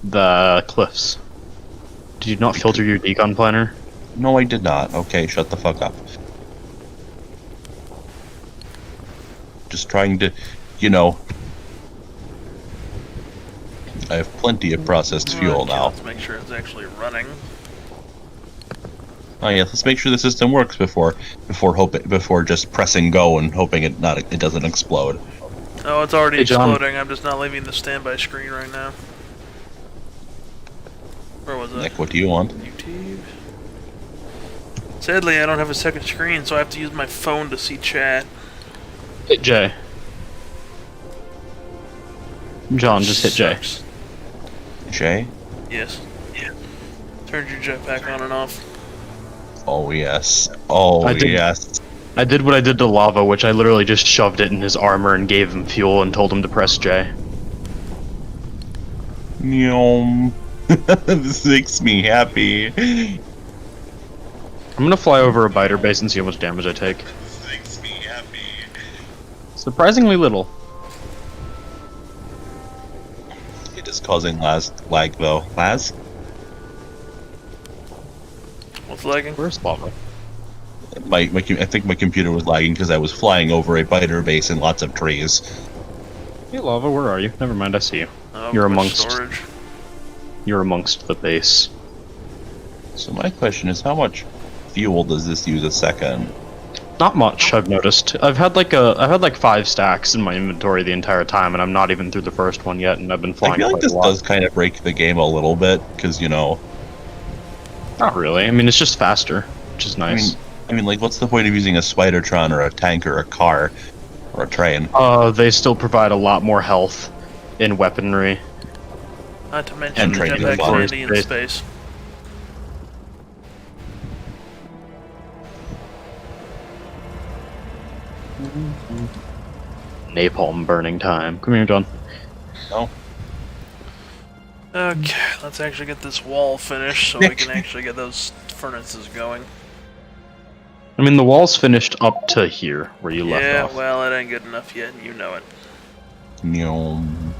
The cliffs. Did you not filter your decon planner? No, I did not. Okay, shut the fuck up. Just trying to, you know... I have plenty of processed fuel Okay, now. let's make sure it's actually running. Oh yeah, let's make sure the system works before just pressing go and hoping it doesn't explode. Oh, it's already Hey, John. exploding. I'm just not leaving the standby screen right now. Where was it? Nick, what do you want? YouTube. Sadly, I don't have a second screen, so I have to use my phone to see chat. Hit J. John, just hit J. Sucks. Jay? Yes. Yeah. Turned your jetpack on and off. Oh yes. Oh I did- yes. I did what I did to Lava, which I literally just shoved it in his armor and gave him fuel and told him to press J. Nyom. This makes me happy. I'm gonna fly over a biter base and see how much damage I take. This makes me happy. Surprisingly little. It is causing lag though. Laz? What's lagging? Where's Lava? I think my computer was lagging because I was flying over a biter base and lots of trees. Hey Lava, where are you? Never mind, I see you. Oh, You're push amongst- storage. You're amongst the base. So my question is, how much fuel does this use a second? Not much, I've noticed. I've had like 5 stacks in my inventory the entire time, and I'm not even through the first one yet, and I've been I flying feel like quite this a lot. does kind of break the game a little bit, because, you know... Not really. I mean, it's just faster, which is nice. I mean, like, what's the point of using a Spidertron or a tank or a car or a train? They still provide a lot more health in weaponry. Not to mention And the training jetpack's as well. handy in space. Napalm burning time. Come here, John. No? Okay, let's actually get this wall finished so we can actually get those furnaces going. I mean, the wall's finished up to here, where you left Yeah, off. well, it ain't good enough yet, and you know it. Nyom.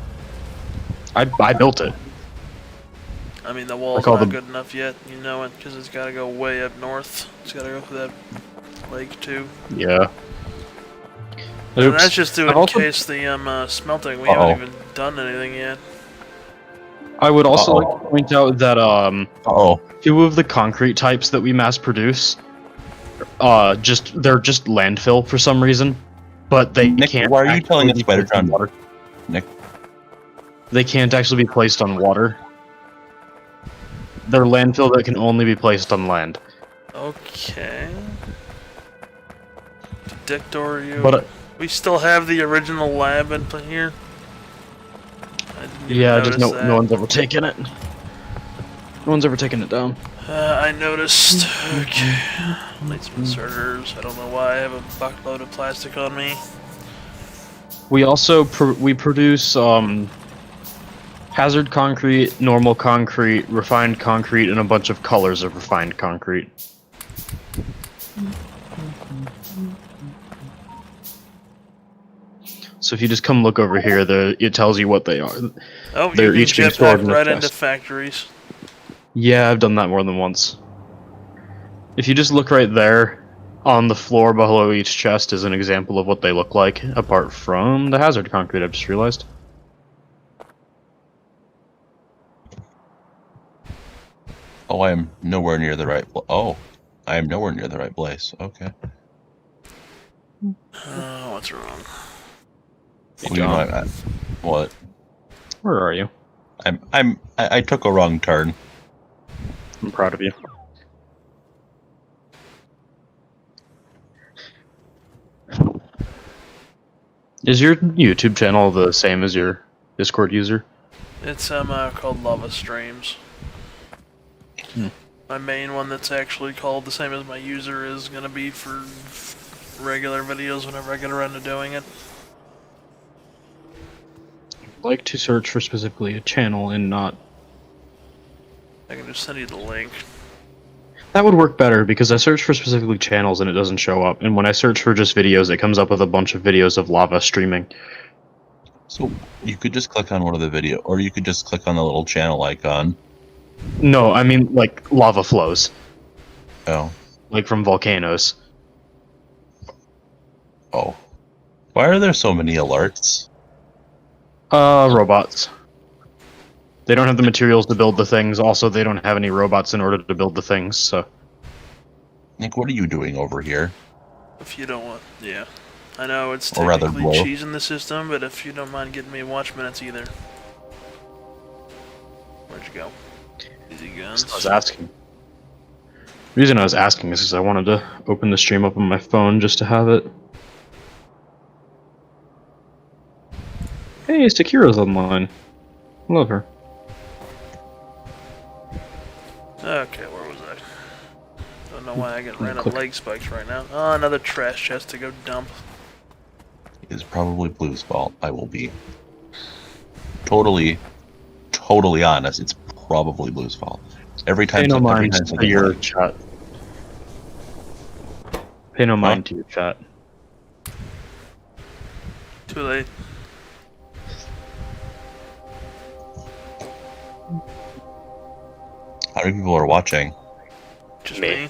I built it. I mean, the wall's Like all not the- good enough yet, you know it, because it's got to go way up north. It's got to go through that lake, too. Yeah. And Oops. that's just to I've also- encase the smelting. We Uh-oh. haven't even done anything yet. I would also Uh-oh. like to point out that Uh-oh. 2 of the concrete types that we mass produce, they're just landfill for some reason, but they Nick, can't. why are you telling actually us be placed on Spidertron? water. Nick? They can't actually be placed on water. They're landfill that can only be placed on land. Okay. Factorio. But we still have the original lab in here. I didn't even yeah, just notice that. no one's ever taken it. No one's ever taken it down. I noticed. Okay. Need some inserters. I don't know why I have a buckload of plastic on me. We also we produce hazard concrete, normal concrete, refined concrete, and a bunch of colors of refined concrete. So if you just come look over here, it tells you what they are. Oh, They're you each can being stored jetpack in a right into chest. factories. Yeah, I've done that more than once. If you just look right there, on the floor below each chest is an example of what they look like, apart from the hazard concrete, I've just realized. Oh, I am nowhere near the right I am nowhere near the right place. Okay. Oh, what's wrong? Hey, Well, you know, John, what? where are you? I took a wrong turn. I'm proud of you. Is your YouTube channel the same as your Discord user? It's called Lava Streams. Hmm. My main one that's actually called the same as my user is gonna be for regular videos whenever I get around to doing it. I'd like to search for specifically a channel and not... I can just send you the link. That would work better, because I search for specifically channels and it doesn't show up, and when I search for just videos, it comes up with a bunch of videos of Lava streaming. So you could just click on one of the video, or you could just click on the little channel icon. No, I mean like lava flows, Oh, like from volcanoes. oh. Why are there so many alerts? Robots. They don't have the materials to build the things. Also, they don't have any robots in order to build the things. So, Nick, what are you doing over here? If you don't want, yeah. I know it's Or rather, technically blow. cheesing the system, but if you don't mind getting me watch minutes either. Where'd you go? Easy guns. I was asking. The reason I was asking is because I wanted to open the stream up on my phone just to have it. Hey, Sakira's online. Love her. Okay, where was I? Don't know why I get random leg spikes right now. Oh, another trash chest to go dump. It's probably Blue's fault. I will be totally honest. It's probably Blue's fault. Every time, Pay no every mind time to something your like- chat. Pay no mind to your chat. Too late. How many people are watching? Just Me. me.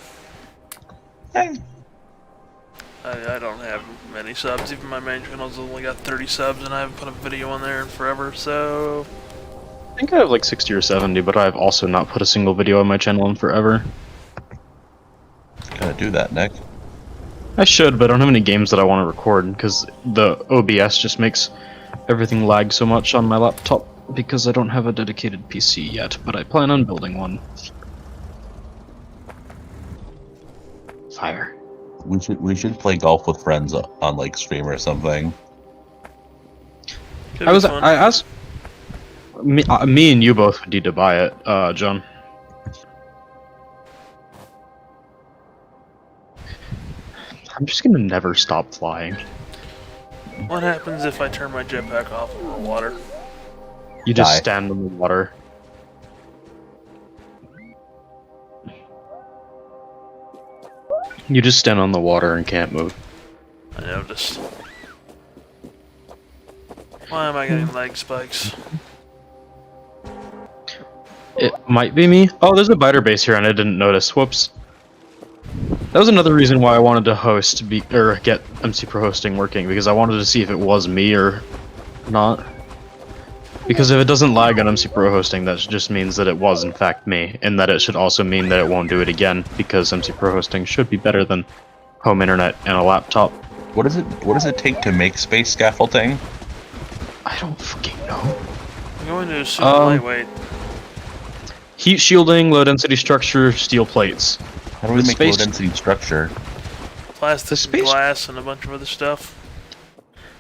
Eh, I don't have many subs. Even my main channel's only got 30 subs, and I haven't put a video on there in forever, so... I think I have like 60 or 70, but I've also not put a single video on my channel in forever. Gotta do that, Nick. I should, but I don't have any games that I want to record, because the OBS just makes everything lag so much on my laptop, because I don't have a dedicated PC yet, but I plan on building one. Fire. We should play golf with friends on like stream or something. Could be fun. I asked me and you both would need to buy it, John. I'm just gonna never stop flying. What happens if I turn my jetpack off over water? You just Die. stand in the water. You just stand on the water and can't move. I noticed. Why am I getting leg spikes? It might be me. Oh, there's a biter base here and I didn't notice. Whoops. That was another reason why I wanted to host, or get MC Pro Hosting working, because I wanted to see if it was me or not. Because if it doesn't lag on MC Pro Hosting, that just means that it was in fact me, and that it should also mean that it won't do it again, because MC Pro Hosting should be better than home internet and a laptop. What does it take to make space scaffolding? I don't fucking know. I'm going to assume lightweight. Heat shielding, low density structure, steel plates. How do we The make low space- density structure? Plastic, the space- glass, and a bunch of other stuff.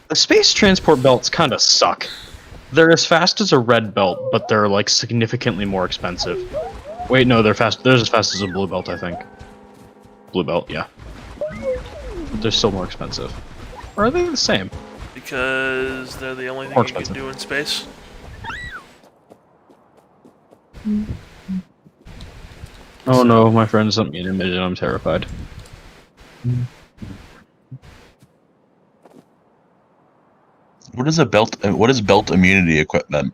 The space transport belts kinda suck. They're as fast as a red belt, but they're like significantly more expensive. Wait, no, they're as fast as a blue belt, I think. Blue belt, yeah. But they're still more expensive. Or are they the same? Because they're the only thing More you can expensive. do in space. Oh no, my friend sent me an image and I'm terrified. What is a belt? What is belt immunity equipment?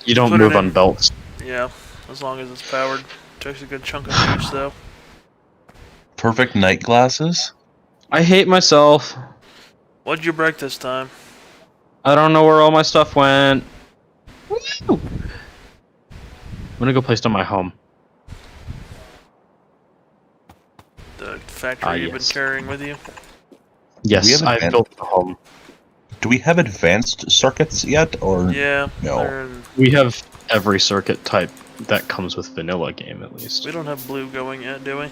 You don't Put it move in. on belts. Yeah, as long as it's powered. Takes a good chunk of juice, though. Perfect night glasses? I hate myself. What'd you break this time? I don't know where all my stuff went. Woo! I'm gonna go place it on my home. The factory you've yes. been carrying with you? Yes, have I advanced- built the home. Do we have advanced circuits yet, or Yeah. No. they're in- We have every circuit type that comes with vanilla game, at least. We don't have blue going yet, do we?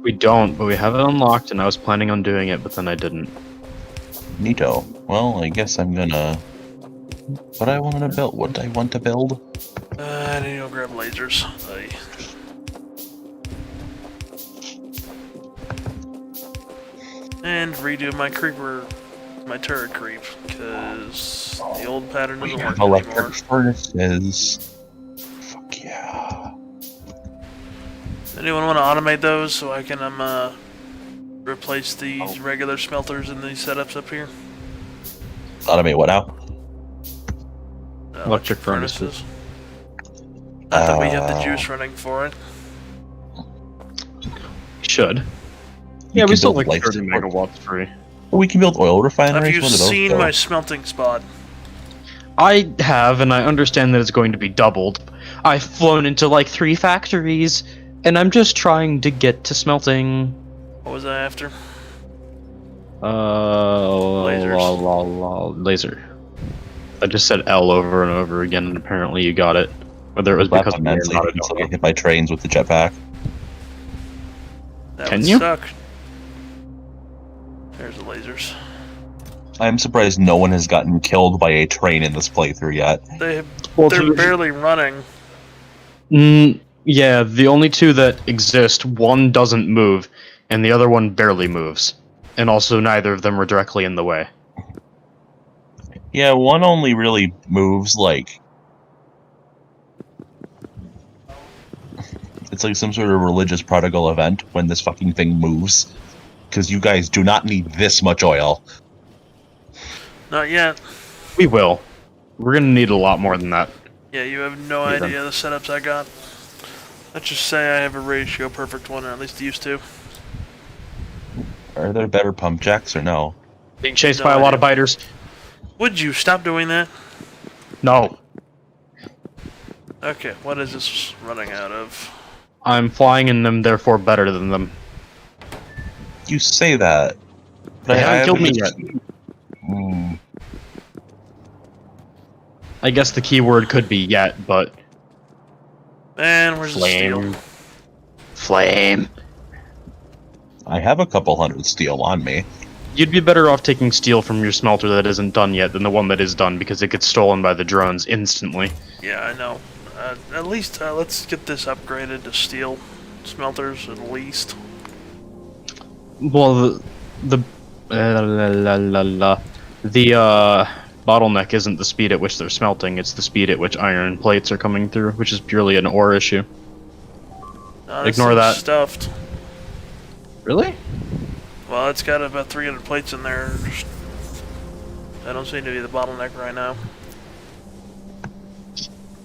We don't, but we have it unlocked, and I was planning on doing it, but then I didn't. Neato? Well, I guess I'm gonna. What I want to build? What I want to build? I need to go grab lasers. And redo my creeper, my turret creep, because the old pattern We doesn't have work electric anymore. furnaces. Fuck yeah! Anyone want to automate those so I can replace these regular smelters in these setups up here? Automate what now? Electric furnaces. Not that we have the juice running for it. Should. You Yeah, we can still build have like life 30 support. megawatts free. We can build oil refineries. Have you What do those seen do? my smelting spot? I have, and I understand that it's going to be doubled. I've flown into like 3 factories, and I'm just trying to get to smelting. What was I after? Laser. I just said L over and over again, and apparently you got it. Whether it was Slap because on of me or Nancy not, I until don't I know. hit my trains with the jetpack. That Can would you? suck. There's the lasers. I'm surprised no one has gotten killed by a train in this playthrough yet. They're to- barely running. Yeah, the only 2 that exist, one doesn't move, and the other one barely moves. And also neither of them are directly in the way. Yeah, one only really moves like... It's like some sort of religious prodigal event when this fucking thing moves. Because you guys do not need this much oil. Not yet. We will. We're gonna need a lot more than that. Yeah, you have no Yeah, idea the setups I got. Let's just say I have a ratio perfect one, or at least used to. Are there better pump jacks or no? Being chased No by a lot idea. of biters. Would you stop doing that? No. Okay, what is this running out of? I'm flying in them, therefore better than them. You say that. But They haven't killed me haven't- yet. Hmm. I guess the keyword could be yet, but... Man, where's the steel? Flame. Flame. I have a couple hundred steel on me. You'd be better off taking steel from your smelter that isn't done yet than the one that is done, because it gets stolen by the drones instantly. Yeah, I know. At least let's get this upgraded to steel smelters at least. Well, the bottleneck isn't the speed at which they're smelting, it's the speed at which iron plates are coming through, which is purely an ore issue. This Ignore thing's that. Stuffed. Really? Well, it's got about 300 plates in there. I don't seem to be the bottleneck right now.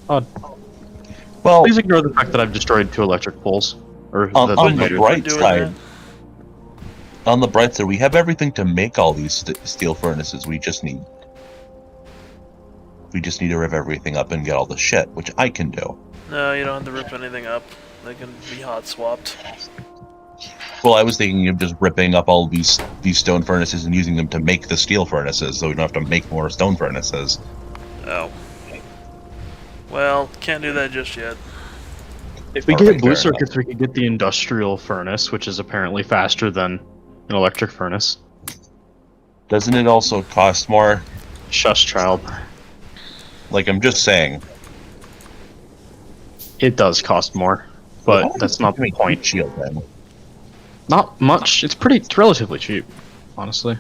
Odd. Well, Please ignore the fact that I've destroyed 2 electric poles. Or on the meters. bright doing side, on the bright side, we have everything to make all these steel furnaces. We just need to rip everything up and get all the shit, which I can do. No, you don't have to rip anything up. They can be hot swapped. Well, I was thinking of just ripping up all these stone furnaces and using them to make the steel furnaces, so we don't have to make more stone furnaces. Oh. Well, can't do that just yet. If we Alright, get blue fair circuits, we could get the industrial furnace, which is apparently faster than an electric furnace. Doesn't it also cost more? Shush, child. Like, I'm just saying. It does cost more, but that's not the Make point. heat shield then. Not much. It's relatively cheap, honestly.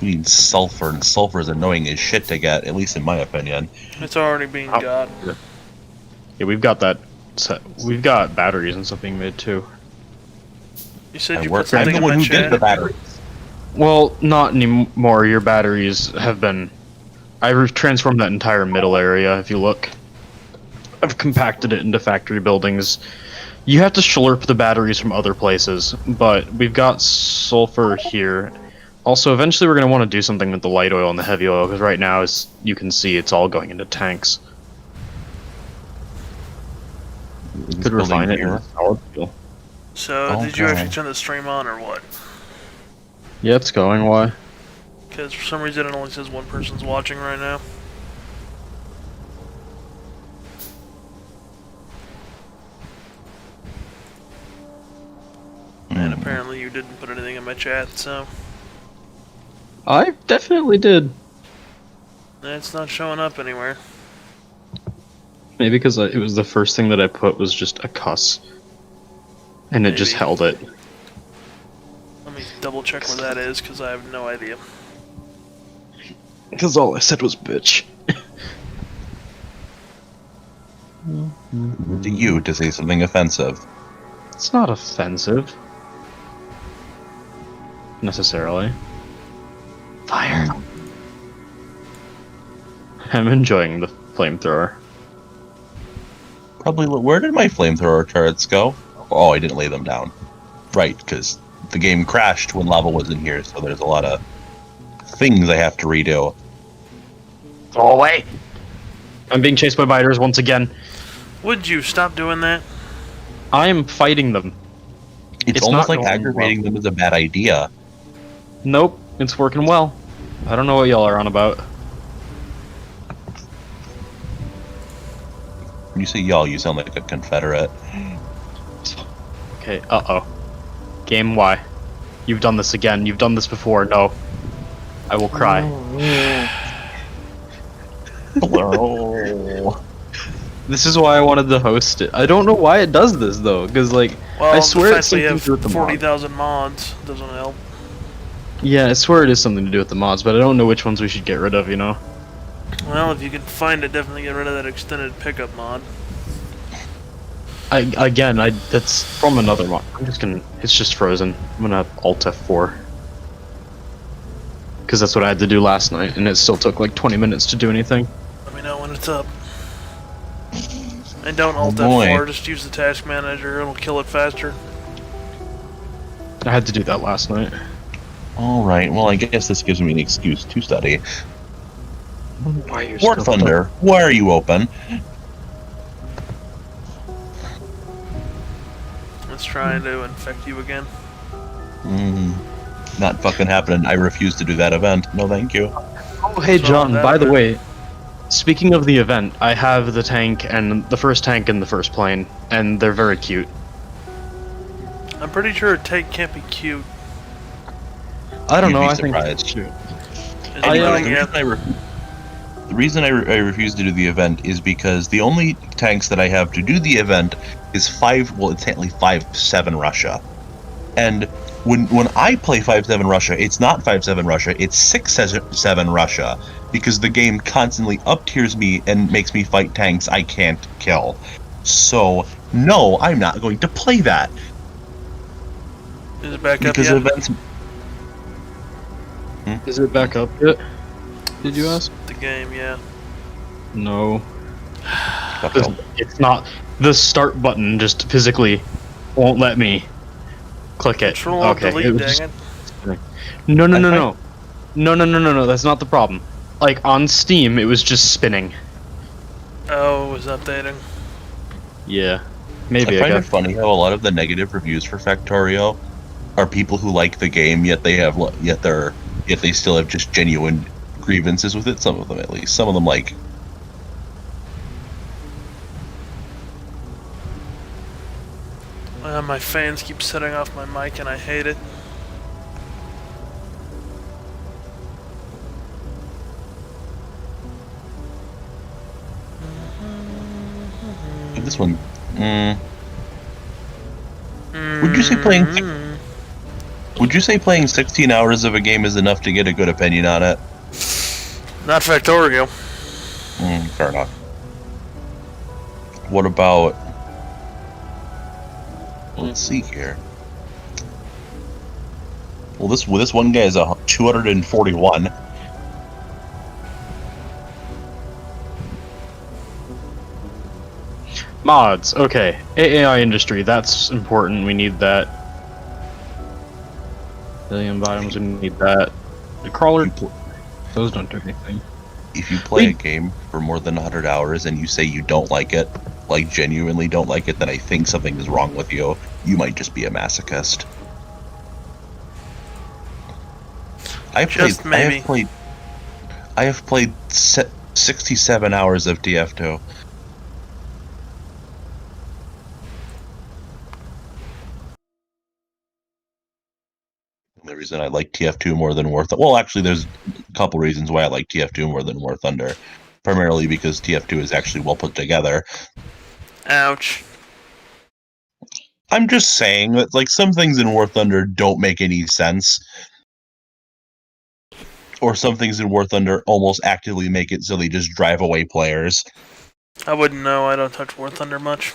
You need sulfur, and sulfur is annoying as shit to get, at least in my opinion. It's already being Oh. got. Yeah, we've got that set. We've got batteries and stuff being made too. You said I you work. put I'm something the in one my who did chat. the batteries. Well, not anymore. Your batteries have been... I've transformed that entire middle area, if you look. I've compacted it into factory buildings. You have to slurp the batteries from other places, but we've got sulfur here. Also, eventually we're going to want to do something with the light oil and the heavy oil, because right now, as you can see, it's all going into tanks. Could refine it in a solid fuel. So, did you actually Okay. turn the stream on or what? Yeah, it's going. Why? Because for some reason it only says one person's watching right now. And apparently you didn't put anything in my chat, so I definitely did. it's not showing up anywhere. Maybe because it was the first thing that I put was just a cuss. And it just Maybe. held it. Let me double check where that is, because I have no idea. Because all I said was bitch. To you to say something offensive. It's not offensive. Necessarily. Fire. I'm enjoying the flamethrower. Probably. Where did my flamethrower turrets go? Oh, I didn't lay them down. Right, because the game crashed when lava was in here, so there's a lot of things I have to redo. Go away! I'm being chased by biters once again. Would you stop doing that? I am fighting them. It's not almost like going aggravating them is a bad idea. Nope, it's working well. I don't know what y'all are on about. When you say y'all, you sound like a Confederate. Okay, uh-oh. Game Y. You've done this again. You've done this before. No. I will cry. This is why I wanted to host it. I don't know why it does this, though, because, like, Well, I swear the it's fact we something have to do with the mod. 40,000 mods doesn't help. Yeah, I swear it is something to do with the mods, but I don't know which ones we should get rid of, you know? Well, if you can find it, definitely get rid of that extended pickup mod. That's from another mod. It's just frozen. I'm gonna Alt F4. Because that's what I had to do last night, and it still took like 20 minutes to do anything. Let me know when it's up. And don't Alt boy. F4, just use the task manager, it'll kill it faster. I had to do that last night. Alright, well, I guess this gives me an excuse to study. Why are you War Thunder, why are you open? It's trying to infect you again. Not fucking happening. I refuse to do that event. No, thank you. Oh, hey, So John, that by the event- way, speaking of the event, I have the tank and the first tank and the first plane, and they're very cute. I'm pretty sure a tank can't be cute. I don't You'd know, be I think surprised. it's cute. Is I, it Anyway, doing yet? the reason I refuse to do the event is because the only tanks that I have to do the event is it's technically 5-7 Russia. And when I play 5-7 Russia, it's not 5-7 Russia, it's 6-7 Russia, because the game constantly up-tiers me and makes me fight tanks I can't kill. So, no, I'm not going to play that. Is it back Because up yet? events... Is it back up yet? Did you ask? The game, yeah. No. It's not. The start button just physically won't let me click it. Control Okay. delete, it was dang just- it. No. That's not the problem. Like on Steam, it was just spinning. Oh, it was updating. Yeah. Maybe I I find it guess. funny how a lot of the negative reviews for Factorio are people who like the game, yet they still have just genuine grievances with it. Some of them, at least. Some of them like. My fans keep setting off my mic, and I hate it. This one. Would you say playing? Would you say playing 16 hours of a game is enough to get a good opinion on it? Not Factorio. Fair enough. What about? Let's see here. Well, this one guy is a 241. Mods. Okay. AAI industry. That's important. We need that. Billion bottoms. We need that. The crawler. Those don't do anything. If you play a game for more than 100 hours and you say you don't like it, like genuinely don't like it, then I think something is wrong with you. You might just be a masochist. I have played 67 hours of TF2. The reason I like TF2 more than War Thunder. Well, actually, there's a couple reasons why I like TF2 more than War Thunder. Primarily because TF2 is actually well put together. Ouch. I'm just saying that, like, some things in War Thunder don't make any sense. Or some things in War Thunder almost actively make it so they just drive away players. I wouldn't know, I don't touch War Thunder much.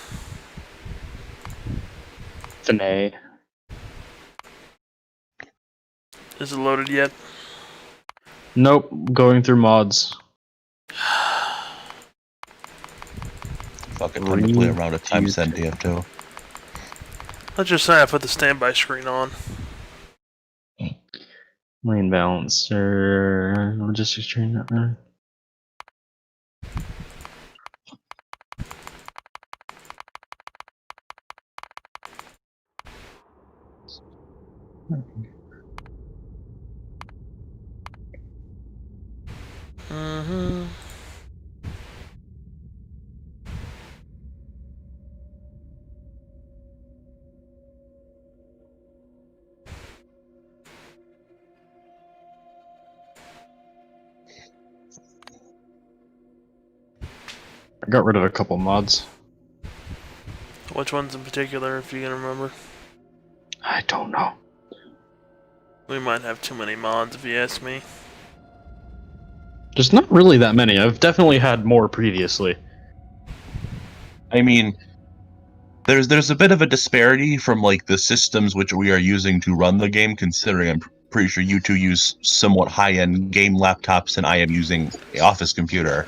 Finay. Is it loaded yet? Nope. Going through mods. Fuck, time to play around with time send TF2. Let's just say I put the standby screen on. Lane balancer. Logistics train network. Mm-hmm. I got rid of a couple mods. Which ones in particular, if you can remember? I don't know. We might have too many mods, if you ask me. There's not really that many. I've definitely had more previously. I mean, there's a bit of a disparity from like the systems which we are using to run the game, considering I'm pretty sure you two use somewhat high-end game laptops and I am using an office computer.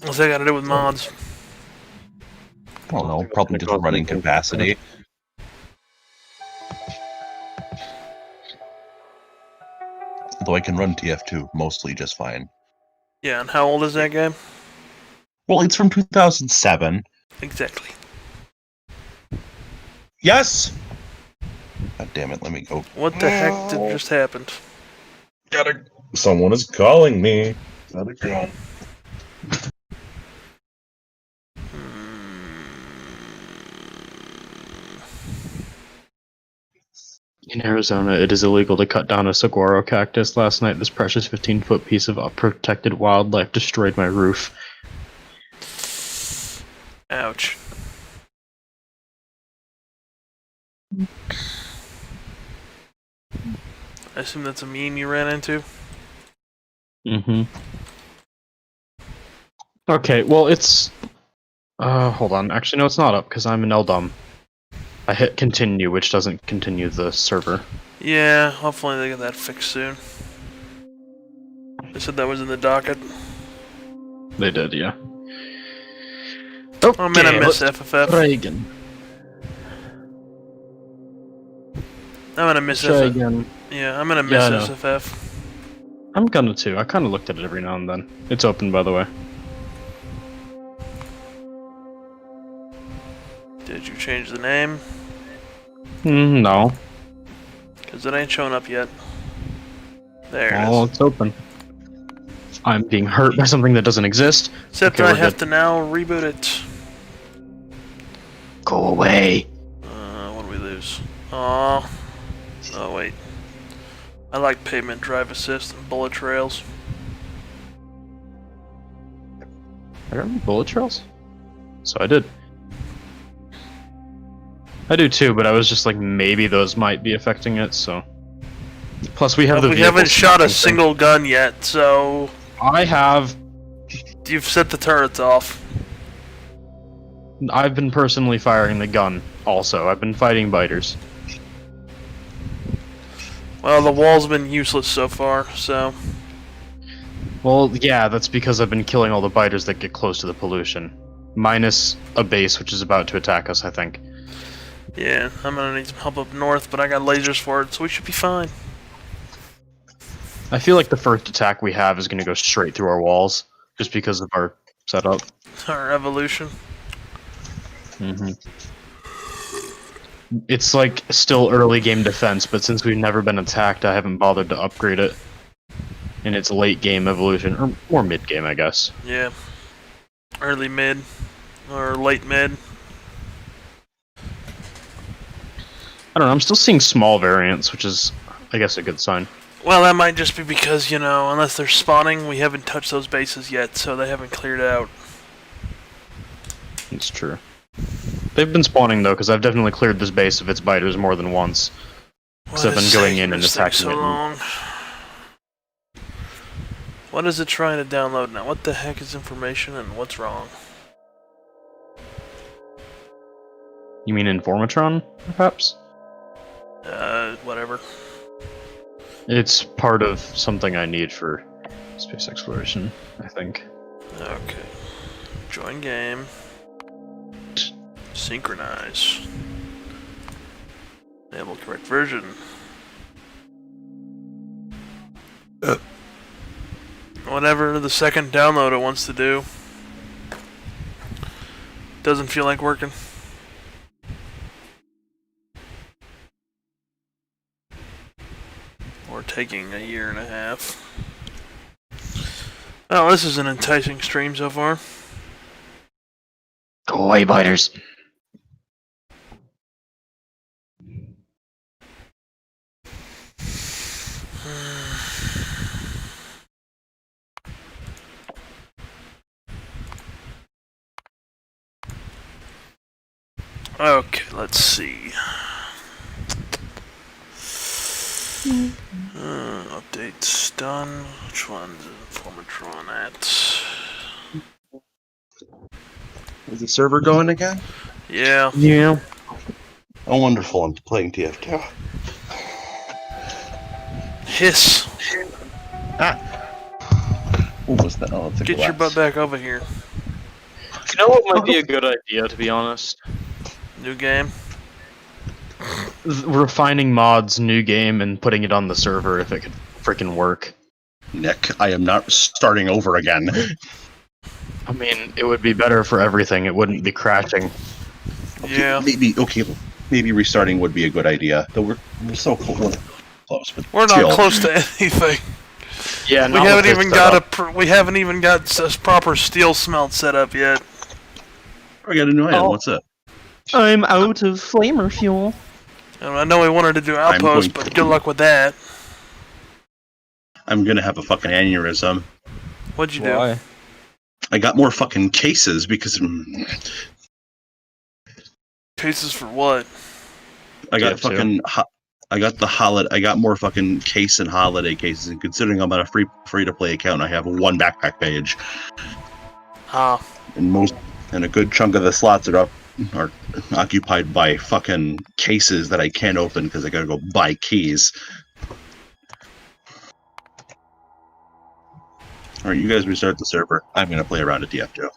What's that got to do with mods? I don't know, probably just running capacity. Though I can run TF2 mostly just fine. Yeah, and how old is that game? Well, it's from 2007. Exactly. Yes! God damn it, let me go. What the heck did just happened? Someone is calling me. Gotta go. In Arizona, it is illegal to cut down a saguaro cactus. Last night, this precious 15-foot piece of protected wildlife destroyed my roof. Ouch. I assume that's a meme you ran into? Mm-hmm. Okay, well, it's... hold on. Actually, no, it's not up, because I'm an LDOM. I hit continue, which doesn't continue the server. Yeah, hopefully they get that fixed soon. They said that was in the docket. They did, yeah. Okay, I'm gonna miss FFF. try again. I'm gonna miss Try FFF. again. Yeah, I'm gonna miss Yeah, I know. SFF. I'm gonna too. I kind of looked at it every now and then. It's open, by the way. Did you change the name? No. Because it ain't showing up yet. There it Oh, is. it's open. I'm being hurt by something that doesn't exist. Except Okay, I we're have good. to now reboot it. Go away. What do we lose? Oh, wait. I like pavement drive assist and bullet trails. I got any bullet trails? So I did. I do too, but I was just like, maybe those might be affecting it, so... Plus we have the We vehicle haven't shot a smoking thing. single gun yet, so... I have... You've set the turrets off. I've been personally firing the gun, also. I've been fighting biters. Well, the wall's been useless so far, so... Well, yeah, that's because I've been killing all the biters that get close to the pollution. Minus a base which is about to attack us, I think. Yeah, I'm gonna need some help up north, but I got lasers for it, so we should be fine. I feel like the first attack we have is going to go straight through our walls, just because of our setup. Our evolution. Mm-hmm. It's like still early game defense, but since we've never been attacked, I haven't bothered to upgrade it. And it's late game evolution, or mid game, I guess. Yeah. Early mid. Or late mid. I don't know, I'm still seeing small variants, which is, I guess, a good sign. Well, that might just be because, you know, unless they're spawning, we haven't touched those bases yet, so they haven't cleared out. It's true. They've been spawning, though, because I've definitely cleared this base of its biters more than once. Because I've been going in and attacking so it. Long? What is it trying to download now? What the heck is information and what's wrong? You mean Informatron, perhaps? Whatever. It's part of something I need for space exploration, I think. Okay. Join game. Synchronize. Enable correct version. Whatever the second download it wants to do. Doesn't feel like working. Or taking a year and a half. Oh, this is an enticing stream so far. Go away, biters. Okay, let's see. Updates done. Which one's Informatron at? Is the server going again? Yeah. Yeah. Oh, wonderful. I'm playing TF2. Hiss. What was that? Oh, it's a Get your glass. butt back over here. You know what might be a good idea, to be honest? New game. Refining mods, new game, and putting it on the server if it could freaking work. Nick, I am not starting over again. I mean, it would be better for everything. It wouldn't be crashing. Yeah. Maybe restarting would be a good idea. Though we're so close, but We're not still. close to anything. Yeah, We haven't even got a proper steel smelt set up yet. I got a new item. Oh. What's it? I'm out of flamer fuel. And I know we wanted to do outposts, but good luck with that. I'm gonna have a fucking aneurysm. What'd you Why? do? I got more fucking cases because Cases for what? I got TF2. fucking. I got the holiday. I got more fucking case and holiday cases, and considering I'm on a free to play account, I have one backpack page, and a good chunk of the slots are occupied by fucking cases that I can't open because I gotta go buy keys. All right, you guys restart the server. I'm gonna play around at TF2.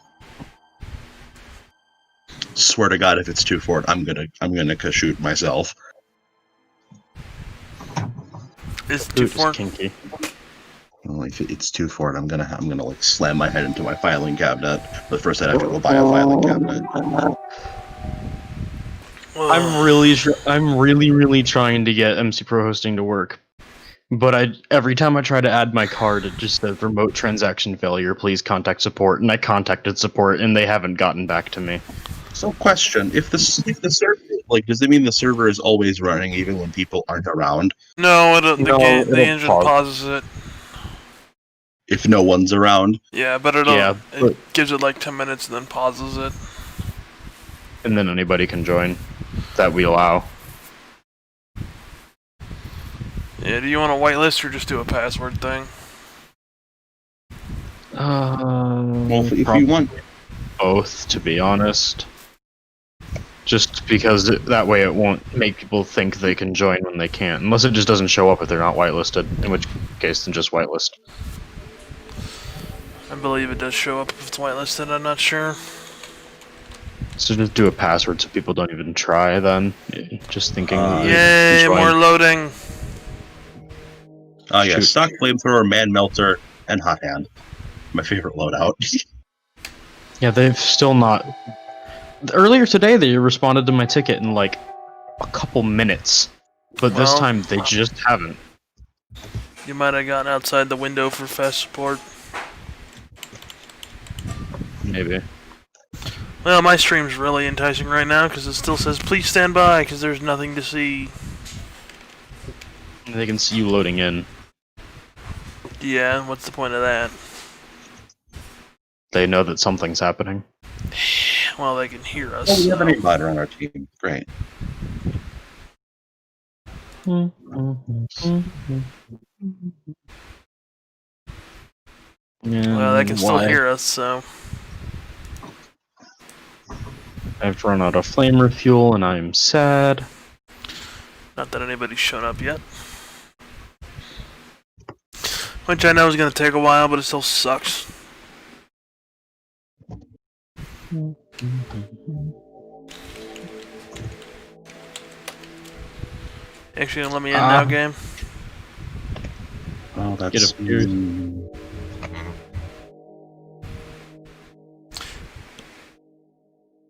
Swear to God, if it's 2 Fort, I'm gonna shoot myself. It's too far. Kinky. Well, if it's 2 Fort, I'm gonna like slam my head into my filing cabinet. But first, I'd have to go buy a filing cabinet. I'm really trying to get MC Pro hosting to work. But every time I try to add my card, it just says remote transaction failure. Please contact support. And I contacted support, and they haven't gotten back to me. So, question: if the server, like, does it mean the server is always running even when people aren't around? No, the it'll engine pause. pauses it. If no one's around? Yeah, but it gives it like 10 minutes and then pauses it. And then anybody can join that we allow. Yeah, do you want a whitelist or just do a password thing? Well, if you want both, to be honest. Just because that way it won't make people think they can join when they can't. Unless it just doesn't show up if they're not whitelisted, in which case then just whitelist. I believe it does show up if it's whitelisted, I'm not sure. So just do a password so people don't even try then. Just thinking. Yay, more loading! yeah, Shoot. stock flamethrower, man melter, and hot hand. My favorite loadout. Yeah, they've still not. Earlier today, they responded to my ticket in like a couple minutes, but this time they just haven't. You might have gotten outside the window for fast support. Maybe. Well, my stream's really enticing right now because it still says please stand by because there's nothing to see. They can see you loading in. Yeah, what's the point of that? They know that something's happening. Well, they can hear us. Oh, we have an aimbot on our team. Great. Yeah, Well, they can still hear us, so. I've run out of flamer fuel and I'm sad. Not that anybody's shown up yet. Which I know is going to take a while, but it still sucks. Actually, gonna let me in now, game. Oh, that's... Get a few.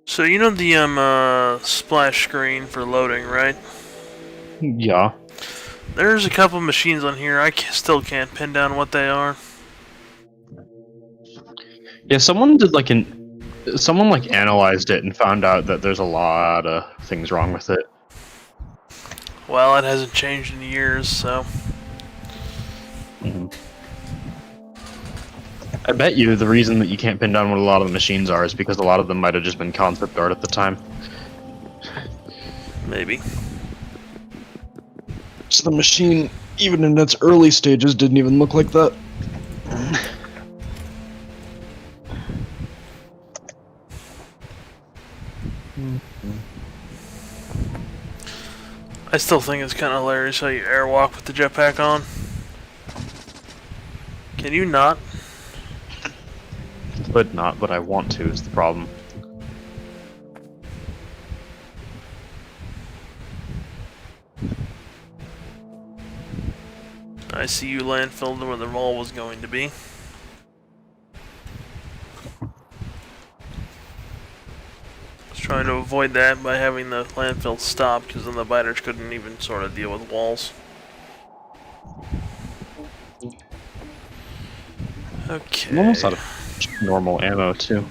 So you know the splash screen for loading, right? Yeah. There's a couple machines on here. I still can't pin down what they are. Yeah, someone did like someone like analyzed it and found out that there's a lot of things wrong with it. Well, it hasn't changed in years, so... I bet you the reason that you can't pin down what a lot of the machines are is because a lot of them might have just been concept art at the time. Maybe. So the machine, even in its early stages, didn't even look like that. I still think it's kind of hilarious how you airwalk with the jetpack on. Can you not? Could not, but I want to is the problem. I see you landfilled where the mall was going to be. Was trying to avoid that by having the landfill stop, because then the biters couldn't even sort of deal with walls. Okay. I'm almost out of normal ammo too.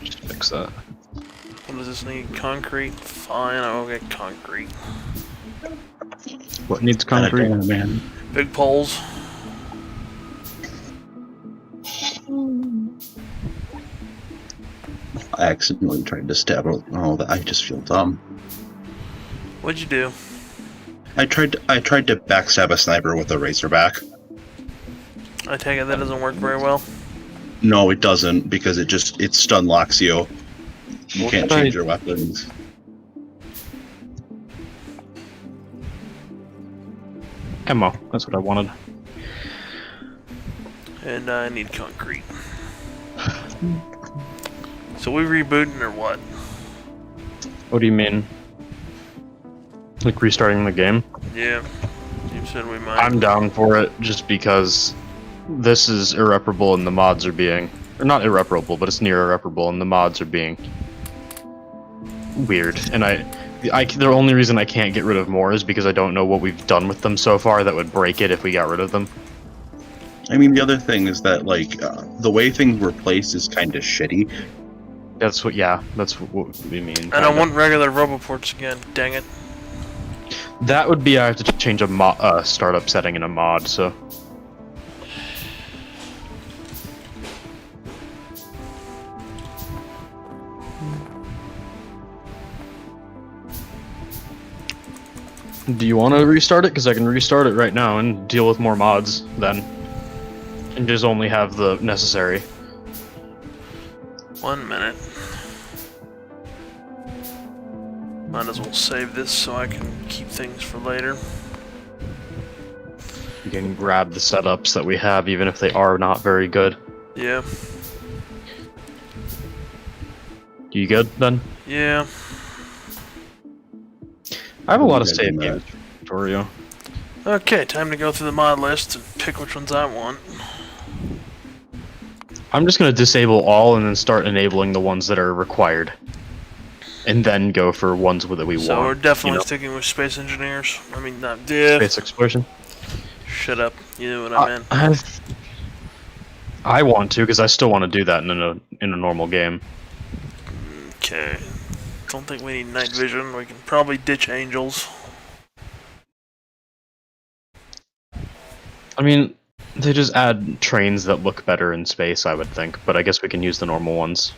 Just fix that. What does this need? Concrete? Fine, I'll get concrete. What needs concrete? Oh, man. Big poles. I accidentally tried to stab her. Oh, I just feel dumb. What'd you do? I tried to backstab a sniper with a razorback. I take it that doesn't work very well. No, it doesn't, because it stun locks you. You What can't did change I- your weapons. Ammo. That's what I wanted. And I need concrete. So we rebooting or what? What do you mean? Like restarting the game? Yeah. You said we might. I'm down for it just because this is irreparable and the mods are being... Or not irreparable, but it's near irreparable and the mods are being weird. And the only reason I can't get rid of more is because I don't know what we've done with them so far that would break it if we got rid of them. I mean, the other thing is that, like, the way things were placed is kind of shitty. That's what we mean. I don't want regular roboports again, dang it. That would be I have to change a startup setting in a mod, so... Do you want to restart it? Because I can restart it right now and deal with more mods then. And just only have the necessary. 1 minute. Might as well save this so I can keep things for later. You can grab the setups that we have even if they are not very good. Yeah. You good then? Yeah. I have a lot of Yeah, save do games for you. Okay, time to go through the mod list and pick which ones I want. I'm just going to disable all and then start enabling the ones that are required. And then go for ones that we want. So we're definitely you know? sticking with space engineers. I mean, not yeah. Space exploration. Shut up. You know what I meant. I want to because I still want to do that in a normal game. Okay. Don't think we need night vision. We can probably ditch angels. I mean, they just add trains that look better in space, I would think, but I guess we can use the normal ones.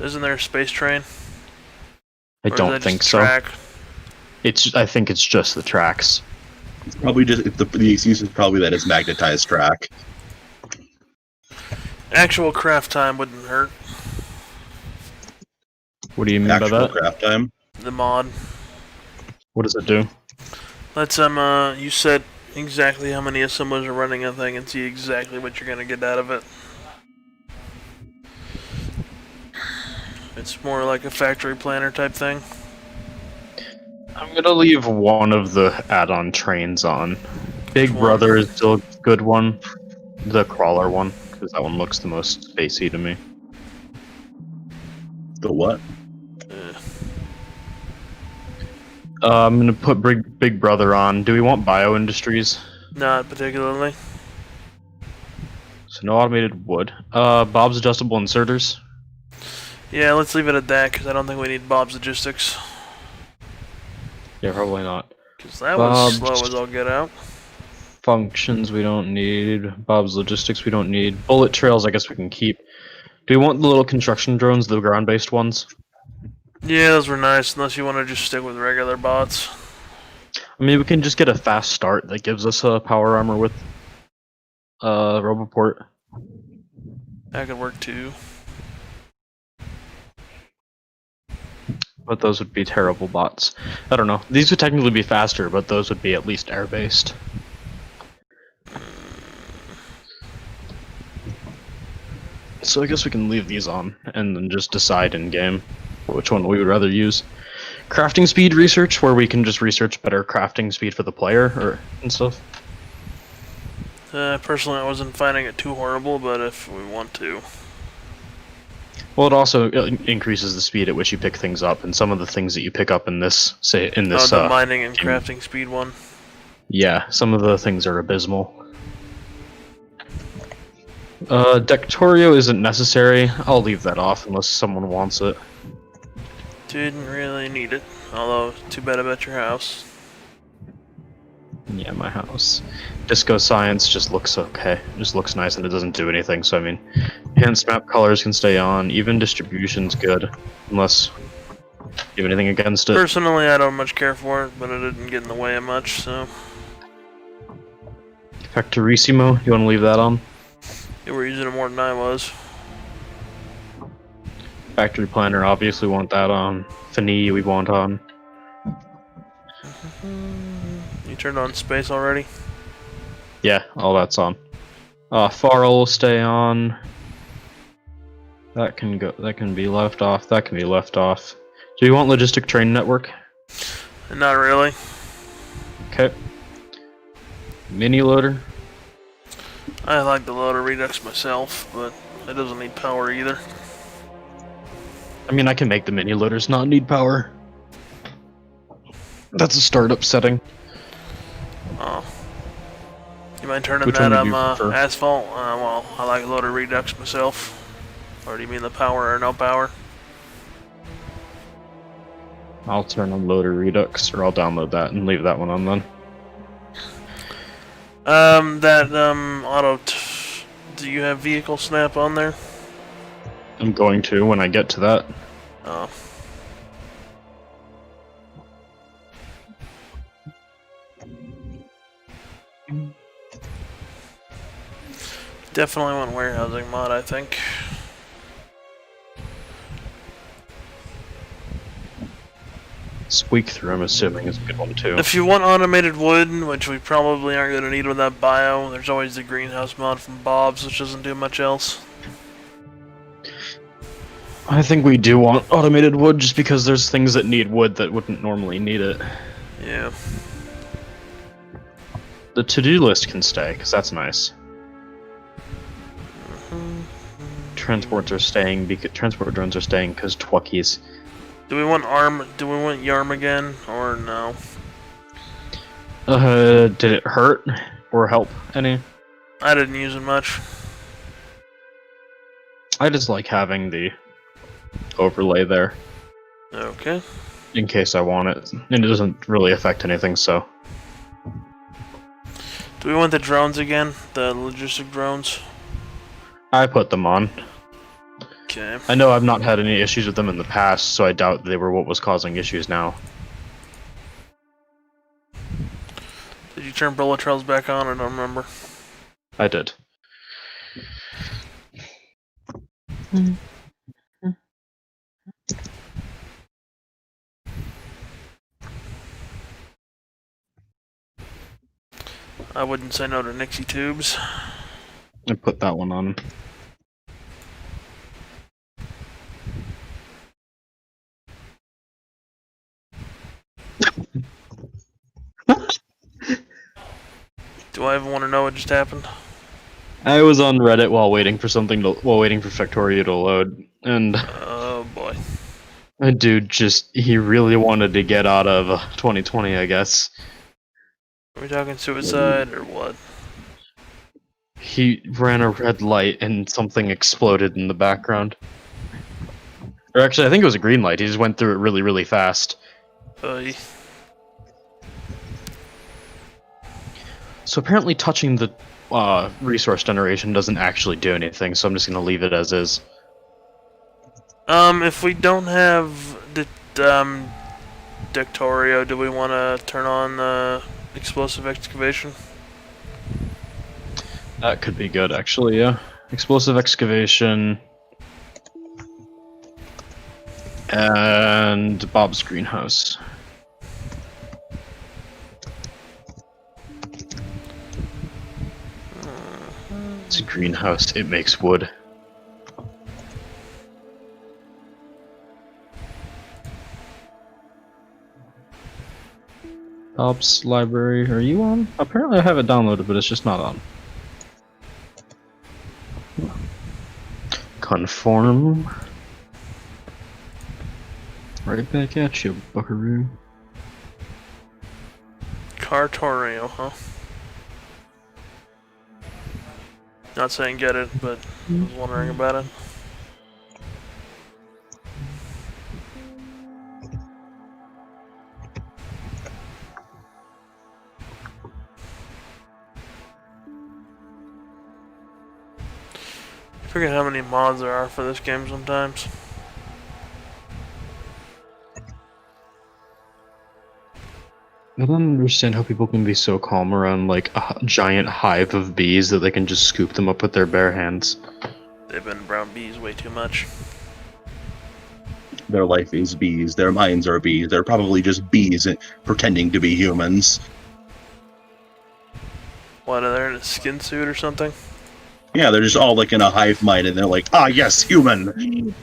Isn't there a space train? I Or is don't that think just so. track? I think it's just the tracks. It's probably just the excuse is probably that it's magnetized track. Actual craft time wouldn't hurt. What do you mean by Actual that? craft time. The mod. What does it do? Let's you said exactly how many assemblers are running a thing and see exactly what you're gonna get out of it. It's more like a factory planner type thing. I'm gonna leave one of the add-on trains on. Big Which one? Brother is still a good one. The crawler one, because that one looks the most spacey to me. The what? Eh. I'm gonna put Big Brother on. Do we want Bio Industries? Not particularly. So no automated wood. Bob's adjustable inserters. Yeah, let's leave it at that, because I don't think we need Bob's Logistics. Yeah, probably not. Because that Bob's was slow as all get out. functions we don't need. Bob's logistics we don't need. Bullet trails I guess we can keep. Do we want the little construction drones, the ground-based ones? Yeah, those were nice, unless you want to just stick with regular bots. I mean, we can just get a fast start that gives us a power armor with Roboport. That could work too. But those would be terrible bots. I don't know. These would technically be faster, but those would be at least air-based. So I guess we can leave these on, and then just decide in-game which one we would rather use. Crafting speed research, where we can just research better crafting speed for the player, and stuff. Personally, I wasn't finding it too horrible, but if we want to. Well, it also increases the speed at which you pick things up, and some of the things that you pick up in this, The mining and crafting speed one. Yeah, some of the things are abysmal. Factorio isn't necessary. I'll leave that off unless someone wants it. Didn't really need it. Although, too bad about your house. Yeah, my house. Disco Science just looks okay. It just looks nice and it doesn't do anything, so I mean... Enhanced map colors can stay on. Even distribution's good. Unless you have anything against it. Personally, I don't much care for it, but it didn't get in the way of much, so... Factorissimo, you want to leave that on? You were using it more than I was. Factory Planner, obviously want that on. Fini, we want on. You turned on space already? Yeah, all that's on. Farrell will stay on. That can go. That can be left off. That can be left off. Do you want logistic train network? Not really. Okay. Mini loader. I like the loader redux myself, but it doesn't need power either. I mean, I can make the mini loaders not need power. That's a startup setting. Oh. You mind turning Which that one would you prefer? asphalt? Well, I like loader redux myself. Or do you mean the power or no power? I'll turn on loader redux, or I'll download that and leave that one on then. Do you have vehicle snap on there? I'm going to when I get to that. Oh. Definitely want warehousing mod, I think. Squeak through, I'm assuming, is a good one too. If you want automated wood, which we probably aren't going to need with that bio, there's always the greenhouse mod from Bob's, which doesn't do much else. I think we do want automated wood just because there's things that need wood that wouldn't normally need it. Yeah. The to-do list can stay, because that's nice. Transport drones are staying because Twuckies. Do we want Yarm again, or no? Did it hurt or help any? I didn't use it much. I just like having the overlay there Okay. in case I want it, and it doesn't really affect anything. So Do we want the drones again? The logistic drones? I put them on. Okay. I know I've not had any issues with them in the past, so I doubt they were what was causing issues now. Did you turn bullet trails back on? I don't remember. I did. I wouldn't say no to Nixie tubes. I put that one on. Do I even want to know what just happened? I was on Reddit while waiting for Factorio to load, and Oh boy. a dude he really wanted to get out of 2020, I guess. Are we talking suicide or what? He ran a red light and something exploded in the background. Or actually, I think it was a green light. He just went through it really, really fast. So apparently touching the resource generation doesn't actually do anything, so I'm just going to leave it as is. If we don't have the Factorio, do we want to turn on the explosive excavation? That could be good, actually, yeah. Explosive excavation. And Bob's greenhouse. It's a greenhouse, it makes wood. Bob's library, are you on? Apparently I have it downloaded, but it's just not on. Conform. Right back at you, buckaroo. Cartorio, huh? Not saying get it, but I was wondering about it. I forget how many mods there are for this game sometimes. I don't understand how people can be so calm around like a giant hive of bees that they can just scoop them up with their bare hands. They've been around bees way too much. Their life is bees. Their minds are bees. They're probably just bees pretending to be humans. What, are they in a skin suit or something? Yeah, they're just all like in a hive mind, and they're like, ah, yes, human.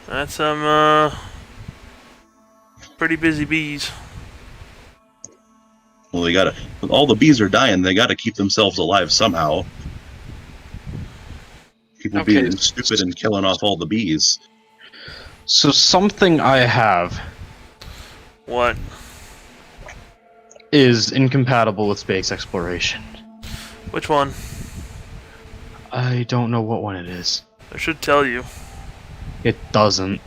That's some, pretty busy bees. Well, they gotta. All the bees are dying. They gotta keep themselves alive somehow. People being stupid and killing off all the bees. So something I have What? is incompatible with space exploration. Which one? I don't know what one it is. I should tell you. It doesn't.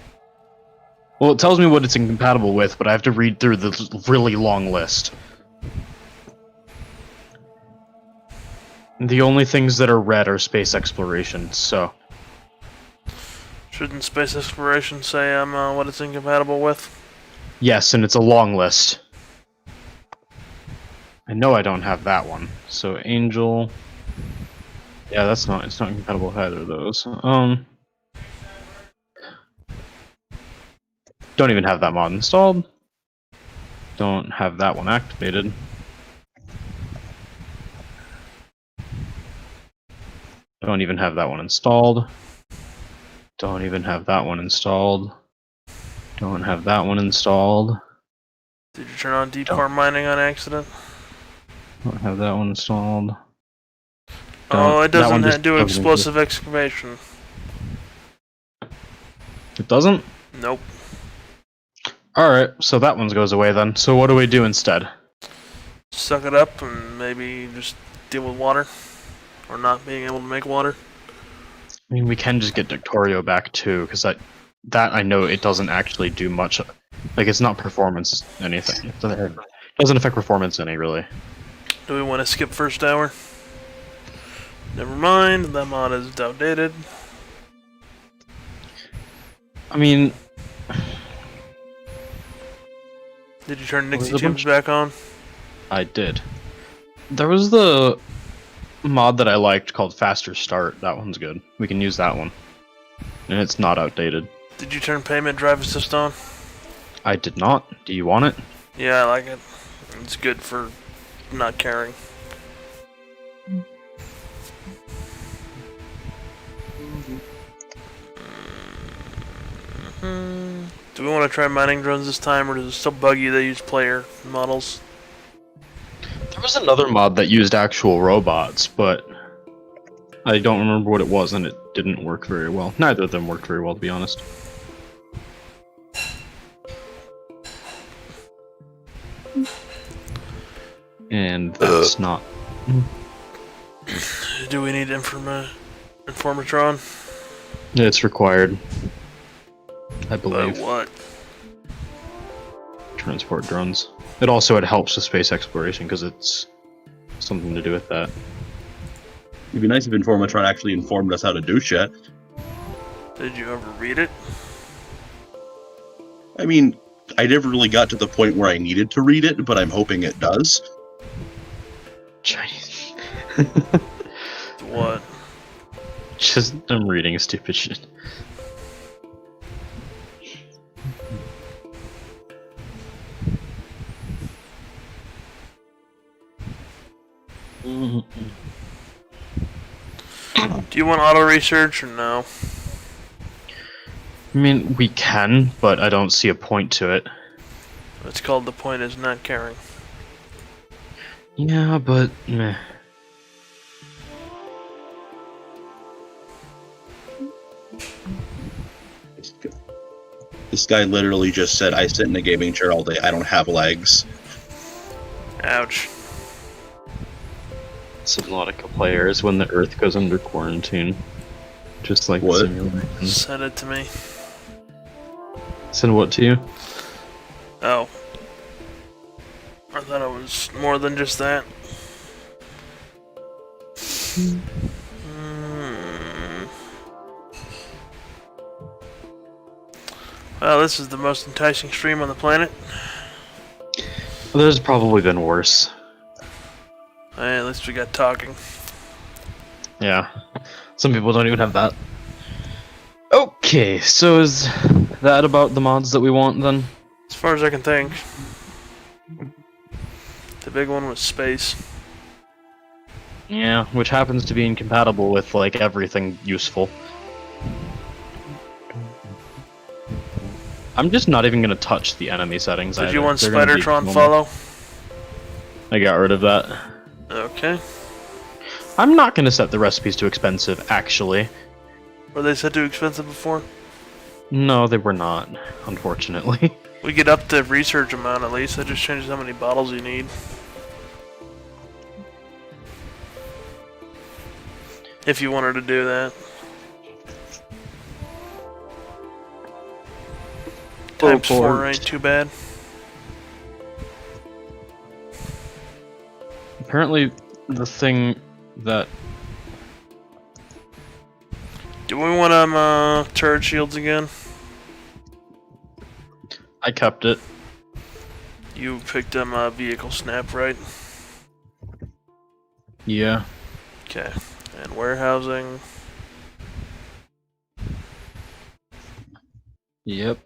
Well, it tells me what it's incompatible with, but I have to read through the really long list. The only things that are red are space exploration, so... Shouldn't space exploration say what it's incompatible with? Yes, and it's a long list. I know I don't have that one. So Angel... Yeah, it's not incompatible with either of those. Don't even have that mod installed. Don't have that one activated. Don't even have that one installed. Don't even have that one installed. Don't have that one installed. Did you turn on deep core mining on accident? Don't have that one installed. Oh, it doesn't do explosive excavation. It doesn't? Nope. Alright, so that one goes away then. So what do we do instead? Suck it up and maybe just deal with water. Or not being able to make water. I mean, we can just get Factorio back too, because that I know it doesn't actually do much. Like, it's not performance anything. It doesn't affect performance any, really. Do we want to skip first hour? Never mind, that mod is outdated. I mean... Did you turn Nixie tubes back on? I did. There was the mod that I liked called Faster Start. That one's good. We can use that one. And it's not outdated. Did you turn payment drive assist on? I did not. Do you want it? Yeah, I like it. It's good for not caring. Do we want to try mining drones this time, or does it still bug you they use player models? was another mod that used actual robots, but I don't remember what it was, and it didn't work very well. Neither of them worked very well, to be honest. And that's not... Do we need Informatron? It's required. I But believe. what? Transport drones. It also helps with space exploration, because it's something to do with that. It'd be nice if Informatron actually informed us how to do shit. Did you ever read it? I mean, I never really got to the point where I needed to read it, but I'm hoping it does. Chinese. What? Just, I'm reading stupid shit. Do you want auto research or no? I mean, we can, but I don't see a point to it. It's called the point is not caring. Yeah, but meh. This guy literally just said, I sit in a gaming chair all day, I don't have legs. Ouch. Subnautica players when the Earth goes under quarantine. Just like What? simulation. Send it to me. Send what to you? Oh. I thought it was more than just that. Well, this is the most enticing stream on the planet. Well, there's probably been worse. Hey, at least we got talking. Yeah. Some people don't even have that. Okay, so is that about the mods that we want then? As far as I can think. The big one was space. Yeah, which happens to be incompatible with, like, everything useful. I'm just not even gonna touch the enemy settings. Did either. you want They're gonna be Spidertron normal. follow? I got rid of that. Okay. I'm not gonna set the recipes too expensive, actually. Were they set too expensive before? No, they were not, unfortunately. We get up the research amount at least. That just changes how many bottles you need. If you wanted to do that. Times 4 ain't too bad. Apparently, the thing that... Do we want turret shields again? I kept it. You picked them vehicle snap, right? Yeah. Okay. And warehousing. Yep.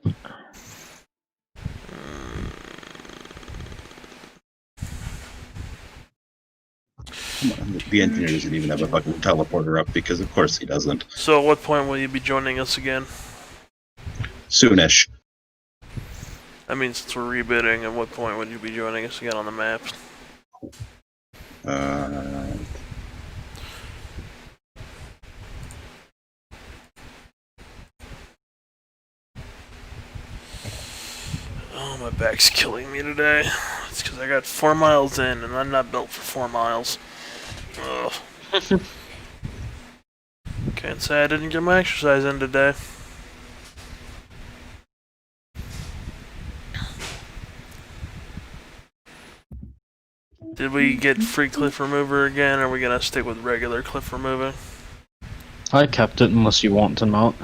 Come on, the engineer doesn't even have a fucking teleporter up, because of course he doesn't. So at what point will you be joining us again? Soonish. I mean, since we're rebidding, at what point would you be joining us again on the map? Oh, my back's killing me today. It's because I got 4 miles in, and I'm not built for 4 miles. Ugh. Can't say I didn't get my exercise in today. Did we get free cliff remover again, or are we gonna stick with regular cliff removing? I kept it unless you want to not.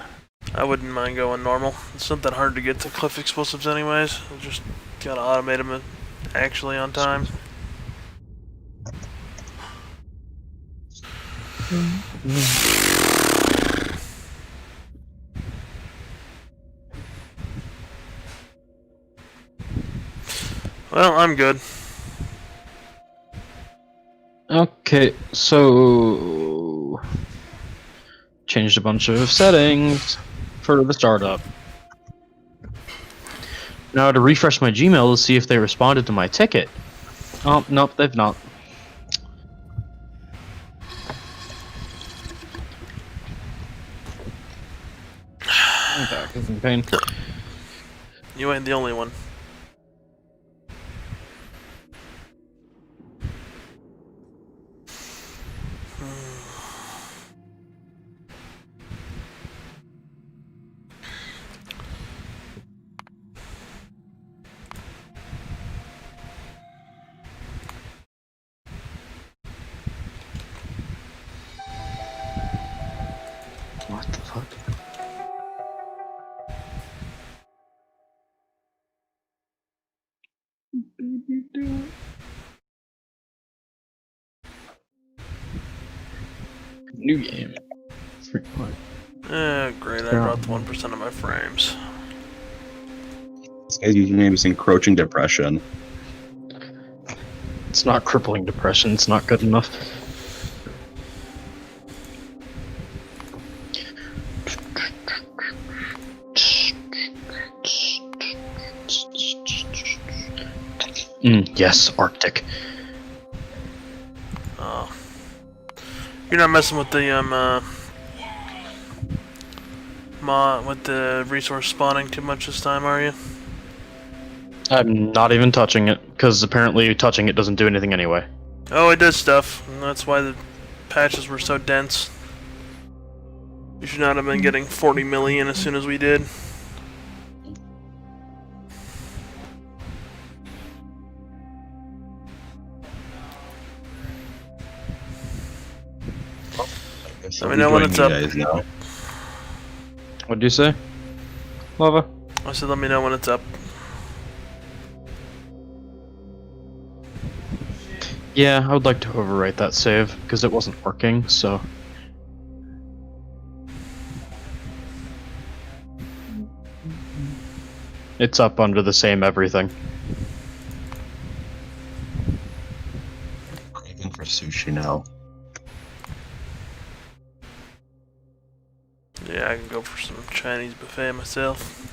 I wouldn't mind going normal. It's not that hard to get to cliff explosives anyways. I just gotta automate them actually on time. Well, I'm good. Okay, so... Changed a bunch of settings for the startup. Now to refresh my Gmail to see if they responded to my ticket. Oh, nope, they've not. back is in pain. You ain't the only one. What the fuck? New game. Free play. Great, I dropped 1% of my frames. This guy's using maybe some encroaching depression. It's not crippling depression, it's not good enough. Yes, Arctic. Oh. You're not messing with the, with the resource spawning too much this time, are you? I'm not even touching it, because apparently touching it doesn't do anything anyway. Oh, it does stuff, and that's why the patches were so dense. You should not have been getting 40 million as soon as we did. Let me know when it's up. What'd you say? Lava? I said let me know when it's up. Yeah, I would like to overwrite that save, because it wasn't working, so... It's up under the same everything. Craving for sushi now. Yeah, I can go for some Chinese buffet myself.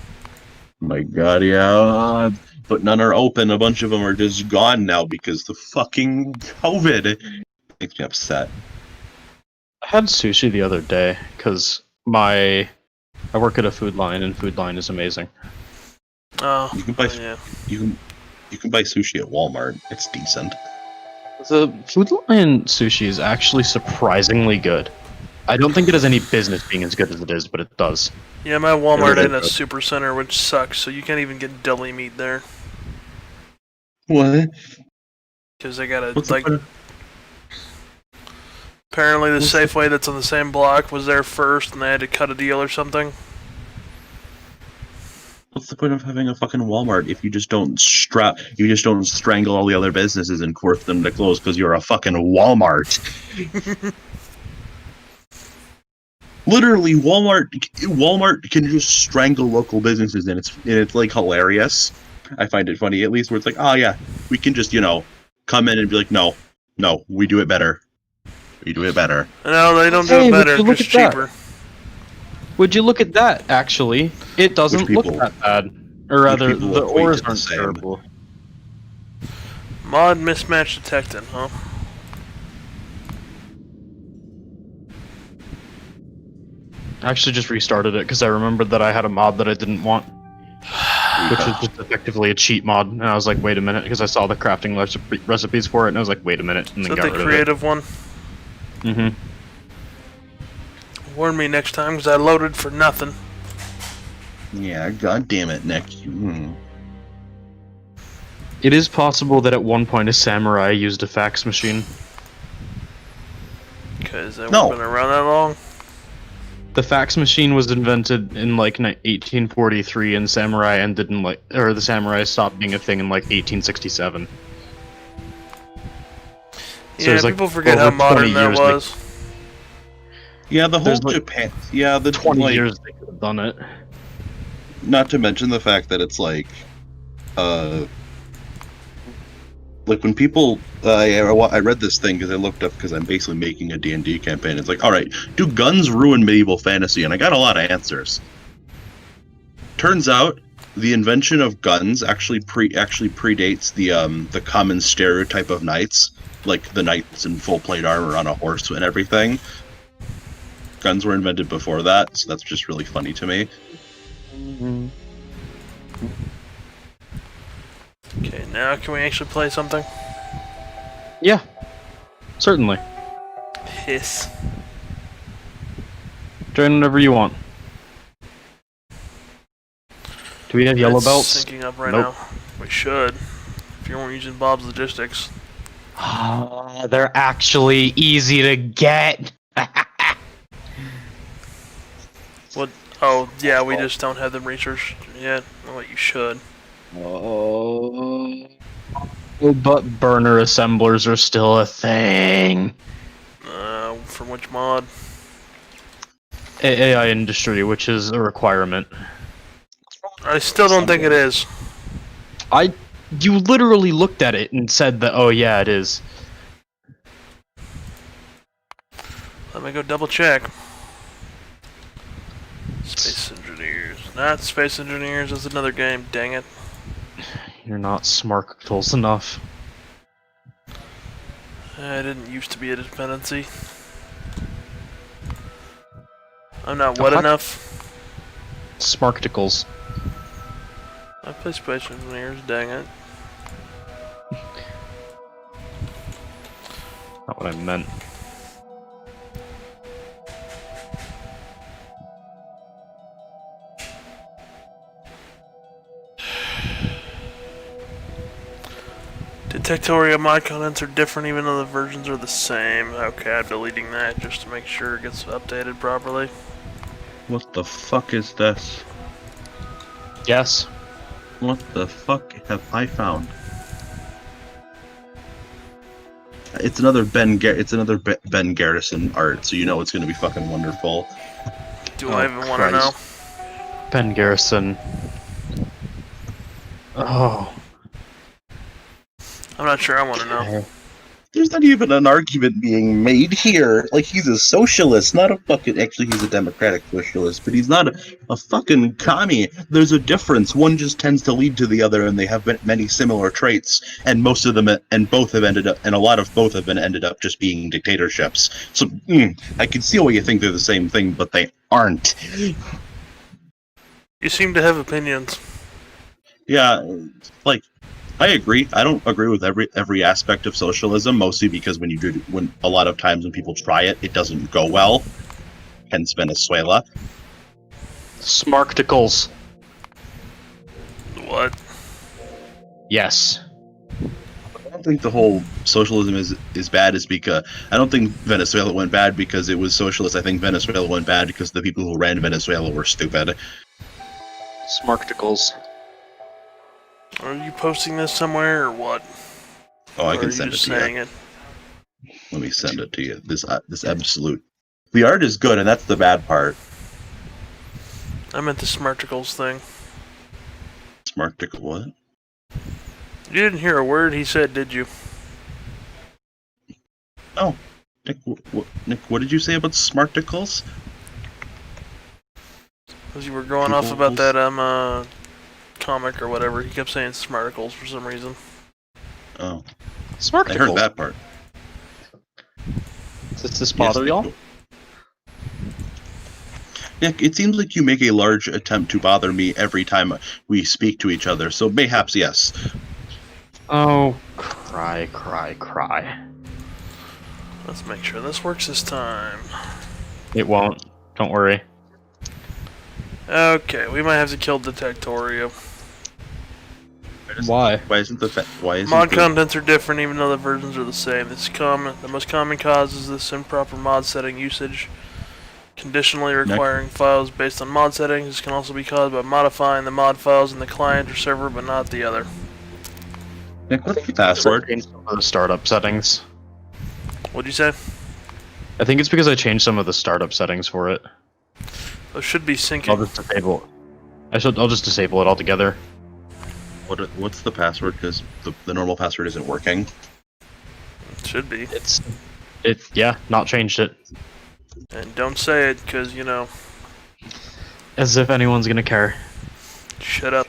My god, yeah. But none are open. A bunch of them are just gone now because the fucking COVID makes me upset. I had sushi the other day, because I work at a food line, and food line is amazing. Oh, You can buy yeah. you can buy sushi at Walmart. It's decent. The food line sushi is actually surprisingly good. I don't think it has any business being as good as it is, but it does. Yeah, my Walmart Really in a good. super center, which sucks, so you can't even get deli meat there. What? Because they gotta, What's the like... point of- Apparently the What's the- Safeway that's on the same block was there first, and they had to cut a deal or something. What's the point of having a fucking Walmart if you just don't strangle all the other businesses and force them to close because you're a fucking Walmart? Literally, Walmart can just strangle local businesses, and it's like hilarious. I find it funny, at least, where it's like, oh yeah, we can just come in and be like, no, we do it better. We do it better. No, they don't do Hey, it would better, you look just at that? cheaper. Would you look at that, actually? It doesn't look people? that bad. Or rather, people the equate ores it the aren't same? terrible. Mod mismatch detected, huh? I actually just restarted it, because I remembered that I had a mod that I didn't want. Which was just effectively a cheat mod, and I was like, wait a minute, because I saw the crafting recipes for it, and I was like, wait a minute, and Is then that got the rid creative one? of it. Mm-hmm. Warn me next time, because I loaded for nothing. Yeah, god damn it, Nick. It is possible that at one point a samurai used a fax machine. Because they No. haven't been around that long. The fax machine was invented in like 1843, and samurai ended in the samurai stopped being a thing in like 1867. Yeah, it's like people forget how over 20 modern that years was. Yeah, the whole There's, like, Japan. Yeah, the 20 years they could have done it. Not to mention the fact that it's like when people I read this thing because I looked up because I'm basically making a D&D campaign. It's like, all right, do guns ruin medieval fantasy? And I got a lot of answers. Turns out the invention of guns actually predates the common stereotype of knights, like the knights in full plate armor on a horse and everything. Guns were invented before that, so that's just really funny to me. Okay, now can we actually play something? Yeah, certainly. Hiss. Join whenever you want. Do we have yellow It's belts? syncing up right Nope. now. We should. If you weren't using Bob's Logistics. They're actually easy to get. What? Oh, yeah, we just don't have them researched yet. Well, you should. Oh, but burner assemblers are still a thing. From which mod? AI industry, which is a requirement. I still don't think it is. You literally looked at it and said that, oh yeah, it is. Let me go double check. Space Engineers. Not Space Engineers, that's another game, dang it. You're not smart tools enough. It didn't used to be a dependency. I'm not what What? enough? Smarticles. I play Space Engineers, dang it. Not what I meant. Detectoria mod contents are different even though the versions are the same. Okay, I'm deleting that just to make sure it gets updated properly. What the fuck is this? Yes. What the fuck have I found? It's another Ben Garrison art, so you know it's gonna be fucking wonderful. Do Oh, I even want to know? Christ. Ben Garrison. Oh. I'm not sure I want to know. There's not even an argument being made here. Like, he's a socialist, not a fucking. Actually, he's a democratic socialist, but he's not a fucking commie. There's a difference. One just tends to lead to the other, and they have many similar traits. And most of them, and both have ended up, and a lot of both have been ended up just being dictatorships. So, I can see why you think they're the same thing, but they aren't. You seem to have opinions. Yeah, like. I agree. I don't agree with every aspect of socialism, mostly because when a lot of times when people try it, it doesn't go well. Hence Venezuela. Smarticles. What? Yes. I don't think the whole socialism is bad. Is because I don't think Venezuela went bad because it was socialist. I think Venezuela went bad because the people who ran Venezuela were stupid. Smarticles. Are you posting this somewhere or what? Oh, I Or can are send you it just to saying you. it? Let me send it to you. This absolute. The art is good, and that's the bad part. I meant the Smarticles thing. Smarticle what? You didn't hear a word he said, did you? Oh, Nick, what did you say about Smarticles? Because you were going off about that comic or whatever. He kept saying Smarticles for some reason. Oh, Smarticles. I heard that part. Does this bother Yes, y'all? Nick. Nick, it seems like you make a large attempt to bother me every time we speak to each other, so mayhaps yes. Oh, cry, cry, cry. Let's make sure this works this time. It won't. Don't worry. Okay, we might have to kill Detectorio. Why? Why isn't Mod contents are different even though the versions are the same. The most common cause is this improper mod setting usage. Conditionally requiring files based on mod settings. This can also be caused by modifying the mod files in the client or server but not the other. Nick, what's the password? Changed some of the startup settings. What'd you say? I think it's because I changed some of the startup settings for it. Those should be syncing. I'll just disable it. I'll just disable it altogether. What's the password? Because the normal password isn't working. It should be. Yeah, not changed it. And don't say it, because, you know. As if anyone's gonna care. Shut up.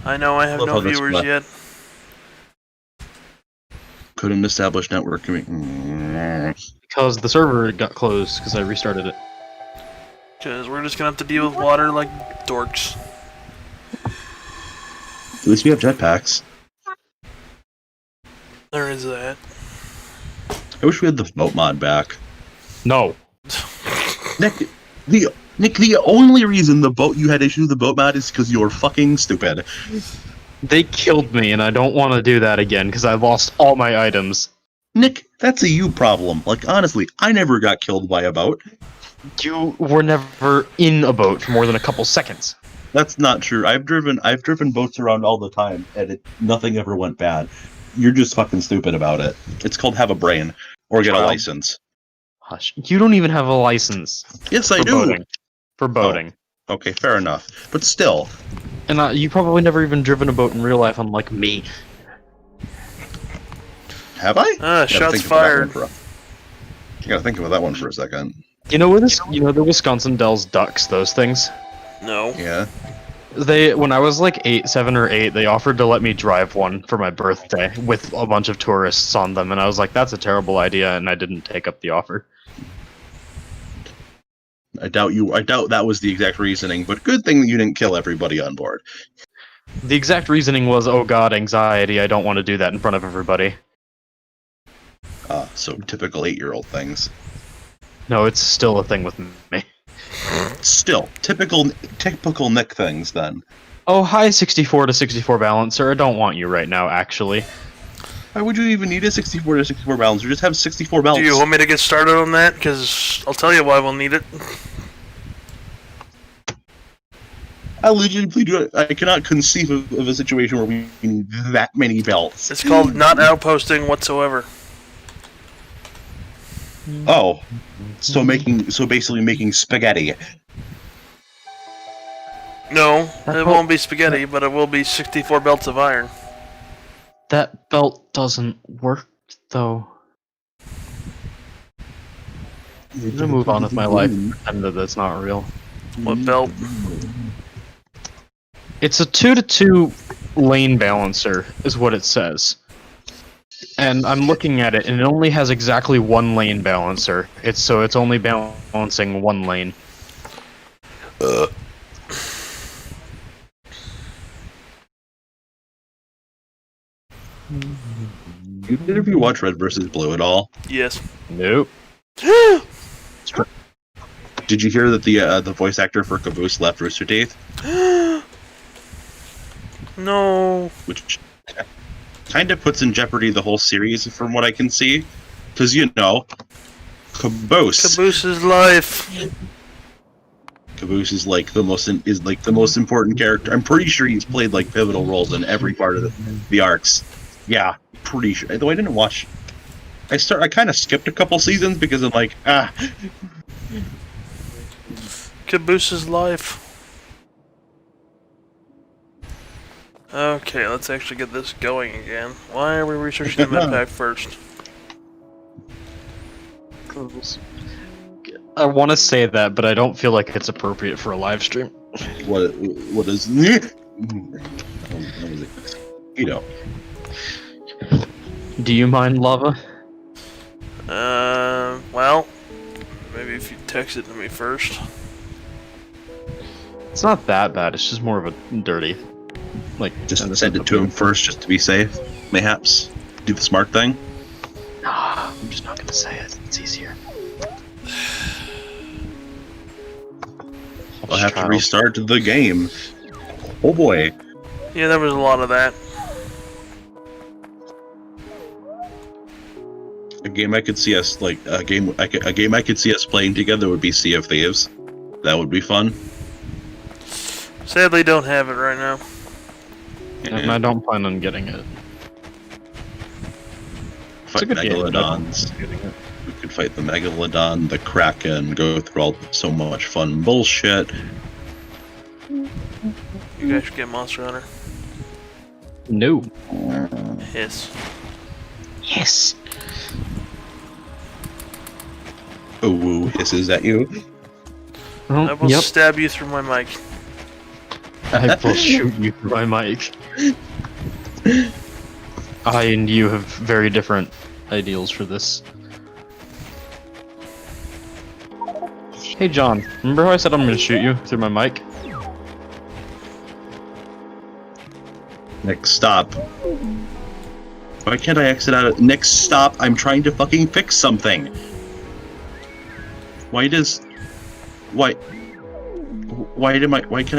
I know I have Love no how this viewers left. yet. Couldn't establish network communication. Because the server got closed because I restarted it. Because we're just gonna have to deal with water like dorks. At least we have jetpacks. There is that. I wish we had the boat mod back. No. Nick, the only reason you had issues with the boat mod is because you're fucking stupid. They killed me, and I don't want to do that again because I lost all my items. Nick, that's a you problem. Like, honestly, I never got killed by a boat. You were never in a boat for more than a couple seconds. That's not true. I've driven boats around all the time, and nothing ever went bad. You're just fucking stupid about it. It's called have a brain or get a license. Hush. You don't even have a license. Yes, I for do. Boating. For boating. Oh, okay, fair enough. But still, And you probably never even driven a boat in real life, unlike me. have I? Ah, Gotta shots think about that one fired. You gotta think about that one for a second. You know where this? You know the Wisconsin Dells ducks? Those things. No. Yeah. When I was like 7 or 8, they offered to let me drive one for my birthday with a bunch of tourists on them, and I was like, "That's a terrible idea," and I didn't take up the offer. I doubt that was the exact reasoning, but good thing that you didn't kill everybody on board. The exact reasoning was, "Oh God, anxiety! I don't want to do that in front of everybody." So typical 8-year-old things. No, it's still a thing with me. Still, typical Nick things then. Oh, hi, 64 to 64 balancer. I don't want you right now, actually. Why would you even need a 64 to 64 balancer? Just have 64 belts. Do you want me to get started on that? Because I'll tell you why we'll need it. I legitimately do it. I cannot conceive of a situation where we need that many belts. It's called not outposting whatsoever. Oh, so basically making spaghetti. No, it won't be spaghetti, but it will be 64 belts of iron. That belt doesn't work, though. I'm gonna move on with my life and pretend that that's not real. What belt? It's a 2 to 2 lane balancer, is what it says. And I'm looking at it, and it only has exactly one lane balancer. It's only balancing one lane. Did you watch Red vs. Blue at all? Yes. Nope. Did you hear that the voice actor for Caboose left Rooster Teeth? No. Which kind of puts in jeopardy the whole series, from what I can see. Because Caboose. Caboose's life. Caboose is like the most important character. I'm pretty sure he's played like pivotal roles in every part of the arcs. Yeah, pretty sure. Though I didn't watch. I kind of skipped a couple seasons because I'm like, Caboose's life. Okay, let's actually get this going again. Why are we researching the med pack first? I want to say that, but I don't feel like it's appropriate for a live stream. What is? You know. Do you mind, Lava? Well, maybe if you text it to me first. It's not that bad. It's just more of a dirty. Like, Just send it to him first, just to be safe. Mayhaps do the smart thing. Nah, I'm just not gonna say it. It's easier. I'll have to restart the game. Oh boy. Yeah, there was a lot of that. A game I could see us playing together would be Sea of Thieves. That would be fun. Sadly, don't have it right now. And I don't plan on getting it. Fight a good game, but I don't megalodons. plan on getting it. We could fight the megalodon, the kraken, go through so much fun bullshit. You guys should get Monster Hunter. No. Yes. Yes. Oh, hisses at you. I will stab you through my mic. I will shoot you through my mic. I and you have very different ideals for this. Hey John, remember how I said I'm gonna shoot you through my mic? Next stop. Why can't I exit out of next stop? I'm trying to fucking fix something. Why can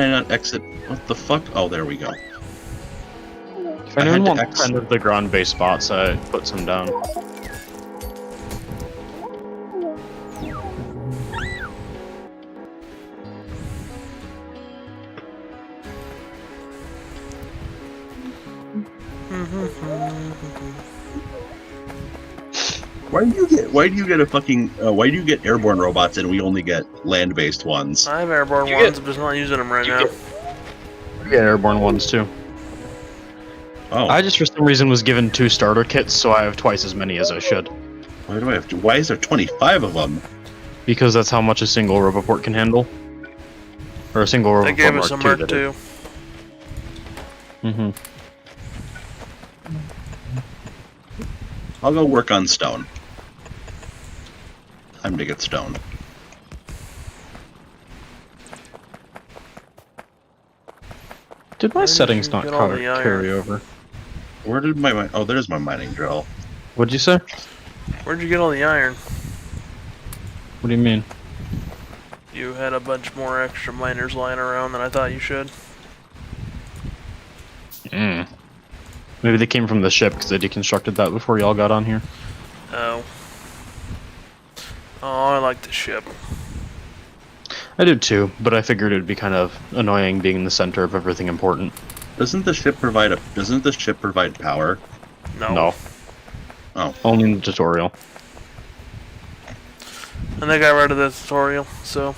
I not exit? What the fuck? Oh, there we go. If I had anyone to wants kind of the ground base spots, I put some down. Why do you get a fucking why do you get airborne robots and we only get land-based ones? I have airborne You ones, get- I'm just not using them right you now. Yeah, airborne ones too. Oh, I just for some reason was given 2 starter kits, so I have twice as many as I should. why do I have to? Why is there 25 of them? Because that's how much a single Roboport can handle. Or a single Roboport They gave us a Mark Merc II. too. Mm-hmm. I'll go work on stone. Time to get stone. Did my Where did settings you not get all the carry over? Where did my oh? There's my mining drill. What'd you say? Where'd you get all the iron? What do you mean? You had a bunch more extra miners lying around than I thought you should. Mm. Maybe they came from the ship because they deconstructed that before y'all got on here. Oh. Oh, I like the ship. I did too, but I figured it'd be kind of annoying being the center of everything important. Doesn't the ship provide power? No. Oh. Only in the tutorial. And they got rid of the tutorial, so.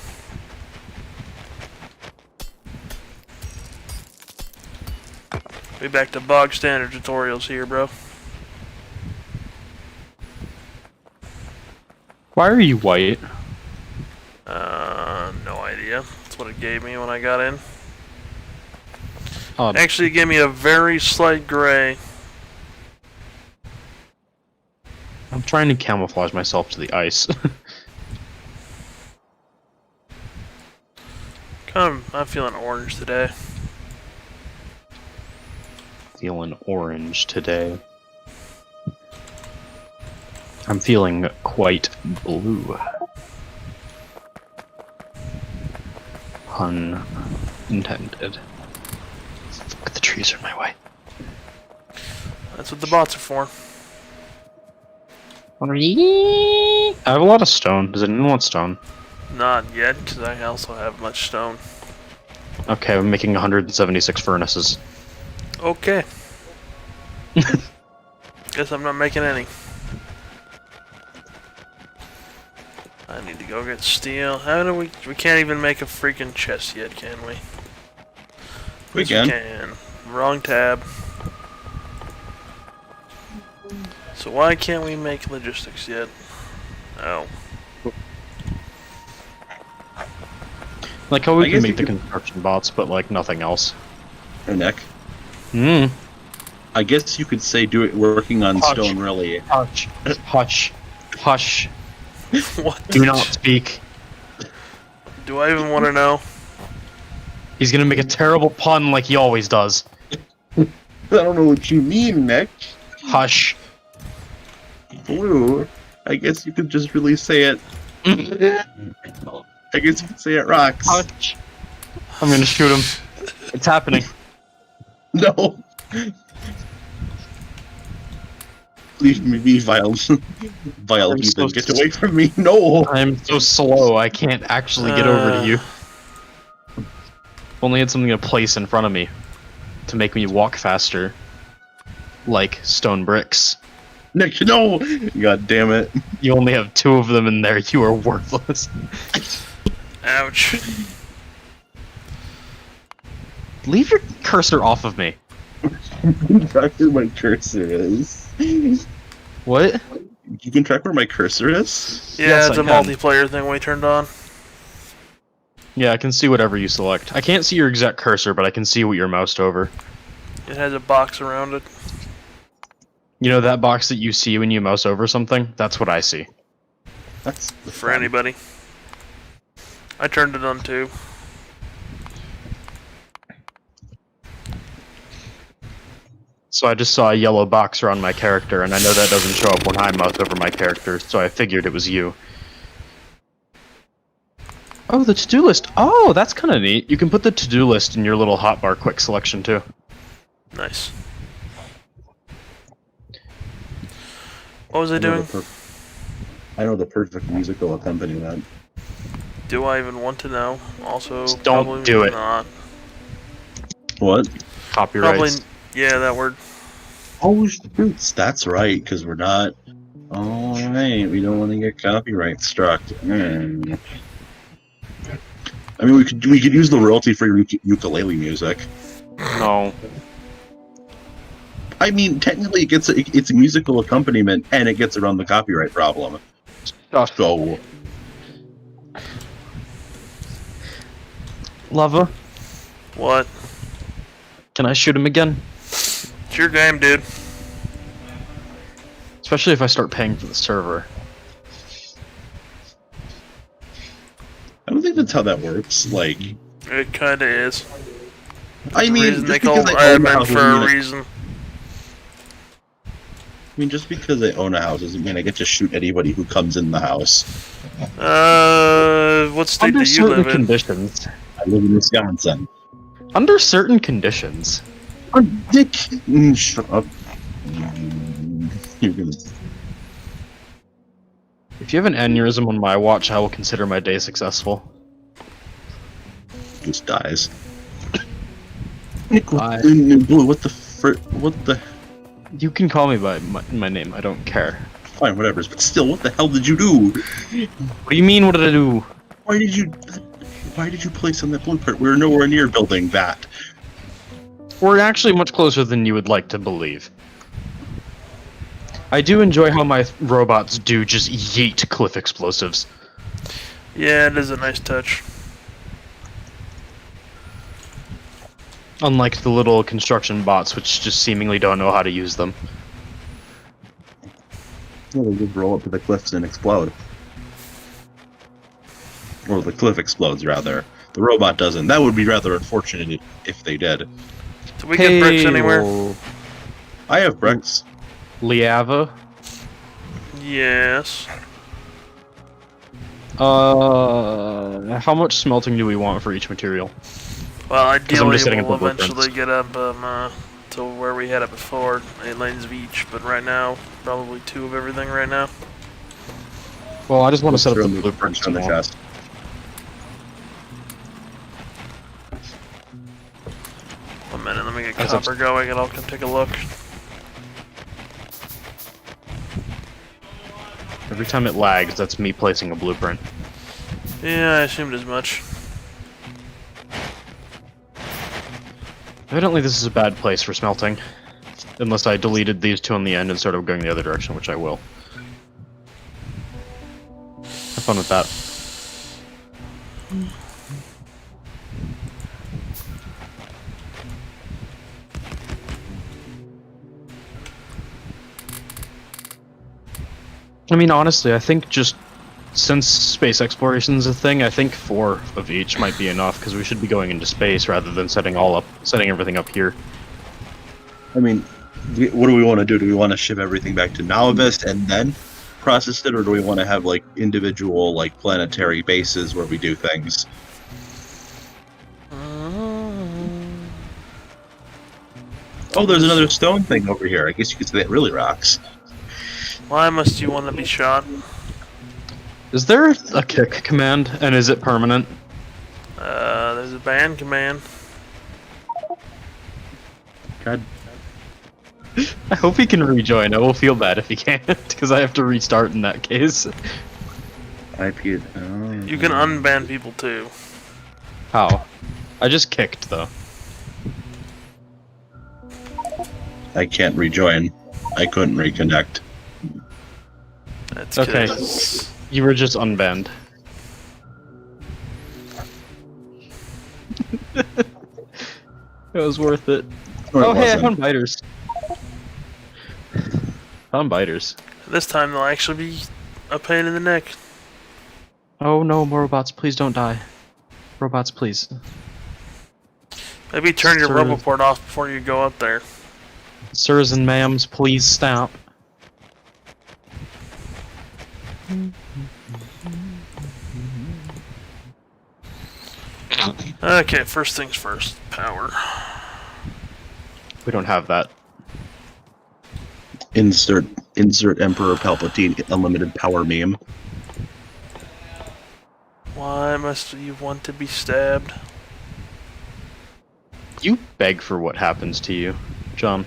We back to bog standard tutorials here, bro. Why are you white? No idea. That's what it gave me when I got in. Odd. Actually, it gave me a very slight gray. I'm trying to camouflage myself to the ice. I'm feeling orange today. Feeling orange today. I'm feeling quite blue. Pun intended. Fuck, the trees are in my way. That's what the bots are for. I have a lot of stone. Does anyone want stone? Not yet, because I also have much stone. Okay, I'm making 176 furnaces. Okay. Guess I'm not making any. I need to go get steel. How do we can't even make a freaking chest yet, can we? We Yes, can. Wrong tab. So why can't we make logistics yet? Oh. Like how we I can guess make you the could- construction bots, but like nothing else. Her neck. Hmm. I guess you could say working on Hush. stone really. Hush. Hush. Hush. What? Do not speak. Do I even want to know? He's gonna make a terrible pun like he always does. I don't know what you mean, Nick. Hush. Blue. I guess you could just really say it. I guess you could say it rocks. Hush. I'm gonna shoot him. It's happening. No. Leave me be, vile. Vile I'm heathen. so Get away from me. No. I'm so slow, I can't actually get over to you. Only had something to place in front of me to make me walk faster. Like stone bricks. Nick, no. God damn it. You only have 2 of them in there, you are worthless. Ouch. Leave your cursor off of me. You can track where my cursor is. What? You can track where my cursor is? Yeah, Yes, it's I a can. multiplayer thing we turned on. Yeah, I can see whatever you select. I can't see your exact cursor, but I can see what you're moused over. It has a box around it. You know that box that you see when you mouse over something? That's what I see. That's For anybody. I turned it on too. So I just saw a yellow box around my character, and I know that doesn't show up when I mouse over my character, so I figured it was you. Oh, the to-do list. Oh, that's kind of neat. You can put the to-do list in your little hotbar quick selection, too. Nice. What was I doing? I know the perfect musical accompaniment. Do I even want to know? Also, Just don't probably do it. not. What? Copyrights. Probably, yeah, that word. Oh, shoots. That's right, because we're not. All right, we don't want to get copyright struck. I mean, we could use the royalty-free ukulele music. No. I mean, technically, it's a musical accompaniment, and it gets around the copyright problem. So, Lava, What? can I shoot him again? It's your game, dude. Especially if I start paying for the server. I don't think that's how that works. Like, It kinda is. I mean, Reason they just call because I own a admin house for doesn't a mean reason. I mean, just because I own a house doesn't mean I get to shoot anybody who comes in the house. What state Under do you certain live in? conditions. I live in Wisconsin. Under certain conditions. Oh, Dick! Shut up. You're gonna. If you have an aneurysm on my watch, I will consider my day successful. Just dies. Bye. Blue, what the what the? You can call me by my name, I don't care. Fine, whatever. But still, what the hell did you do? What do you mean, what did I do? Why did you place on that blueprint? We were nowhere near building that. We're actually much closer than you would like to believe. I do enjoy how my robots do just yeet cliff explosives. Yeah, it is a nice touch. Unlike the little construction bots, which just seemingly don't know how to use them. Well, they just roll up to the cliffs and explode. Or the cliff explodes, rather. The robot doesn't. That would be rather unfortunate if they did. Do we get bricks anywhere? well, I have bricks. Liava. Yes. How much smelting do we want for each material? Well, ideally just setting up we'll the blueprints. eventually get up to where we had it before, 8 lanes of each, but right now, probably 2 of everything right now. Well, I just want to set up Throw the blueprints on the tomorrow. chest. One minute, let me get As I'm- copper going and I'll come take a look. Every time it lags, that's me placing a blueprint. Yeah, I assumed as much. Evidently this is a bad place for smelting. Unless I deleted these 2 on the end and started going the other direction, which I will. Have fun with that. I mean, honestly, I think just since space exploration is a thing, I think 4 of each might be enough because we should be going into space rather than setting everything up here. I mean, what do we want to do? Do we want to ship everything back to Nalabest and then process it, or do we want to have like individual like planetary bases where we do things? Oh, there's another stone thing over here. I guess you could say that really rocks. Why must you want to be shot? Is there a kick command, and is it permanent? There's a ban command. God. I hope he can rejoin. I will feel bad if he can't, because I have to restart in that case. You can unban people too. How? I just kicked, though. I can't rejoin. I couldn't reconnect. That's Okay. 'cause- You were just unbanned. It was worth it. Or it Oh, hey, I wasn't. found biters. Found biters. This time they'll actually be a pain in the neck. Oh no, more robots, please don't die. Robots, please. Maybe turn your Sir. roboport off before you go up there. Sirs and ma'ams, please stop. Okay, first things first. Power. We don't have that. Insert Emperor Palpatine unlimited power meme. Why must you want to be stabbed? You beg for what happens to you, John.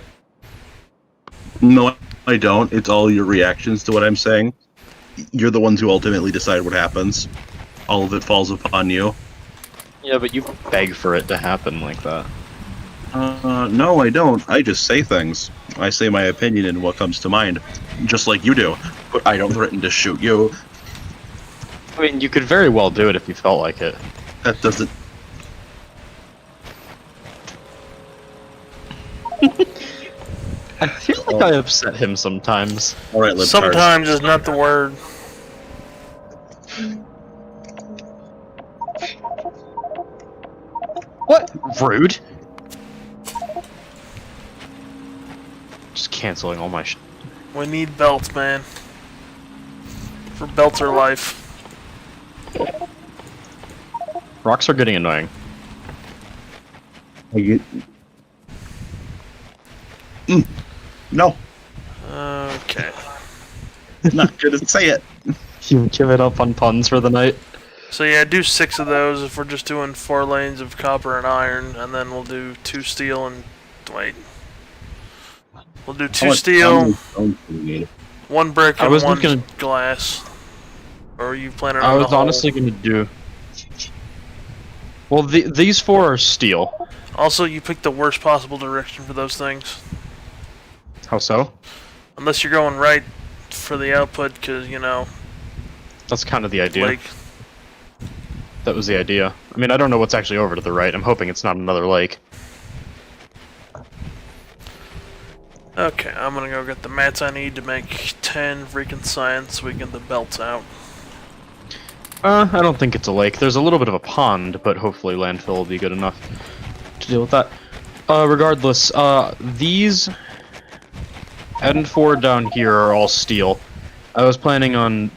No, I don't. It's all your reactions to what I'm saying. You're the ones who ultimately decide what happens. All of it falls upon you. Yeah, but you beg for it to happen like that. No, I don't. I just say things. I say my opinion and what comes to mind, just like you do. But I don't threaten to shoot you. I mean, you could very well do it if you felt like it. That doesn't. I feel like I upset him sometimes. All right, libtards. Sometimes is not the word. What? Rude. Just canceling all my shit. We need belts, man. For belts are life. Rocks are getting annoying. No, Okay. not gonna say it. You give it up on puns for the night. So yeah, do 6 of those if we're just doing 4 lanes of copper and iron, and then we'll do 2 steel and wait. We'll do 2 steel, 1 brick, I and was 1 looking- glass. Or are you planning on I the was whole? honestly gonna do. Well, these 4 are steel. Also, you picked the worst possible direction for those things. How so? Unless you're going right for the output, because, you know, That's kind of the idea. lake. That was the idea. I mean, I don't know what's actually over to the right. I'm hoping it's not another lake. Okay, I'm gonna go get the mats I need to make 10 freaking science so we can get the belts out. I don't think it's a lake. There's a little bit of a pond, but hopefully landfill will be good enough to deal with that. Regardless, these and 4 down here are all steel. I was planning on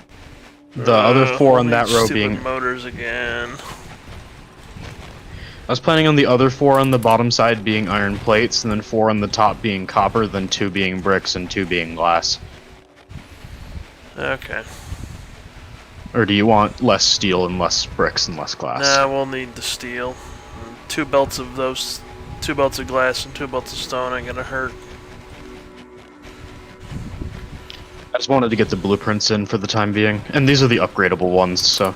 the other 4 on only that row stupid being... motors again. I was planning on the other 4 on the bottom side being iron plates, and then 4 on the top being copper, then 2 being bricks, and 2 being glass. Okay. Or do you want less steel and less bricks and less glass? Nah, we'll need the steel. 2 belts of those, 2 belts of glass and 2 belts of stone ain't gonna hurt. I just wanted to get the blueprints in for the time being, and these are the upgradable ones, so...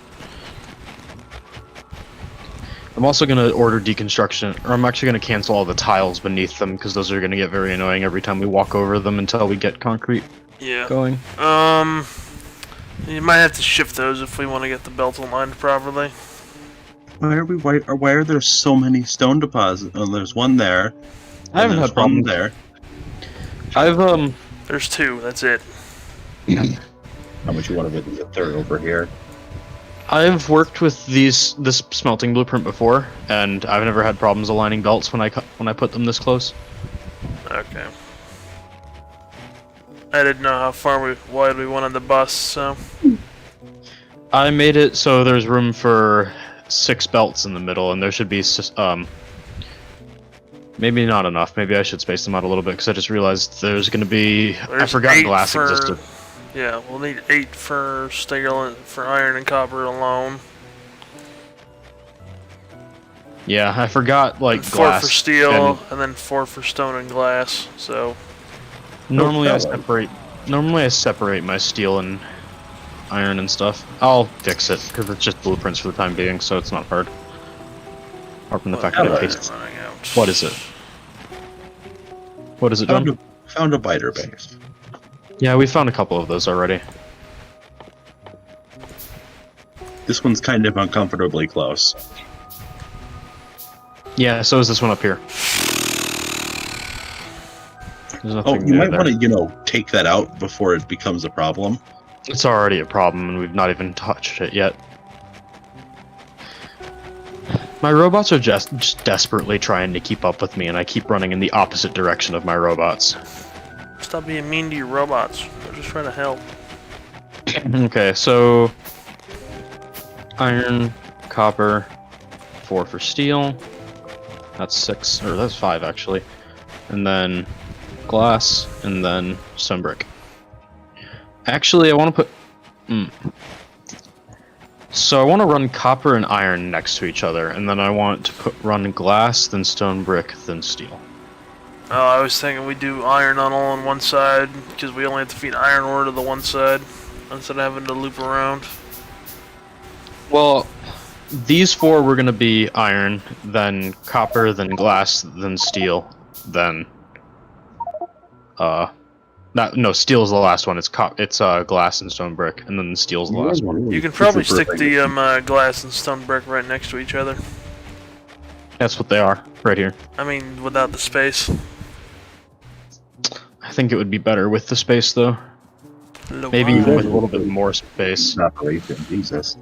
I'm also going to order deconstruction, or I'm actually going to cancel all the tiles beneath them, because those are going to get very annoying every time we walk over them until we get concrete Yeah. going. You might have to shift those if we want to get the belt aligned properly. Why are there so many stone deposits? Oh, there's one there. I haven't and had there's one problems there. I've, There's 2, that's it. How much you want to get the third over here? I've worked with this smelting blueprint before, and I've never had problems aligning belts when I put them this close. Okay. I didn't know how wide we wanted the bus, so... I made it so there's room for 6 belts in the middle, and there should be, maybe not enough. Maybe I should space them out a little bit, because I just realized there's going to be... I forgot 8 glass for- existed. Yeah, we'll need 8 for steel and for iron and copper alone. Yeah, I forgot, like, And 4 glass. for steel, and and then 4 for stone and glass, so... normally I that one. separate my steel and iron and stuff. I'll fix it, because it's just blueprints for the time being, so it's not hard. Apart from the fact that I pasted. Running out. What is it? What is it, John? Found a biter base. Yeah, we found a couple of those already. This one's kind of uncomfortably close. Yeah, so is this one up here. There's Oh, nothing you there. might want to, take that out before it becomes a problem. It's already a problem, and we've not even touched it yet. My robots are just desperately trying to keep up with me, and I keep running in the opposite direction of my robots. Stop being mean to your robots. They're just trying to help. Okay, so iron, copper, 4 for steel. That's 6, or that's 5 actually. And then glass, and then stone brick. Actually, I want to put. So I want to run copper and iron next to each other, and then I want to run glass, then stone brick, then steel. Oh, I was thinking we do iron all on one side, because we only have to feed iron ore to the one side, instead of having to loop around. Well, these 4 were going to be iron, then copper, then glass, then steel, then no, steel's the last one. It's glass and stone brick, and then steel's the last one. You can probably stick the glass and stone brick right next to each other. That's what they are, right here. I mean, without the space. I think it would be better with the space, though. Maybe even with a little bit more space. Operation, Jesus.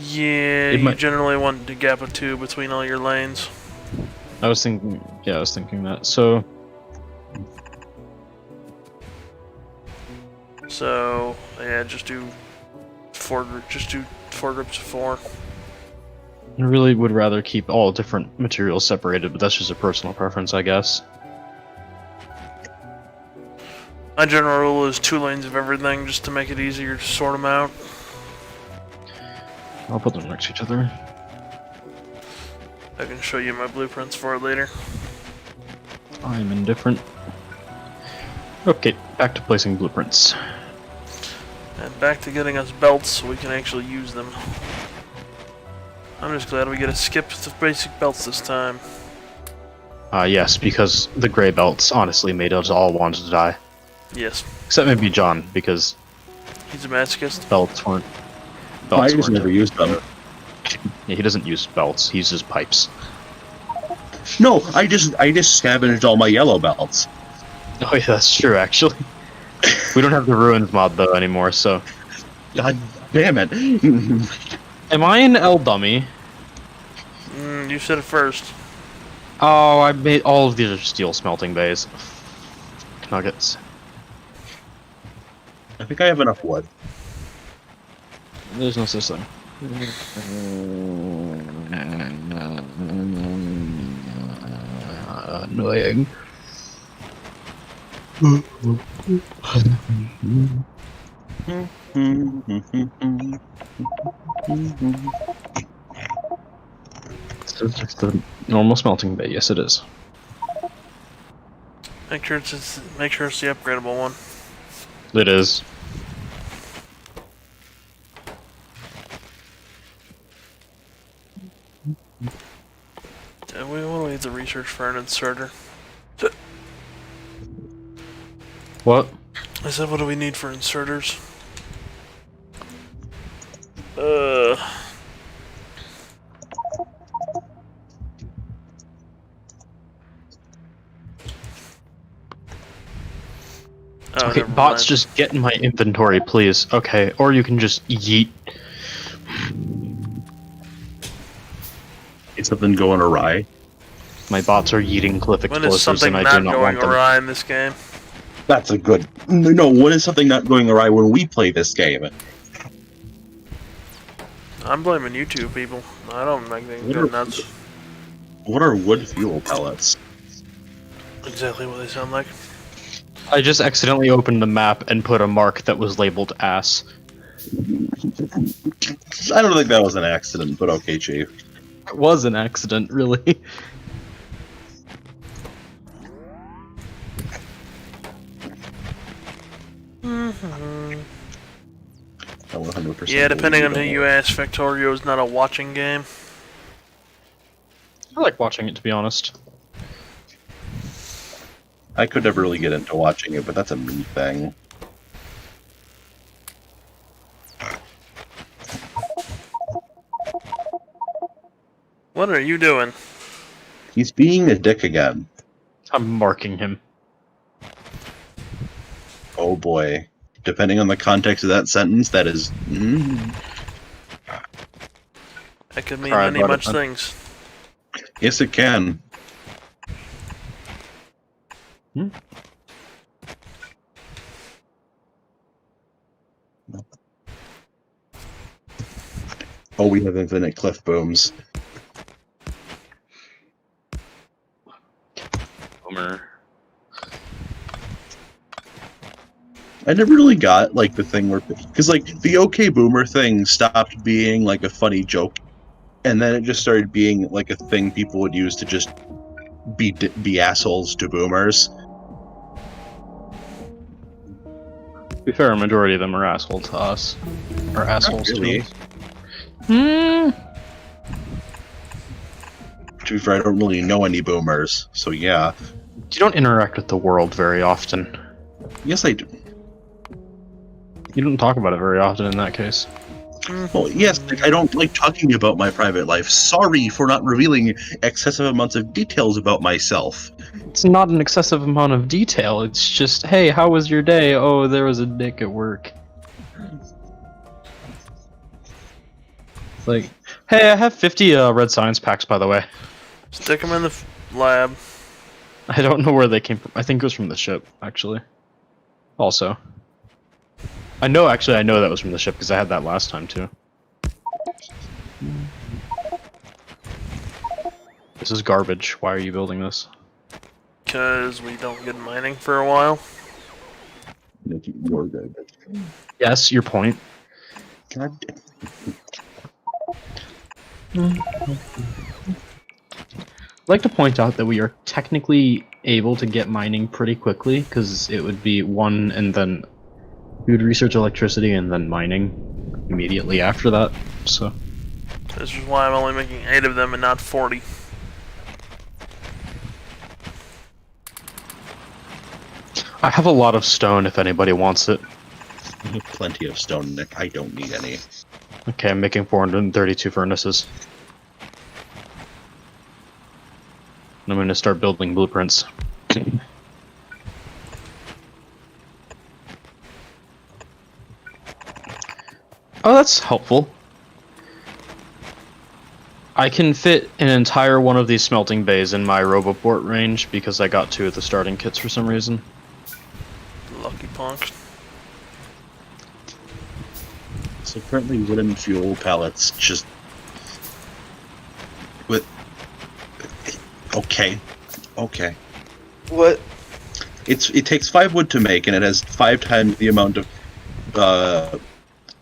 Yeah, you generally want a gap of 2 between all your lanes. I was thinking that. So yeah, just do 4 groups of 4. I really would rather keep all different materials separated, but that's just a personal preference, I guess. My general rule is 2 lanes of everything, just to make it easier to sort them out. I'll put them next to each other. I can show you my blueprints for it later. I'm indifferent. Okay, back to placing blueprints. And back to getting us belts so we can actually use them. I'm just glad we get to skip the basic belts this time. Yes, because the gray belts honestly made us all want to die. Yes. Except maybe John, because he's a masochist. Belts weren't. I just never used them. Yeah, he doesn't use belts. He uses pipes. No, I just scavenged all my yellow belts. Oh yeah, that's true. Actually, we don't have the ruins mod though anymore. So, God damn it! am I an L dummy? You said it first. Oh, I made all of these are steel smelting bays. Nuggets. I think I have enough wood. There's no such thing. Annoying. It's just a normal smelting bay. Yes, it is. Make sure it's the upgradable one. It is. What do we need to research for an inserter? What? I said, what do we need for inserters? Oh, okay, bots, just get in my inventory, please. Okay, or you can just yeet. Is something going awry? My bots are yeeting cliff When is explosives, something and I do not not want going them. awry in this game? That's a good. No, when is something not going awry when we play this game? I'm blaming you two people. I don't make things go nuts. What are wood fuel pellets? Exactly what they sound like. I just accidentally opened the map and put a mark that was labeled ass. I don't think that was an accident, but okay, Chief. It was an accident, really. I 100% Yeah, depending on who believe you ask, Factorio is not a watching game. I like watching it, to be honest. I could never really get into watching it, but that's a me thing. What are you doing? He's being a dick again. I'm marking him. Oh boy. Depending on the context of that sentence, that is... That could mean Alright, many brought it much then. things. Yes, it can. Oh, we have infinite cliff booms. Boomer. I never really got like the thing where, because like the OK Boomer thing stopped being like a funny joke, and then it just started being like a thing people would use to just be assholes to boomers. To be fair, a majority of them are asshole to us. Or assholes really. to us. Hmm. To be fair, I don't really know any boomers, so yeah. You don't interact with the world very often. Yes, I do. You don't talk about it very often in that case. Well, yes, like, I don't like talking about my private life. Sorry for not revealing excessive amounts of details about myself. It's not an excessive amount of detail. It's just, hey, how was your day? Oh, there was a dick at work. It's like, hey, I have 50 red science packs, by the way. Stick them in the lab. I don't know where they came from. I think it was from the ship, actually. Also. I know that was from the ship, because I had that last time, too. This is garbage. Why are you building this? Because we don't get mining for a while. You're good. Yes, your point. God damn. I'd like to point out that we are technically able to get mining pretty quickly, because it would be one and then we would research electricity and then mining immediately after that, so. This is why I'm only making 8 of them and not 40. I have a lot of stone if anybody wants it. I have plenty of stone, Nick. I don't need any. Okay, I'm making 432 furnaces. And I'm going to start building blueprints. Oh, that's helpful. I can fit an entire one of these smelting bays in my Roboport range because I got 2 of the starting kits for some reason. Lucky punks. So currently wooden fuel pallets just with okay. What? It takes 5 wood to make, and it has 5 times the amount of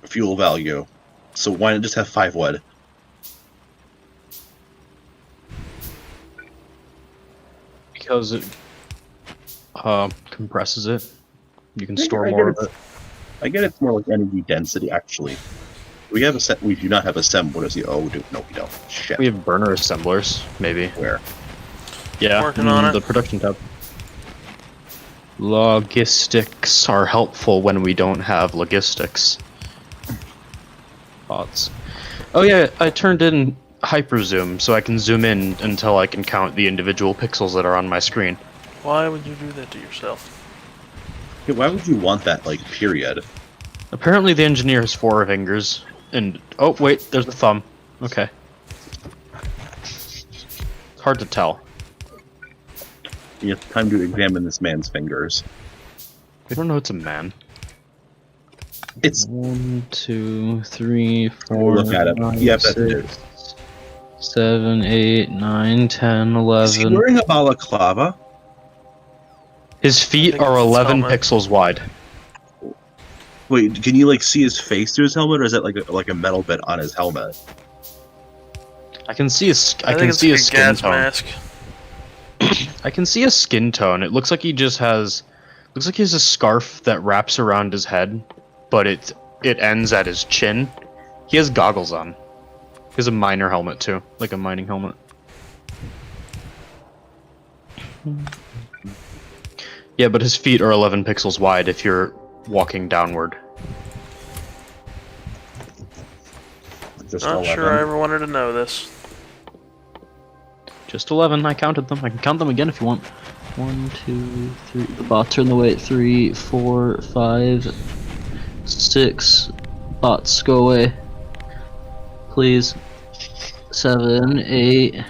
fuel value. So why not just have 5 wood? Because it compresses it. You can store I more get of it. I get it's more like energy density, actually. We have a set. We do not have a sem. What is the? Oh, no, we don't. Shit. We have burner assemblers, maybe. Where? Yeah, Working on it. the production tab. Logistics are helpful when we don't have logistics. Thoughts. Oh yeah, I turned in hyperzoom so I can zoom in until I can count the individual pixels that are on my screen. Why would you do that to yourself? Yeah, why would you want that? Like, period. Apparently the engineer has 4 fingers, and oh wait, there's the thumb. Okay. It's hard to tell. It's time to examine this man's fingers. We don't know it's a man. It's 1, 2, 3, 4, Look at him. 5, Yep, that's it. 6, 7, 8, 9, 10, Is he 11. wearing a balaclava? His feet think are it's his 11 helmet. pixels wide. Wait, can you like see his face through his helmet, or is that like a metal bit on his helmet? I can see his I think can it's see like his a skin gas tone. mask. I can see a skin tone. It looks like he just has looks like he has a scarf that wraps around his head, but it ends at his chin. He has goggles on. He has a miner helmet too, like a mining helmet. Yeah, but his feet are 11 pixels wide if you're walking downward. Just Not 11. sure I ever wanted to know this. Just 11, I counted them. I can count them again if you want. 1, 2, 3. The bots are in the way. 3, 4, 5, 6. Bots, go away. Please. 7, 8,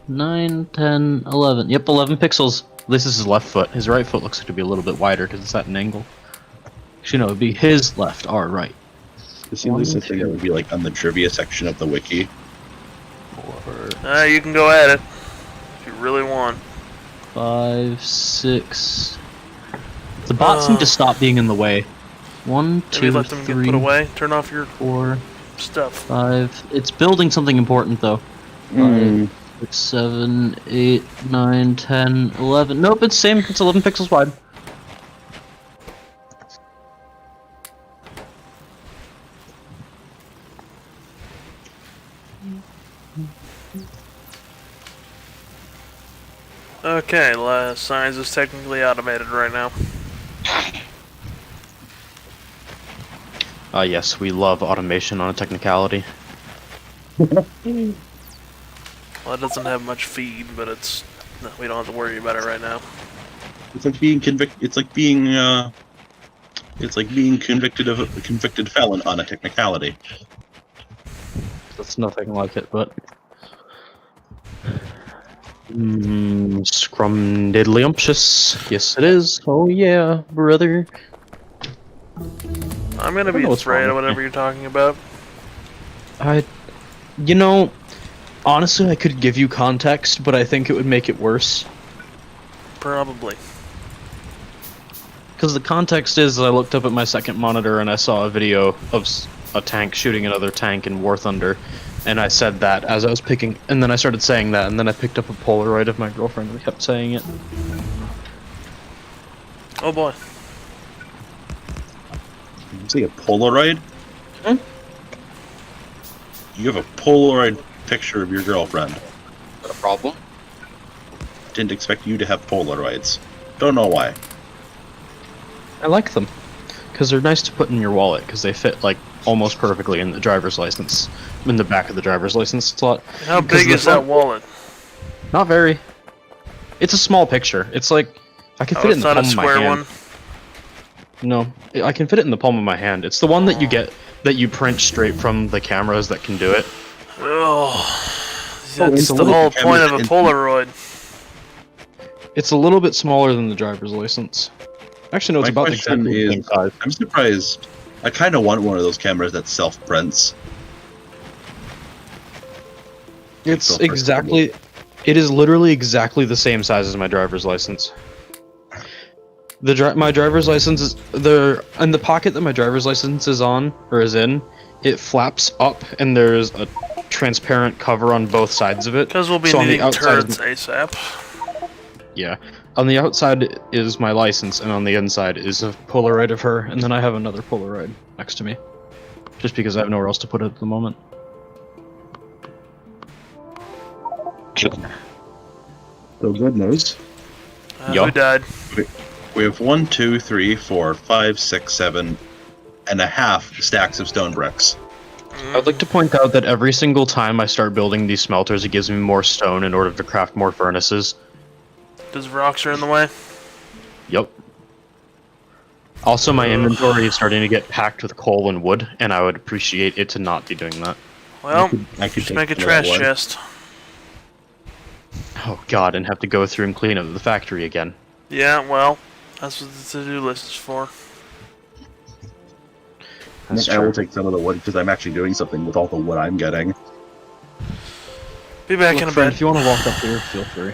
9, 10, 11. Yep, 11 pixels. This is his left foot. His right foot looks like to be a little bit wider because it's at an angle. Actually, no, it would be his left, our right. This seems like something that would be like on the trivia section of the wiki. 4, You can go at it if you really want. 5, 6. The bots need to stop being in the way. 1, 2, Maybe let them 3, get put away. Turn off your 4, stuff. 5. It's building something important though. 5, 6, 7, 8, 9, 10, 11. Nope, it's same. It's 11 pixels wide. Okay, Science is technically automated right now. Yes, we love automation on a technicality. Well, it doesn't have much feed, but it's no, we don't have to worry about it right now. It's like being convicted. It's like being convicted of a convicted felon on a technicality. That's nothing like it, but scrum diddlyumptious. Yes, it is. Oh yeah, brother. I'm gonna be afraid of whatever you're talking about. You know, honestly, I could give you context, but I think it would make it worse. Probably. Because the context is, I looked up at my second monitor and I saw a video of a tank shooting another tank in War Thunder, and I said that as I was picking, and then I started saying that, and then I picked up a Polaroid of my girlfriend and kept saying it. Oh boy. You say a Polaroid? Hmm? You have a Polaroid picture of your girlfriend. Not a problem. Didn't expect you to have Polaroids. Don't know why. I like them. Because they're nice to put in your wallet, because they fit, like, almost perfectly in the driver's license. In the back of the driver's license slot. How big is that wallet? Not very. It's a small picture. It's like, I can fit it in the palm of my hand. It's not a square one? No, I can fit it in the palm of my hand. It's the one that you get, that you print straight from the cameras that can do it. Oh, it's that's a the little whole bit point of a cameras Polaroid. It's a little bit smaller than the driver's license. Actually, no, it's My about question exactly the same is, size. I'm surprised. I kind of want one of those cameras that self-prints. It's Go first, exactly, it is literally exactly the same size as my driver's license. My driver's license is in the pocket that my driver's license is on, or is in, it flaps up and there's a transparent cover on both sides of it. Because we'll be So on the needing outside turrets ASAP. Yeah. On the outside is my license, and on the inside is a Polaroid of her, and then I have another Polaroid next to me. Just because I have nowhere else to put it at the moment. So good news. Yo. Who died? We have 1, 2, 3, 4, 5, 6, 7 and a half stacks of stone bricks. I'd like to point out that every single time I start building these smelters, it gives me more stone in order to craft more furnaces. Does rocks are in the way? Yup. Also, my inventory is starting to get packed with coal and wood, and I would appreciate it to not be doing that. Well, I could just take make a some of that trash wood. chest. Oh god, and have to go through and clean up the factory again. Yeah, well, that's what the to-do list is for. That's I will true. take some of the wood because I'm actually doing something with all the wood I'm getting. Be back Look, in a friend, bit. if you want to walk up here, feel free.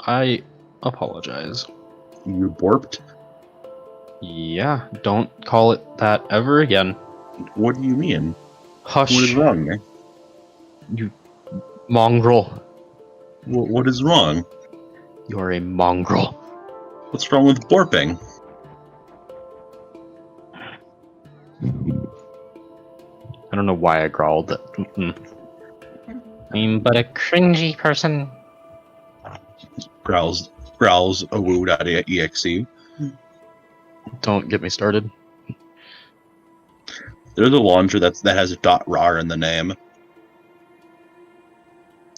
I apologize. You borped? Yeah, don't call it that ever again. What do you mean? Hush, What is wrong, man? you mongrel. What is wrong? You're a mongrel. What's wrong with borping? I don't know why I growled that. I'm but a cringy person. Growls awoo.exe. Don't get me started. There's a launcher that has .rar in the name.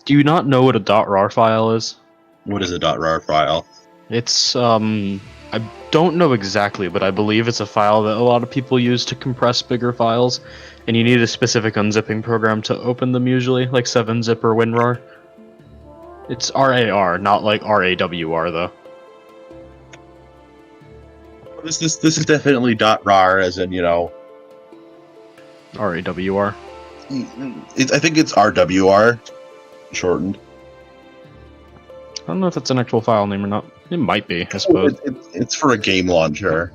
Do you not know what a .rar file is? What is a .rar file? It's I don't know exactly, but I believe it's a file that a lot of people use to compress bigger files, and you need a specific unzipping program to open them usually, like 7-zip or WinRAR. It's RAR, not like RAWR though. This is definitely .rar, as in, you know. RAWR. I think it's RWR, shortened. I don't know if it's an actual file name or not. It might be, I suppose. It's for a game launcher.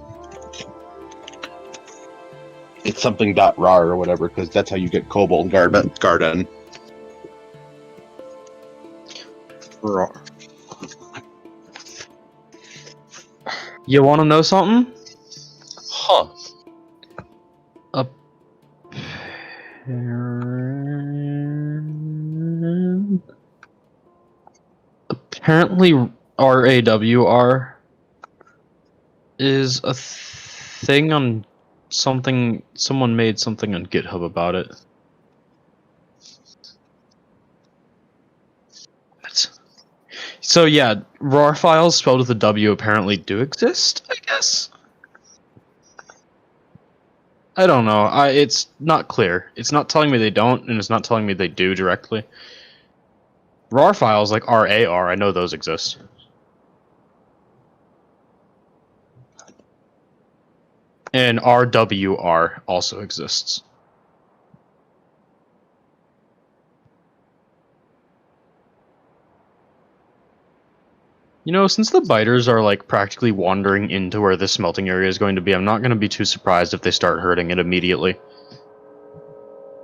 It's something .rar or whatever, because that's how you get Cobalt Garden. RAR. You want to know something? Huh. Apparently, RAWR is a thing on something. Someone made something on GitHub about it. So yeah, RAR files spelled with a W apparently do exist, I guess. I don't know. It's not clear. It's not telling me they don't, and it's not telling me they do directly. RAR files like RAR, I know those exist. And RWR also exists. You know, since the biters are like practically wandering into where the smelting area is going to be, I'm not going to be too surprised if they start hurting it immediately.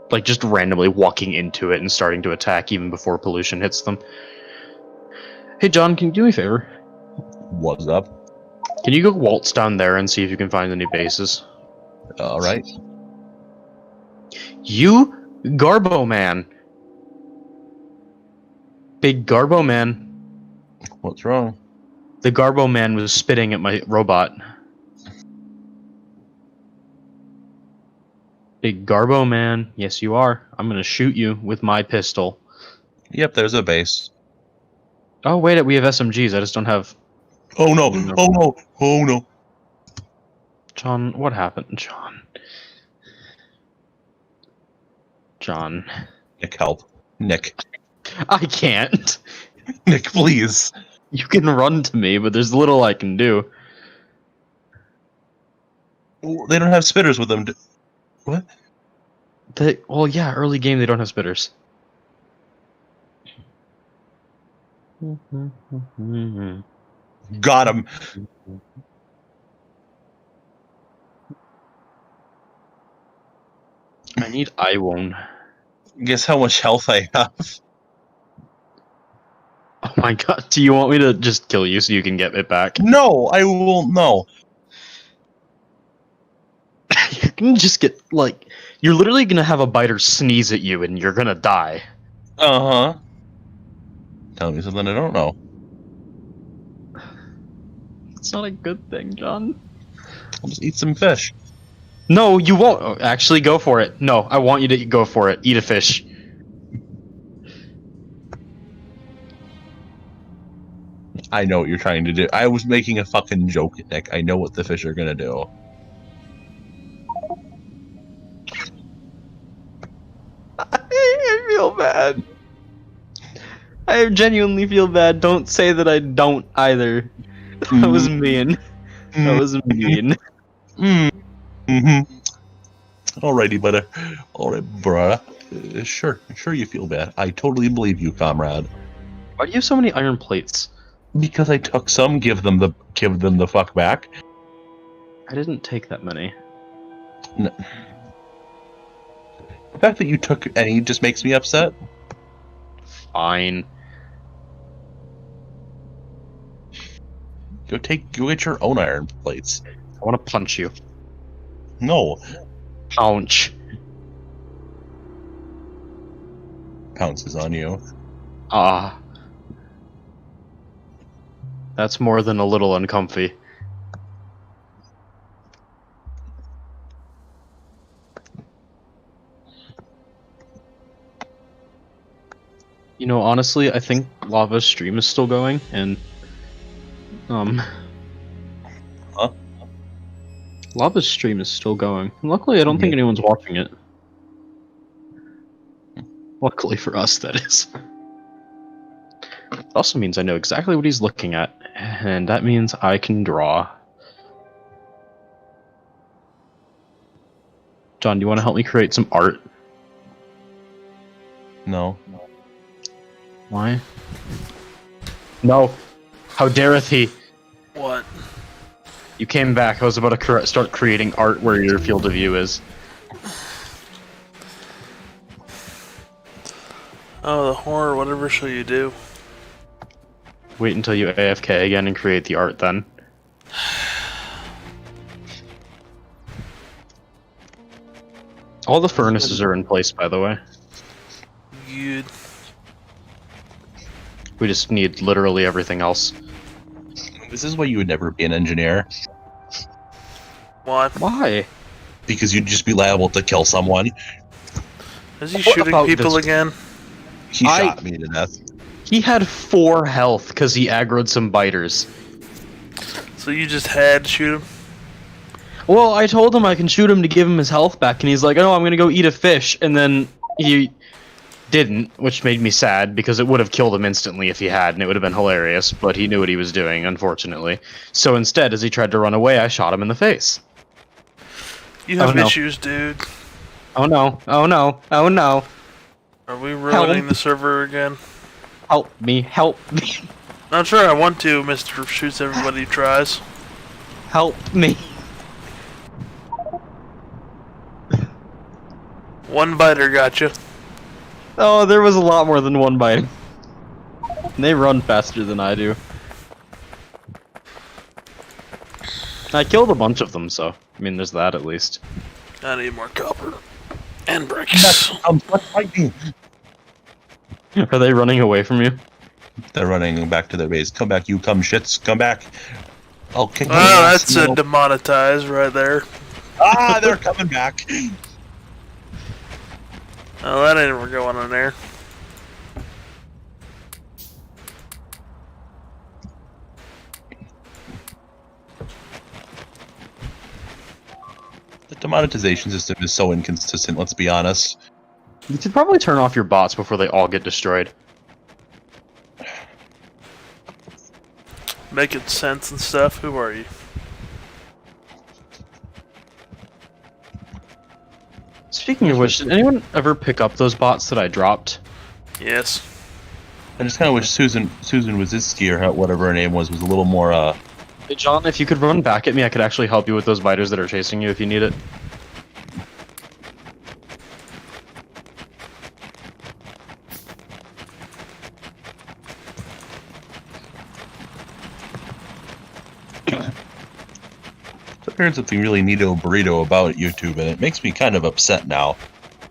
Like just randomly walking into it and starting to attack even before pollution hits them. Hey John, can you do me a favor? What's up? Can you go waltz down there and see if you can find any bases? Alright. You, Garbo Man. Big Garbo Man. What's wrong? The Garbo Man was spitting at my robot. Big Garbo Man. Yes, you are. I'm gonna shoot you with my pistol. Yep, there's a base. Oh, wait, we have SMGs. I just don't have... Oh no! Oh no! Oh no! John, what happened, John? John. Nick, help. Nick. I can't. Nick, please. You can run to me, but there's little I can do. They don't have spitters with them. What? Well, yeah, early game they don't have spitters. Got him. I need Iwone. Guess how much health I have? Oh my god, do you want me to just kill you so you can get it back? No, I will. No. You can just get, like... You're literally gonna have a biter sneeze at you and you're gonna die. Uh huh. Tell me something I don't know. It's not a good thing, John. I'll just eat some fish. No, you won't. Oh, actually, go for it. No, I want you to go for it. Eat a fish. I know what you're trying to do. I was making a fucking joke, Nick. I know what the fish are gonna do. I feel bad. I genuinely feel bad. Don't say that I don't either. That was mean. That was mean. Mm-hmm. Alrighty, brother. Alright, bruh. Sure you feel bad. I totally believe you, comrade. Why do you have so many iron plates? Because I took some, give them the fuck back. I didn't take that many. No. The fact that you took any just makes me upset. Fine. Go get your own iron plates. I want to punch you. No. Pounce. Pounces on you. Ah. That's more than a little uncomfy. You know, honestly, I think Lava's stream is still going, and Lava's stream is still going. Luckily, I don't think anyone's watching it. Luckily for us, that is. It also means I know exactly what he's looking at, and that means I can draw. John, do you want to help me create some art? No. Why? No. How dareth he? What? You came back. I was about to start creating art where your field of view is. Oh, the horror, whatever shall you do? Wait until you AFK again and create the art then. All the furnaces are in place, by the way. Good. We just need literally everything else. This is why you would never be an engineer. What? Why? Because you'd just be liable to kill someone. Is he What shooting about people this? again? He shot me to death. He had 4 health because he aggroed some biters. So you just had to shoot him? Well, I told him I can shoot him to give him his health back, and he's like, oh, I'm gonna go eat a fish, and then he didn't, which made me sad, because it would have killed him instantly if he had, and it would have been hilarious, but he knew what he was doing, unfortunately. So instead, as he tried to run away, I shot him in the face. You have Oh, no. issues, dude. Oh no, oh no, oh no. Are we ruining Help. the server again? Help me, help me, Not sure I want to, Mr. Shoots Everybody Who Tries. help me. One biter gotcha. Oh, there was a lot more than one bite. And they run faster than I do. I killed a bunch of them, so, I mean, there's that at least. I need more copper. And bricks. Fight me. Are they running away from you? They're running back to their base. Come back, you cum shits. Come back. I'll kick Oh, your ass, that's no. a demonetized right there. Ah, they're coming back. Oh, that ain't ever going on there. The demonetization system is so inconsistent, let's be honest. You should probably turn off your bots before they all get destroyed. Making sense and stuff. Who are you? Speaking of which, did anyone ever pick up those bots that I dropped? Yes. I just kind of wish Susan Waziski, or whatever her name was a little more, Hey John, if you could run back at me, I could actually help you with those biters that are chasing you if you need it. There's something really neato burrito about YouTube, and it makes me kind of upset now,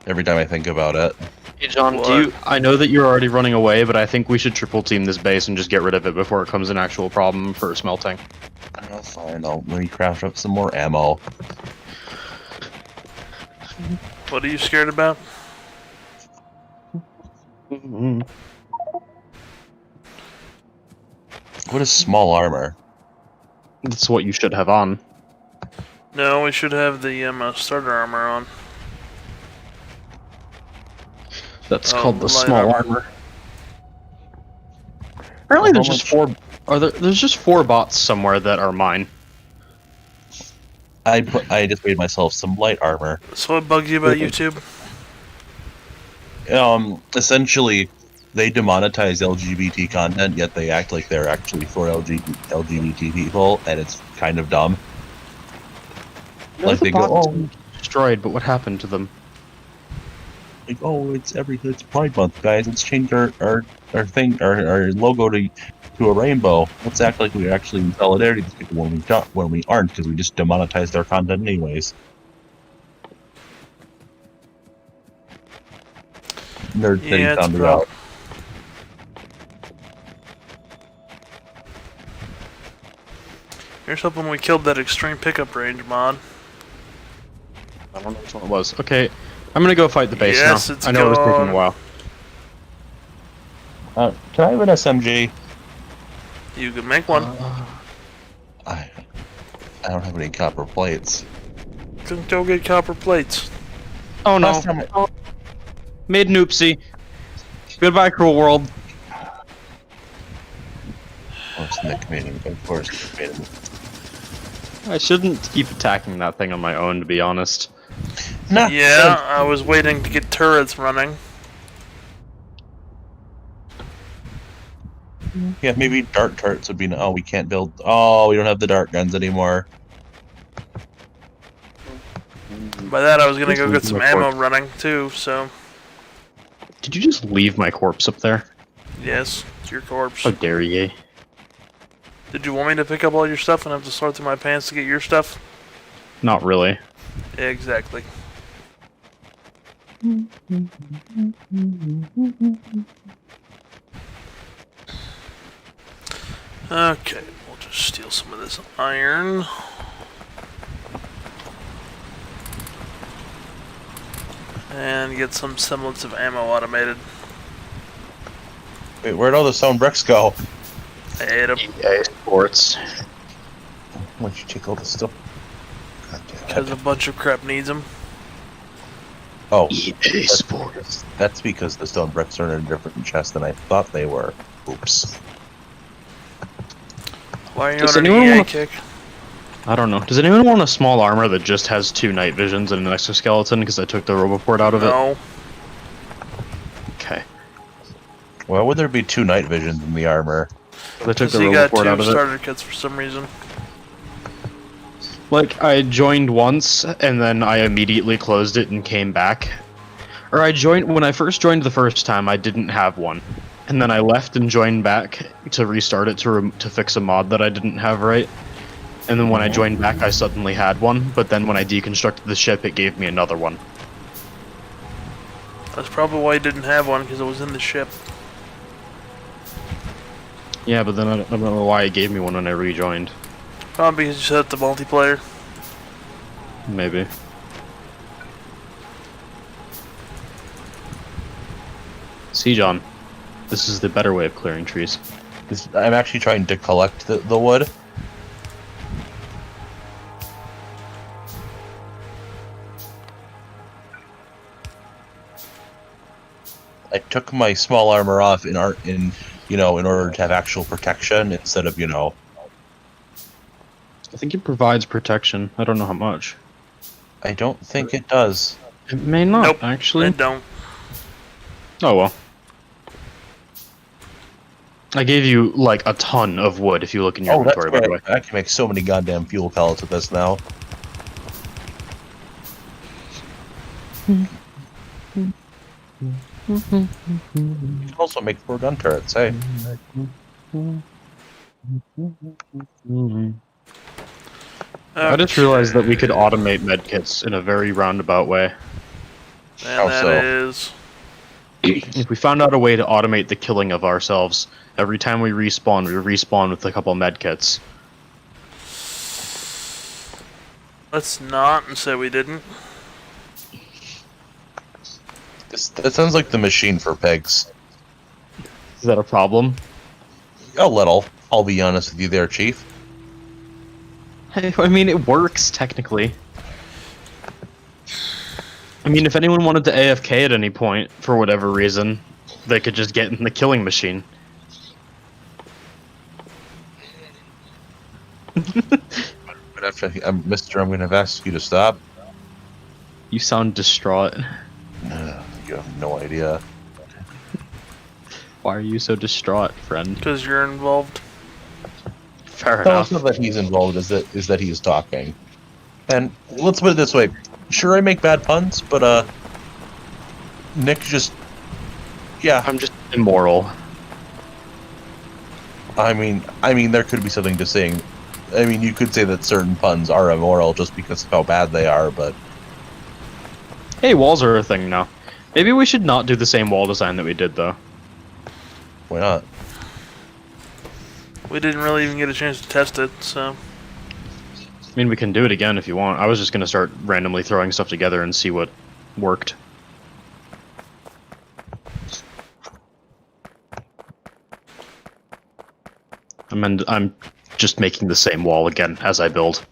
every time I think about it. Hey John, What? I know that you're already running away, but I think we should triple team this base and just get rid of it before it becomes an actual problem for smelting. Oh, fine, let me craft up some more ammo. What are you scared about? What is small armor? That's what you should have on. No, we should have the starter armor on. That's Oh, called the light small armor. armor. Apparently there's How just 4... There's just 4 bots somewhere that are mine. I just made myself some light armor. So what bugs you about YouTube? Essentially, they demonetize LGBT content, yet they act like they're actually for LGBT people, and it's kind of dumb. Like they go, oh, destroyed, but what happened to them? like, oh, it's Pride Month, guys. Let's change our thing, our logo to a rainbow. Let's act like we're actually in solidarity with people when we aren't, because we just demonetize their content anyways. Nerd thing Yeah, it's found it rough. out. Here's hoping we killed that extreme pickup range mod. I don't know which one it was. Okay, I'm gonna go fight the base Yes, now. it's I know it was taking gone. a while. Can I have an SMG? You can make one. I I don't have any copper plates. Then go get copper plates. Oh no. Last time I- Made an oopsie. Goodbye, cruel world. Of course, Nick made him. Of course, Nick made him. I shouldn't keep attacking that thing on my own, to be honest. Nah, Yeah, I was waiting to get turrets running. Yeah, maybe dart turrets would be. Oh, we can't build. Oh, we don't have the dart guns anymore. By that, I was gonna go get Just some leave my ammo running too. So Did you just leave my corpse up there? yes, it's your corpse. How dare ye? Did you want me to pick up all your stuff and have to sort through my pants to get your stuff? Not really. Exactly. Okay, we'll just steal some of this iron. And get some semblance of ammo automated. Wait, where'd all the stone bricks go? I ate them. EA Sports. Why'd you take all the stuff? God damn it. Because a bunch of crap needs them. Oh, EA Sports. that's because the stone bricks are in a different chest than I thought they were. Oops. Why are you Does on an anyone EA wanna- kick? I don't know. Does anyone want a small armor that just has 2 night visions and an exoskeleton? Because I took the roboport out of it. No. Okay. Why would there be 2 night visions in the armor? I took Because the he got roboport out 2 of it. starter kits for some reason. Like, I joined once, and then I immediately closed it and came back. Or when I first joined the first time, I didn't have one. And then I left and joined back to restart it to fix a mod that I didn't have right. And then when I joined back, I suddenly had one, but then when I deconstructed the ship, it gave me another one. That's probably why he didn't have one, because it was in the ship. Yeah, but then I don't know why it gave me one when I rejoined. Probably because you set up the multiplayer. Maybe. See, John, this is the better way of clearing trees. I'm actually trying to collect the wood. I took my small armor off in order to have actual protection instead of, I think it provides protection. I don't know how much. I don't think it does. It may not, Nope, actually. They don't. Oh well. I gave you, like, a ton of wood if you look in your Oh, that's inventory, by the way. great. I can make so many goddamn fuel pellets with this now. You can also make 4 gun turrets, hey. I just realized that we could automate medkits in a very roundabout way. How And that so? is... If we found out a way to automate the killing of ourselves, every time we respawn with a couple medkits. Let's not and say we didn't. That sounds like the machine for pigs. Is that a problem? A little. I'll be honest with you there, Chief. I mean, it works, technically. I mean, if anyone wanted to AFK at any point, for whatever reason, they could just get in the killing machine. But after, Mister, I'm going to ask you to stop. You sound distraught. You have no idea. Why are you so distraught, friend? Because you're involved. Fair No, enough. it's not that he's involved, is that he's talking. And let's put it this way. Sure, I make bad puns, but, Nick just... Yeah, I'm just immoral. I mean, there could be something to saying... I mean, you could say that certain puns are immoral just because of how bad they are, but... Hey, walls are a thing now. Maybe we should not do the same wall design that we did, though. Why not? We didn't really even get a chance to test it, so... I mean, we can do it again if you want. I was just gonna start randomly throwing stuff together and see what worked. I'm just making the same wall again as I build.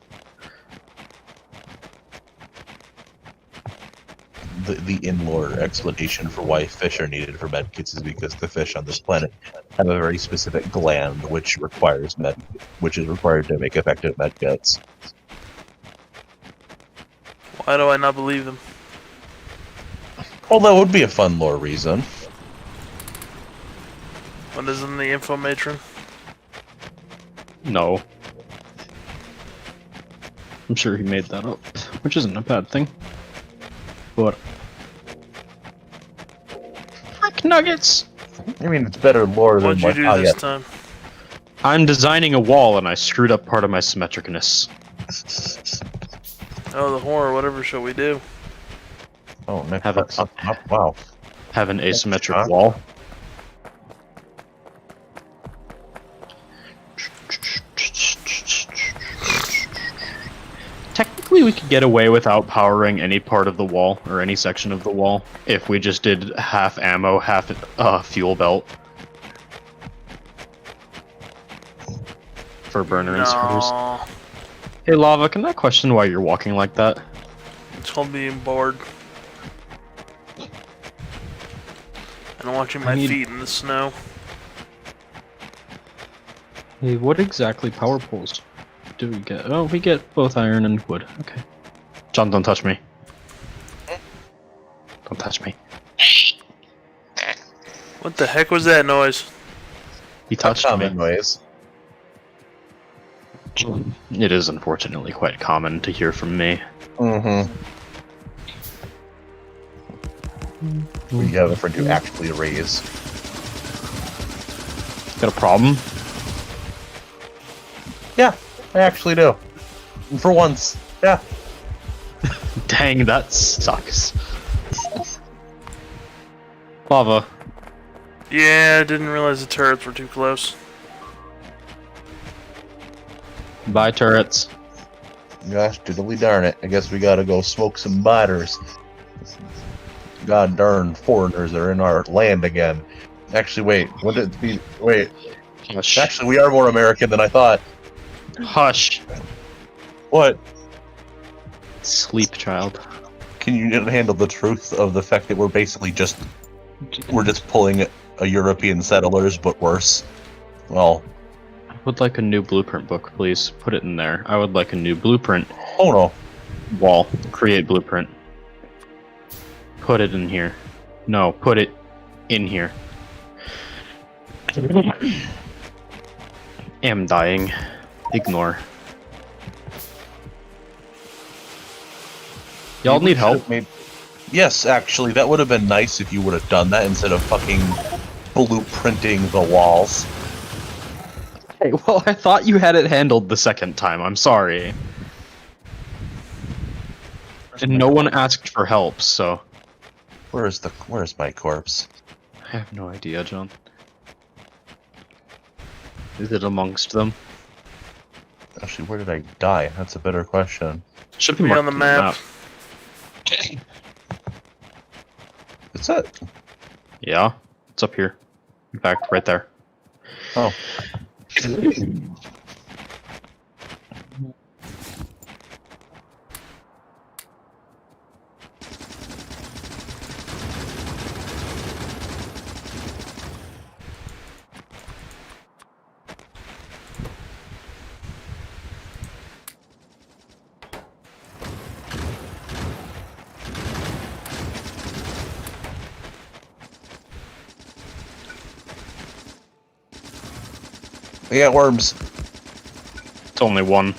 the in-lore explanation for why fish are needed for medkits is because the fish on this planet have a very specific gland which is required to make effective medkits. Why do I not believe them? Well, that would be a fun lore reason. What is in the info matron? No. I'm sure he made that up, which isn't a bad thing. But Frick nuggets! I mean, it's better lore than What'd you do this time? I'm designing a wall and I screwed up part of my symmetricness. Oh, the horror, whatever shall we do? Oh, next Have it. wow. Have an asymmetric Huh? wall. Technically, we could get away without powering any part of the wall or any section of the wall if we just did half ammo, half fuel belt for burner inserters. No. Hey, Lava, can I question why you're walking like that? It's called being bored. And watching my feet in the snow. Hey, what exactly power poles do we get? Oh, we get both iron and wood. Okay. John, don't touch me. Don't touch me. What the heck was that noise? He touched Common me. noise. It is unfortunately quite common to hear from me. Mm-hmm. We have a friend who actually raise. Got a problem? Yeah, I actually do. For once. Yeah. Dang, that sucks. Lava. Yeah, I didn't realize the turrets were too close. Bye, turrets. Gosh, diddly darn it. I guess we gotta go smoke some biters. God darn foreigners are in our land again. Actually, wait. Wouldn't it be... Wait. Hush. Actually, we are more American than I thought. Hush. What? Sleep, child. Can you handle the truth of the fact that we're basically just... We're just pulling a European settlers, but worse? Well... I would like a new blueprint book, please. Put it in there. I would like a new blueprint Oh no. wall. Create blueprint. Put it in here. No, put it in here. Am dying. Ignore. Y'all need help? Yes, actually, that would have been nice if you would have done that instead of fucking blueprinting the walls. Hey, well, I thought you had it handled the second time. I'm sorry. And no one asked for help, so... Where's my corpse? I have no idea, John. Is it amongst them? Actually, where did I die? That's a better question. Should be Be marked on the map. It's it. Yeah, it's up here. In fact, right there. Oh. We got worms. It's only one.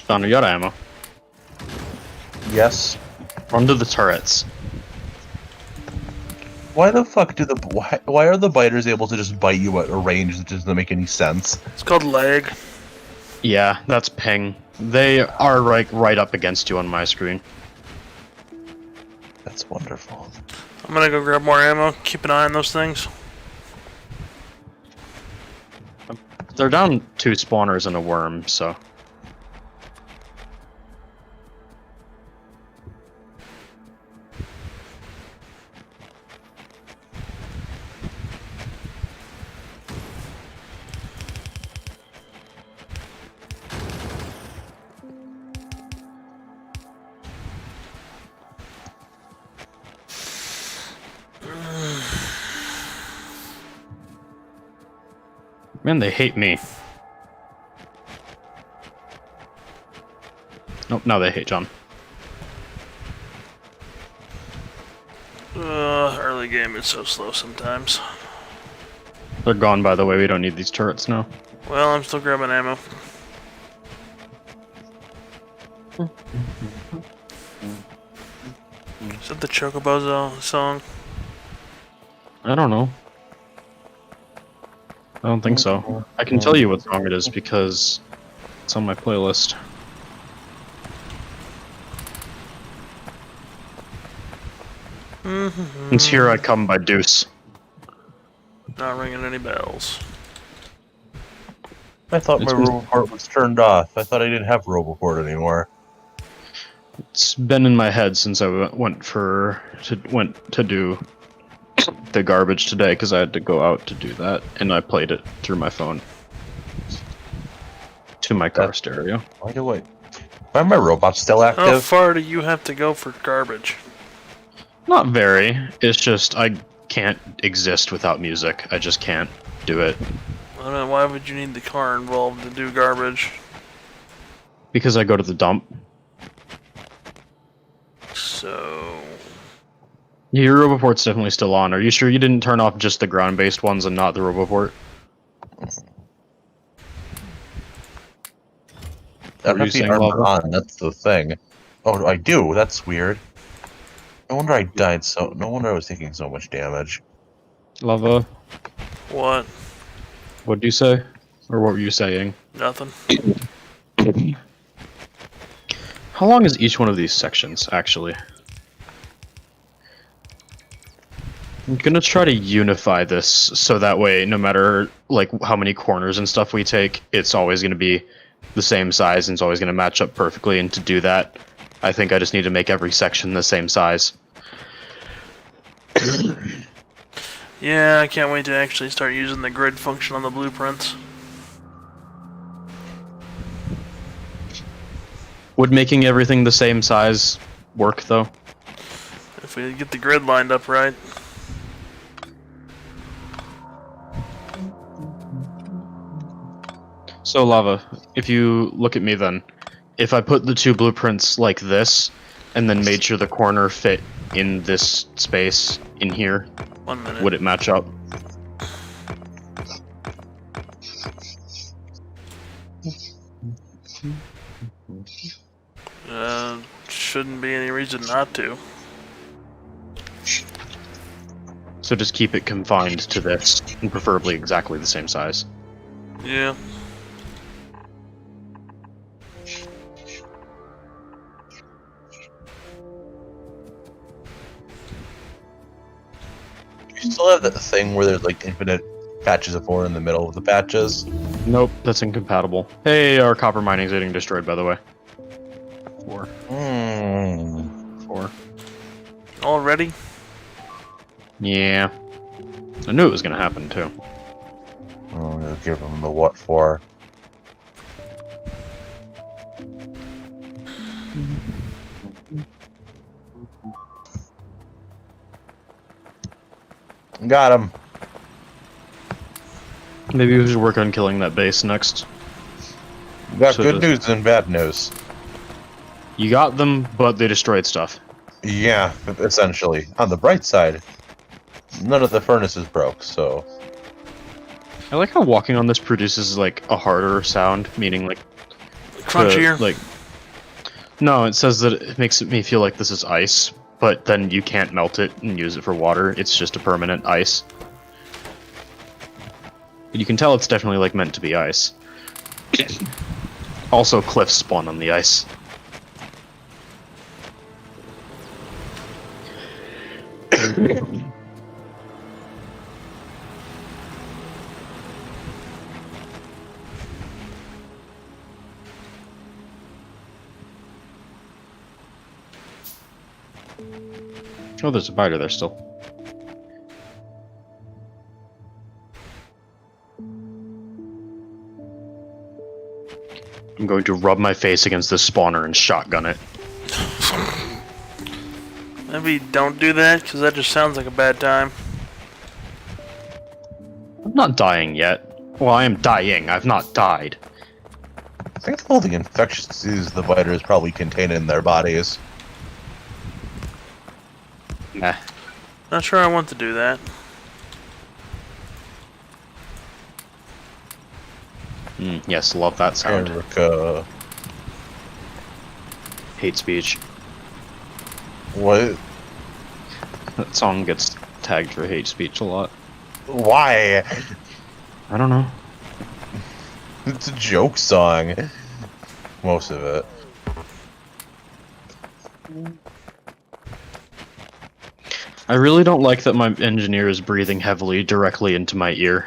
John, you got ammo. Yes. Run to the turrets. Why the fuck do why are the biters able to just bite you at a range that doesn't make any sense? It's called lag. Yeah, that's ping. They are right up against you on my screen. That's wonderful. I'm gonna go grab more ammo. Keep an eye on those things. They're down 2 spawners and a worm, so. Man, they hate me. Nope, now they hate John. Early game is so slow sometimes. They're gone, by the way. We don't need these turrets now. Well, I'm still grabbing ammo. Is that the Chocobo song? I don't know. I don't think so. I can tell you what song it is because it's on my playlist. It's Here I Come by Deuce. Not ringing any bells. I thought It's my been- Roboport was turned off. I thought I didn't have Roboport anymore. It's been in my head since I went to do the garbage today because I had to go out to do that, and I played it through my phone to my car stereo. Why are my robots still How active? far do you have to go for garbage? Not very. It's just I can't exist without music. I just can't do it I mean, why would you need the car involved to do garbage? because I go to the dump. So... Your Roboport's definitely still on. Are you sure you didn't turn off just the ground-based ones and not the Roboport? I Were you have the saying armor lava? on, that's the thing. Oh, I do? That's weird. No wonder I died so... No wonder I was taking so much damage. Lava, What? what'd you say? Or what were you saying? Nothing. How long is each one of these sections, actually? I'm gonna try to unify this so that way, no matter like how many corners and stuff we take, it's always gonna be the same size and it's always gonna match up perfectly. And to do that, I think I just need to make every section the same size. Yeah, I can't wait to actually start using the grid function on the blueprints. Would making everything the same size work though? If we get the grid lined up right. So Lava, if you look at me then, if I put the 2 blueprints like this, and then made sure the corner fit in this space in here, 1 minute. would it match up? Shouldn't be any reason not to. So just keep it confined to this, and preferably exactly the same size. Yeah. You still have that thing where there's like infinite patches of ore in the middle of the patches? Nope, that's incompatible. Hey, our copper mining's getting destroyed, by the way. 4. 4. Already? Yeah. I knew it was gonna happen, too. I'm gonna give them the what for. Got him. Maybe we should work on killing that base next. Got So good does- news and bad news. You got them, but they destroyed stuff. Yeah, essentially. On the bright side, none of the furnaces broke, so... I like how walking on this produces, like, a harder sound, meaning, like... Crunchier? Like... No, it says that it makes me feel like this is ice, but then you can't melt it and use it for water. It's just a permanent ice. You can tell it's definitely, like, meant to be ice. Also, cliffs spawn on the ice. Oh, there's a biter there still. I'm going to rub my face against this spawner and shotgun it. Maybe don't do that, because that just sounds like a bad time. I'm not dying yet. Well, I am dying. I've not died. I think all the infectious diseases the biters probably contain in their bodies. Nah. Not sure I want to do that. Yes, love that sound. Erica. Hate speech. What? That song gets tagged for hate speech a lot. Why? I don't know. It's a joke song. Most of it. I really don't like that my engineer is breathing heavily directly into my ear.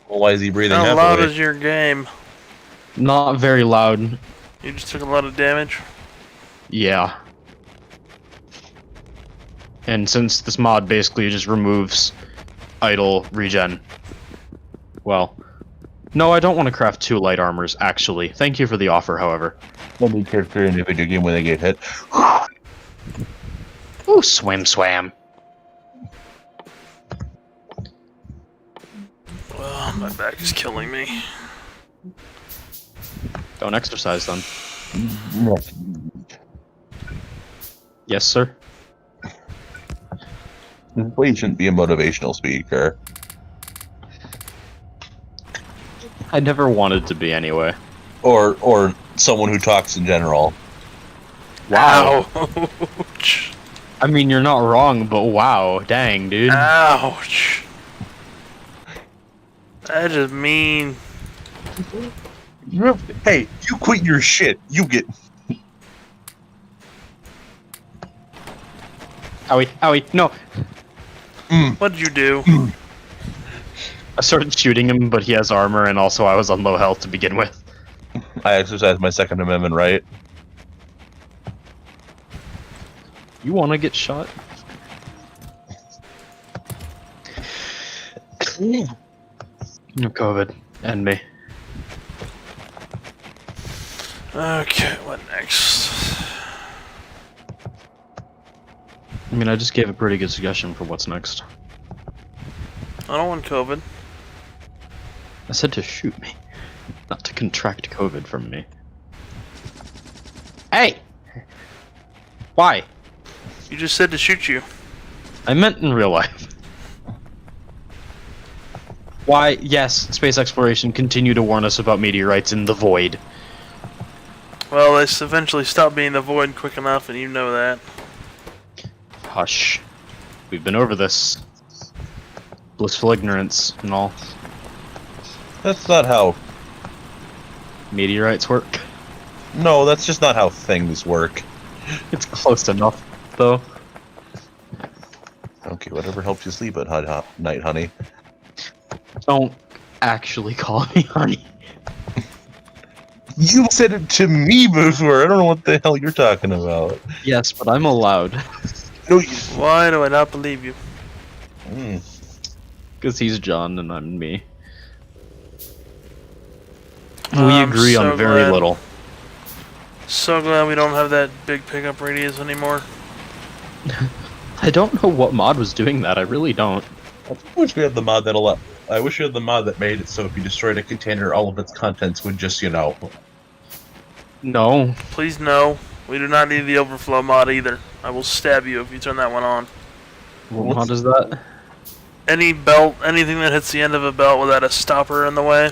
Well, why is he breathing How heavily? loud is your game? Not very loud. You just took a lot of damage. Yeah. And since this mod basically just removes idle regen. Well, no, I don't want to craft 2 light armors, actually. Thank you for the offer, however. Any character in a video game when they get hit. Ooh, swam. Oh, my back is killing me. Don't exercise then. Yes, sir. Well, you shouldn't be a motivational speaker. I never wanted to be anyway. Or someone who talks in general. Wow. Ouch. I mean, you're not wrong, but wow. Dang, dude. Ouch. That is mean. Hey, you quit your shit. You get... Owie, no. What did you do? I started shooting him, but he has armor, and also I was on low health to begin with. I exercised my Second Amendment right. You want to get shot? No COVID. End me. Okay, what next? I mean, I just gave a pretty good suggestion for what's next. I don't want COVID. I said to shoot me, not to contract COVID from me. Hey! Why? You just said to shoot you. I meant in real life. Why, yes, space exploration continue to warn us about meteorites in the void. Well, they eventually stopped being the void quick enough, and you know that. Hush. We've been over this. Blissful ignorance and all. That's not how... Meteorites work. No, that's just not how things work. It's close enough, though. Okay, whatever helps you sleep at night, honey. Don't actually call me honey. You said it to me before. I don't know what the hell you're talking about. Yes, but I'm allowed. No, you... Why do I not believe you? Because he's John and I'm me. We I'm agree so on very glad. little. So glad we don't have that big pickup radius anymore. I don't know what mod was doing that. I really don't. I wish we had the mod that I wish we had the mod that made it so if you destroyed a container, all of its contents would just, you know... No. Please no. We do not need the overflow mod either. I will stab you if you turn that one on. What mod is that? Any belt, anything that hits the end of a belt without a stopper in the way,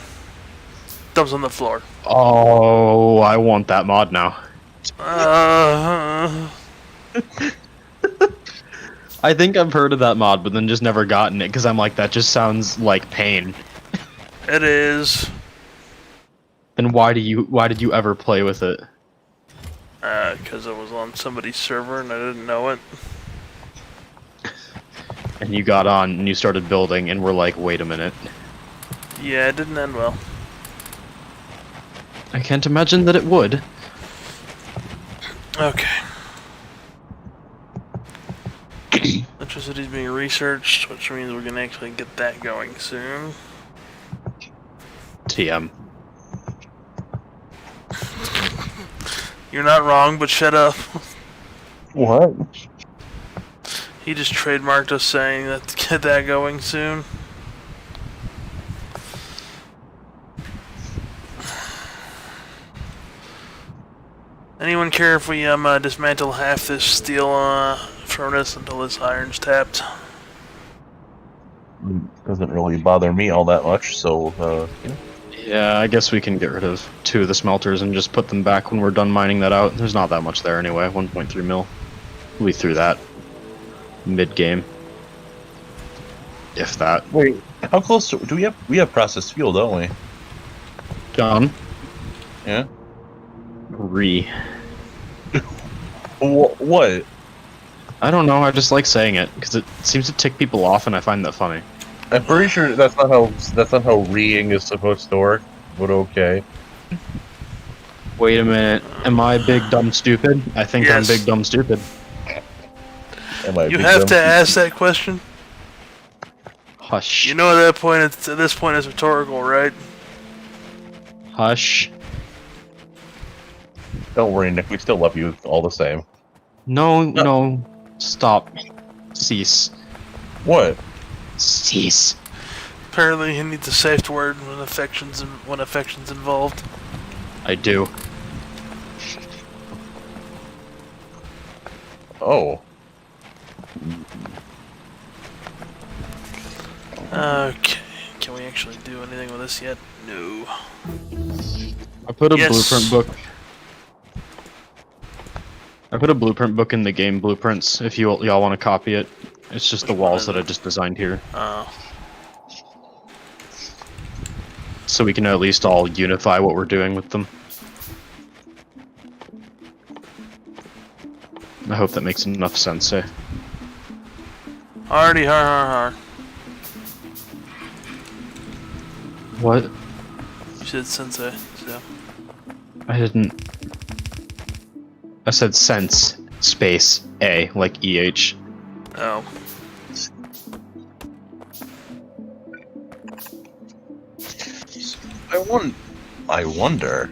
dumps on the floor. Oh, I want that mod now. I think I've heard of that mod, but then just never gotten it because I'm like, that just sounds like pain. It is. Then why did you ever play with it? Because it was on somebody's server and I didn't know it. and you got on and you started building, and we're like, wait a minute. Yeah, it didn't end well. I can't imagine that it would. Okay. Electricity's being researched, which means we're gonna actually get that going soon. TM. You're not wrong, but shut up. What? He just trademarked us saying that to get that going soon. Anyone care if we dismantle half this steel furnace until this iron's tapped? Doesn't really bother me all that much, so, you know. Yeah, I guess we can get rid of 2 of the smelters and just put them back when we're done mining that out. There's not that much there anyway, 1.3 mil. We threw that mid-game. If that. Wait, how close do we have processed fuel, don't we? Done. Yeah? What? I don't know, I just like saying it, because it seems to tick people off and I find that funny. I'm pretty sure that's not how reeing is supposed to work, but okay. Wait a minute, am I big, dumb, stupid? I think Yes. I'm big, dumb, stupid. You have to ask that question. Hush. You know at this point it's rhetorical, right? Hush. Don't worry, Nick, we still love you all the same. No. Stop. Cease. What? Cease. Apparently he needs a safe word when affection's involved. I do. Oh. Okay. Can we actually do anything with this yet? No. I put a Yes. blueprint book. I put a blueprint book in the game blueprints if y'all want to copy it. It's just the walls that I just designed here. Oh. So we can at least all unify what we're doing with them. I hope that makes enough sense, eh? Hardy har. What? You said sensei, so. I didn't. I said sense, space, A, like EH. Oh. I wonder.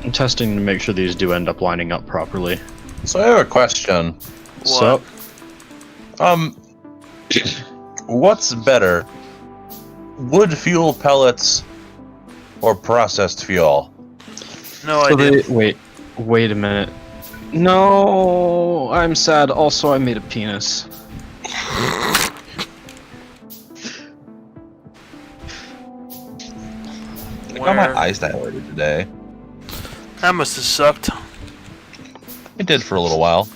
I'm testing to make sure these do end up lining up properly. So I have a question. What? What's better? Wood fuel pellets or processed fuel? No idea. Wait a minute. No, I'm sad. Also, I made a penis. I got my eyes dilated today. That must have sucked. It did for a little while.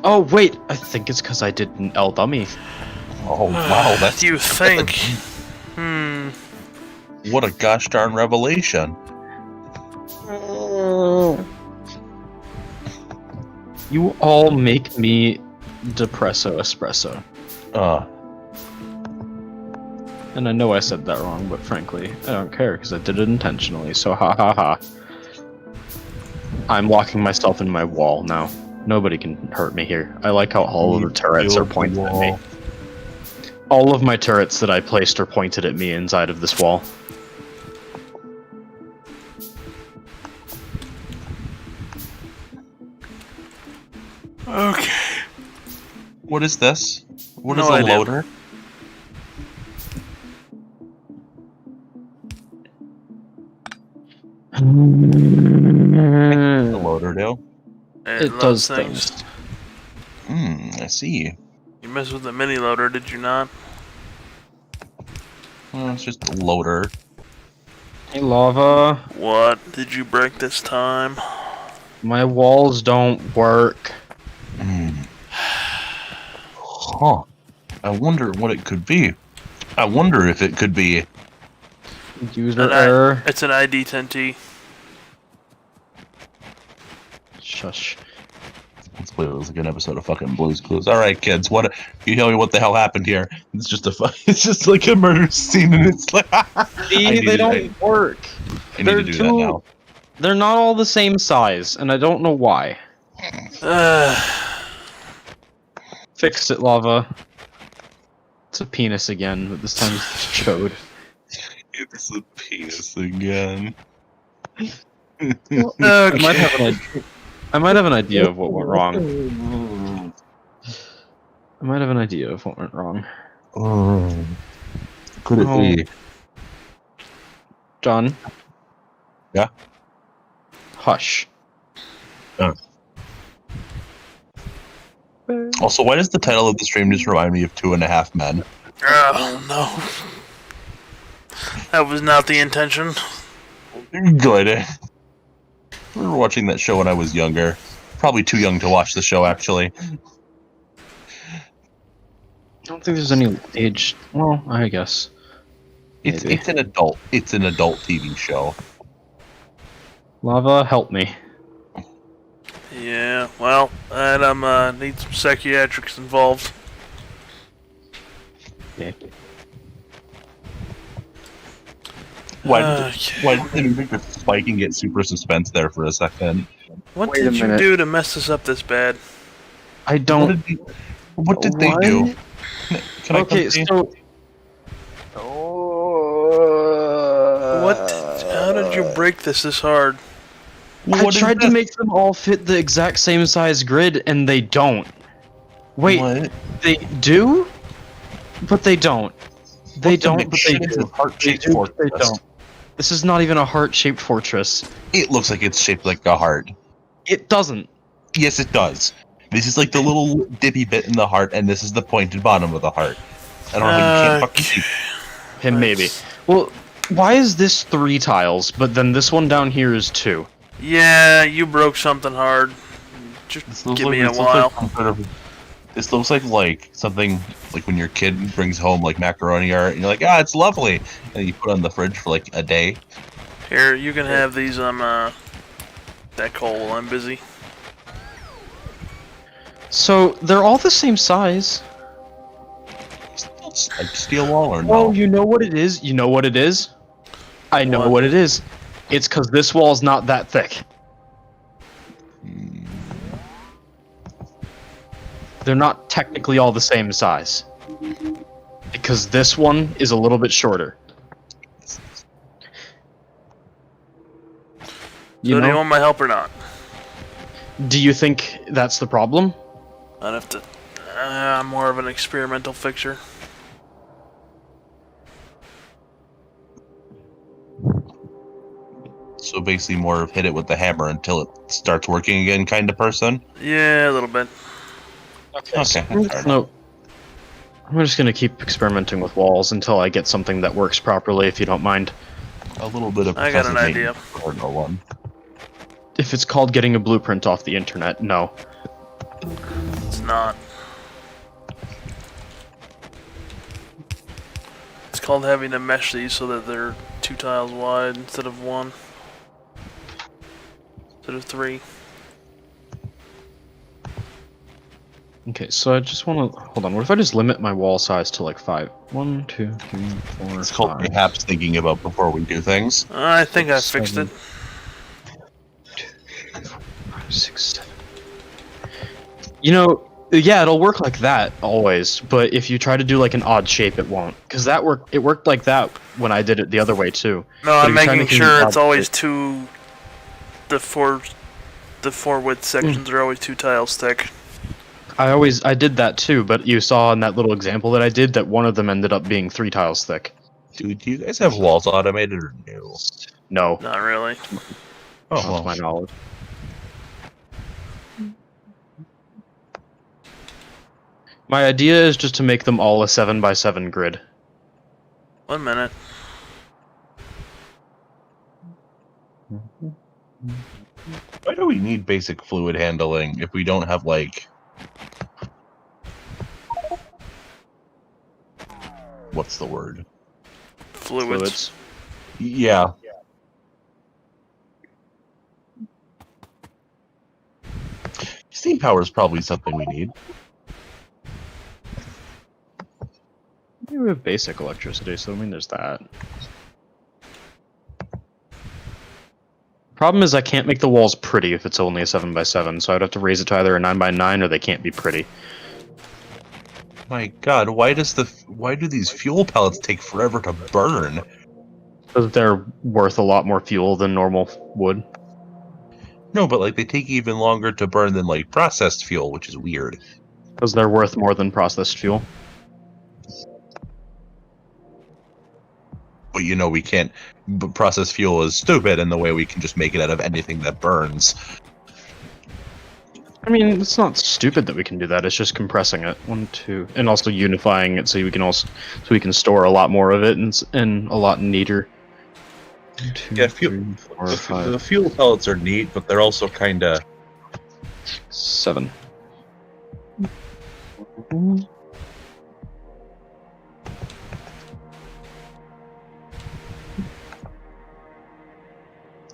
Oh wait, I think it's because I did an L dummy. Oh wow, that's You think? what a gosh darn revelation. You all make me depresso espresso. And I know I said that wrong, but frankly, I don't care because I did it intentionally, so ha ha ha. I'm locking myself in my wall now. Nobody can hurt me here. I like how all of the turrets are pointed at me. All of my turrets that I placed are pointed at me inside of this wall. Okay. What is this? What is No a idea. loader? A loader do? It does things. I see. You messed with the mini loader, did you not? Well, it's just a loader. Hey, lava. What did you break this time? My walls don't work. Huh. I wonder what it could be. I wonder if it could be... User error. It's an ID 10T. Shush. Let's play this like an episode of fucking Blue's Clues. All right, kids. What? You tell me what the hell happened here? It's just it's just like a murder scene, and it's like See, they don't work. I need to do that now. They're not all the same size, and I don't know why. Fix it, Lava. It's a penis again, but this time it's chode. It's a penis again. Okay. I might have an idea of what went wrong. I might have an idea of what went wrong. Could it be? John? Yeah? Hush. Also, why does the title of the stream just remind me of 2.5 Men? Oh, no. That was not the intention. Good. I remember watching that show when I was younger. Probably too young to watch the show, actually. I don't think there's any age. Well, I guess. It's Maybe. an adult TV show. Lava, help me. Yeah, well, and need some psychiatrics involved. Okay. Why Okay. did they make the spike and get super suspense there for a second? What Wait a did you minute. do to mess this up this bad? I don't. What did they do? Can I Okay, come see? so. What? How did you break this hard? I What is tried to this? make them all fit the exact same size grid, and they don't. Wait, What? they do? But they don't. They What the don't, big but they shit is do. a heart-shaped They do, but they fortress? don't. This is not even a heart-shaped fortress. It looks like it's shaped like a heart. It doesn't. Yes, it does. This is like the little dippy bit in the heart, and this is the pointed bottom of the heart. I don't know how you can't fucking see. Him, maybe. Well, why is this 3 tiles, but then this one down here is 2? Yeah, you broke something hard. Just This looks give like, me a this looks like while. some sort of- this looks like something like when your kid brings home like macaroni art, and you're like, it's lovely, and you put it on the fridge for like a day. Here, you can have these. That coal while I'm busy. So, they're all the same size. Like steel wall or no? Well, you know what it is? You know what it is? I know What? what it is. It's because this wall's not that thick. They're not technically all the same size. Because this one is a little bit shorter. So You do you know? want my help or not? Do you think that's the problem? I'd have to. I'm more of an experimental fixer. So basically, more of hit it with the hammer until it starts working again, kind of person. Yeah, a little bit. Okay, that's fair enough. No. I'm just gonna keep experimenting with walls until I get something that works properly, if you don't mind. A little bit of. I got an Professor idea. Layton or no one. If it's called getting a blueprint off the internet, no. It's not. It's called having to mesh these so that they're 2 tiles wide instead of 1. Instead of 3. Okay, so I just want to hold on. What if I just limit my wall size to like 5? 1, 2, 3, 4, It's called 5. perhaps thinking about before we do things. I think I fixed it. 5, 6, 7. You know, yeah, it'll work like that always. But if you try to do like an odd shape, it won't. Because that worked. It worked like that when I did it the other way too. No, But I'm if you try making making sure an it's odd always shape- 2. The four width sections are always 2 tiles thick. I did that too, but you saw in that little example that I did that one of them ended up being 3 tiles thick. Dude, do you guys have walls automated or no? No, Not really. not to my knowledge. My idea is just to make them all a 7x7 grid. 1 minute. Why do we need basic fluid handling if we don't have like what's the word? Fluids. Yeah. Steam power is probably something we need. We have basic electricity, so I mean, there's that. Problem is, I can't make the walls pretty if it's only a 7x7, so I'd have to raise it to either a 9x9 or they can't be pretty. My God, why do these fuel pellets take forever to burn? Because they're worth a lot more fuel than normal wood. No, but like they take even longer to burn than like processed fuel, which is weird. Because they're worth more than processed fuel. But you know we can't. Processed fuel is stupid in the way we can just make it out of anything that burns. I mean, it's not stupid that we can do that. It's just compressing it, and also unifying it so we can store a lot more of it and a lot neater. 1, 2, Yeah, 3, 4, 5, the fuel pellets are neat, but they're also kind of 7.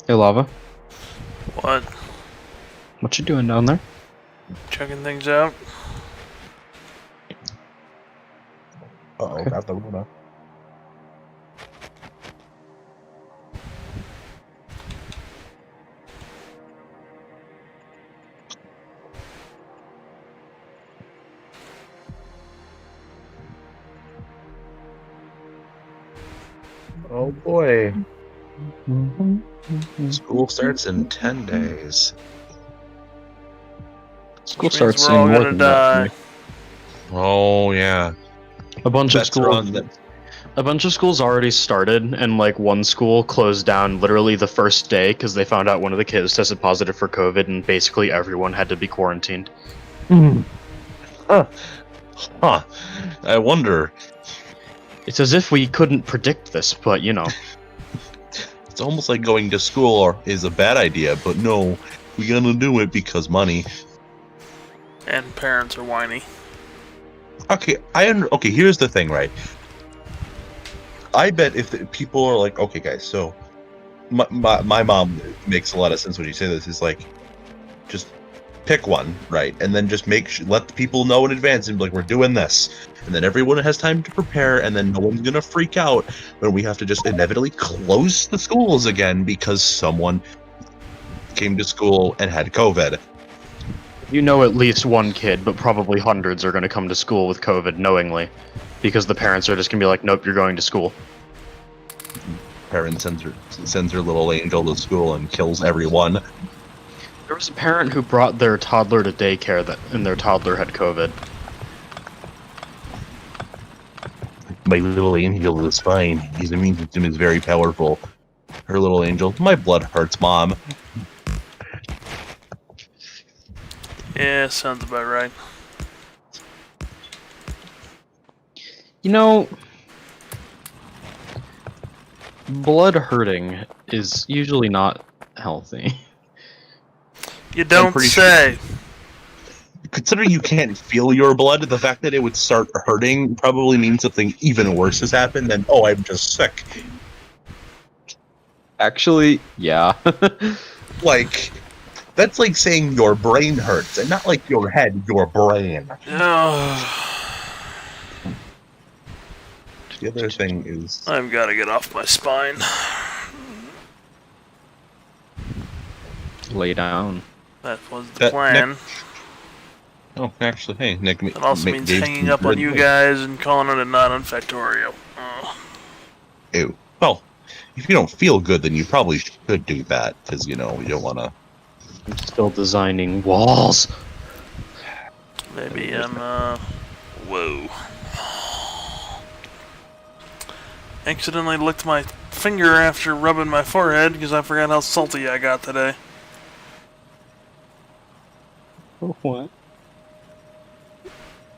Hey, Lava. What? What you doing down there? Checking things out. Uh-oh, got the Rona. Oh boy. School starts in 10 days. School Which means starts we're in all more gonna than that for die. me. Oh yeah. A bunch of Bets are on schools. that. A bunch of schools already started, and like one school closed down literally the first day because they found out one of the kids tested positive for COVID, and basically everyone had to be quarantined. Huh. I wonder. It's as if we couldn't predict this, but you know. It's almost like going to school is a bad idea, but no, we gotta do it because money. And parents are whiny. Okay, okay, here's the thing, right? I bet if people are like, okay, guys, so my mom makes a lot of sense when you say this. Is like, just pick one, right, and then just let the people know in advance and be like, we're doing this, and then everyone has time to prepare, and then no one's gonna freak out when we have to just inevitably close the schools again because someone came to school and had COVID. You know at least one kid, but probably hundreds are going to come to school with COVID knowingly. Because the parents are just going to be like, nope, you're going to school. Parent sends her little angel to school and kills everyone. There was a parent who brought their toddler to daycare and their toddler had COVID. My little angel is fine. His immune system is very powerful. Her little angel, my blood hurts, Mom. Yeah, sounds about right. You know, blood hurting is usually not healthy. You don't pretty say. Considering you can't feel your blood, the fact that it would start hurting probably means something even worse has happened than, oh, I'm just sick. Actually, yeah. Like, that's like saying your brain hurts, and not like your head, your brain. The other thing is... I've got to get off my spine. Lay down. That was the plan. Nick, oh, actually, hey, Nick... That also means hanging up on you guys and calling it a night on Factorio. Ew. Well, if you don't feel good, then you probably should do that, because, you know, you don't want to... I'm still designing walls. Maybe I'm, whoa. Accidentally licked my finger after rubbing my forehead because I forgot how salty I got today. What?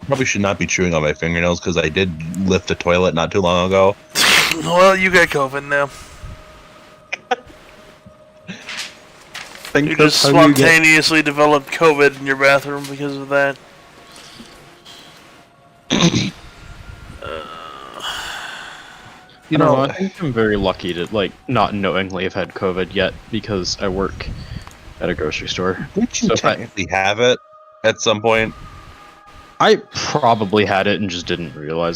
Probably should not be chewing on my fingernails, because I did lift a toilet not too long ago. Well, you got COVID now. You just spontaneously developed COVID in your bathroom because of that. You No, know, I think I'm very lucky to not knowingly have had COVID yet because I work at a grocery store. didn't you So if technically have it at some point? I probably had it and just didn't realize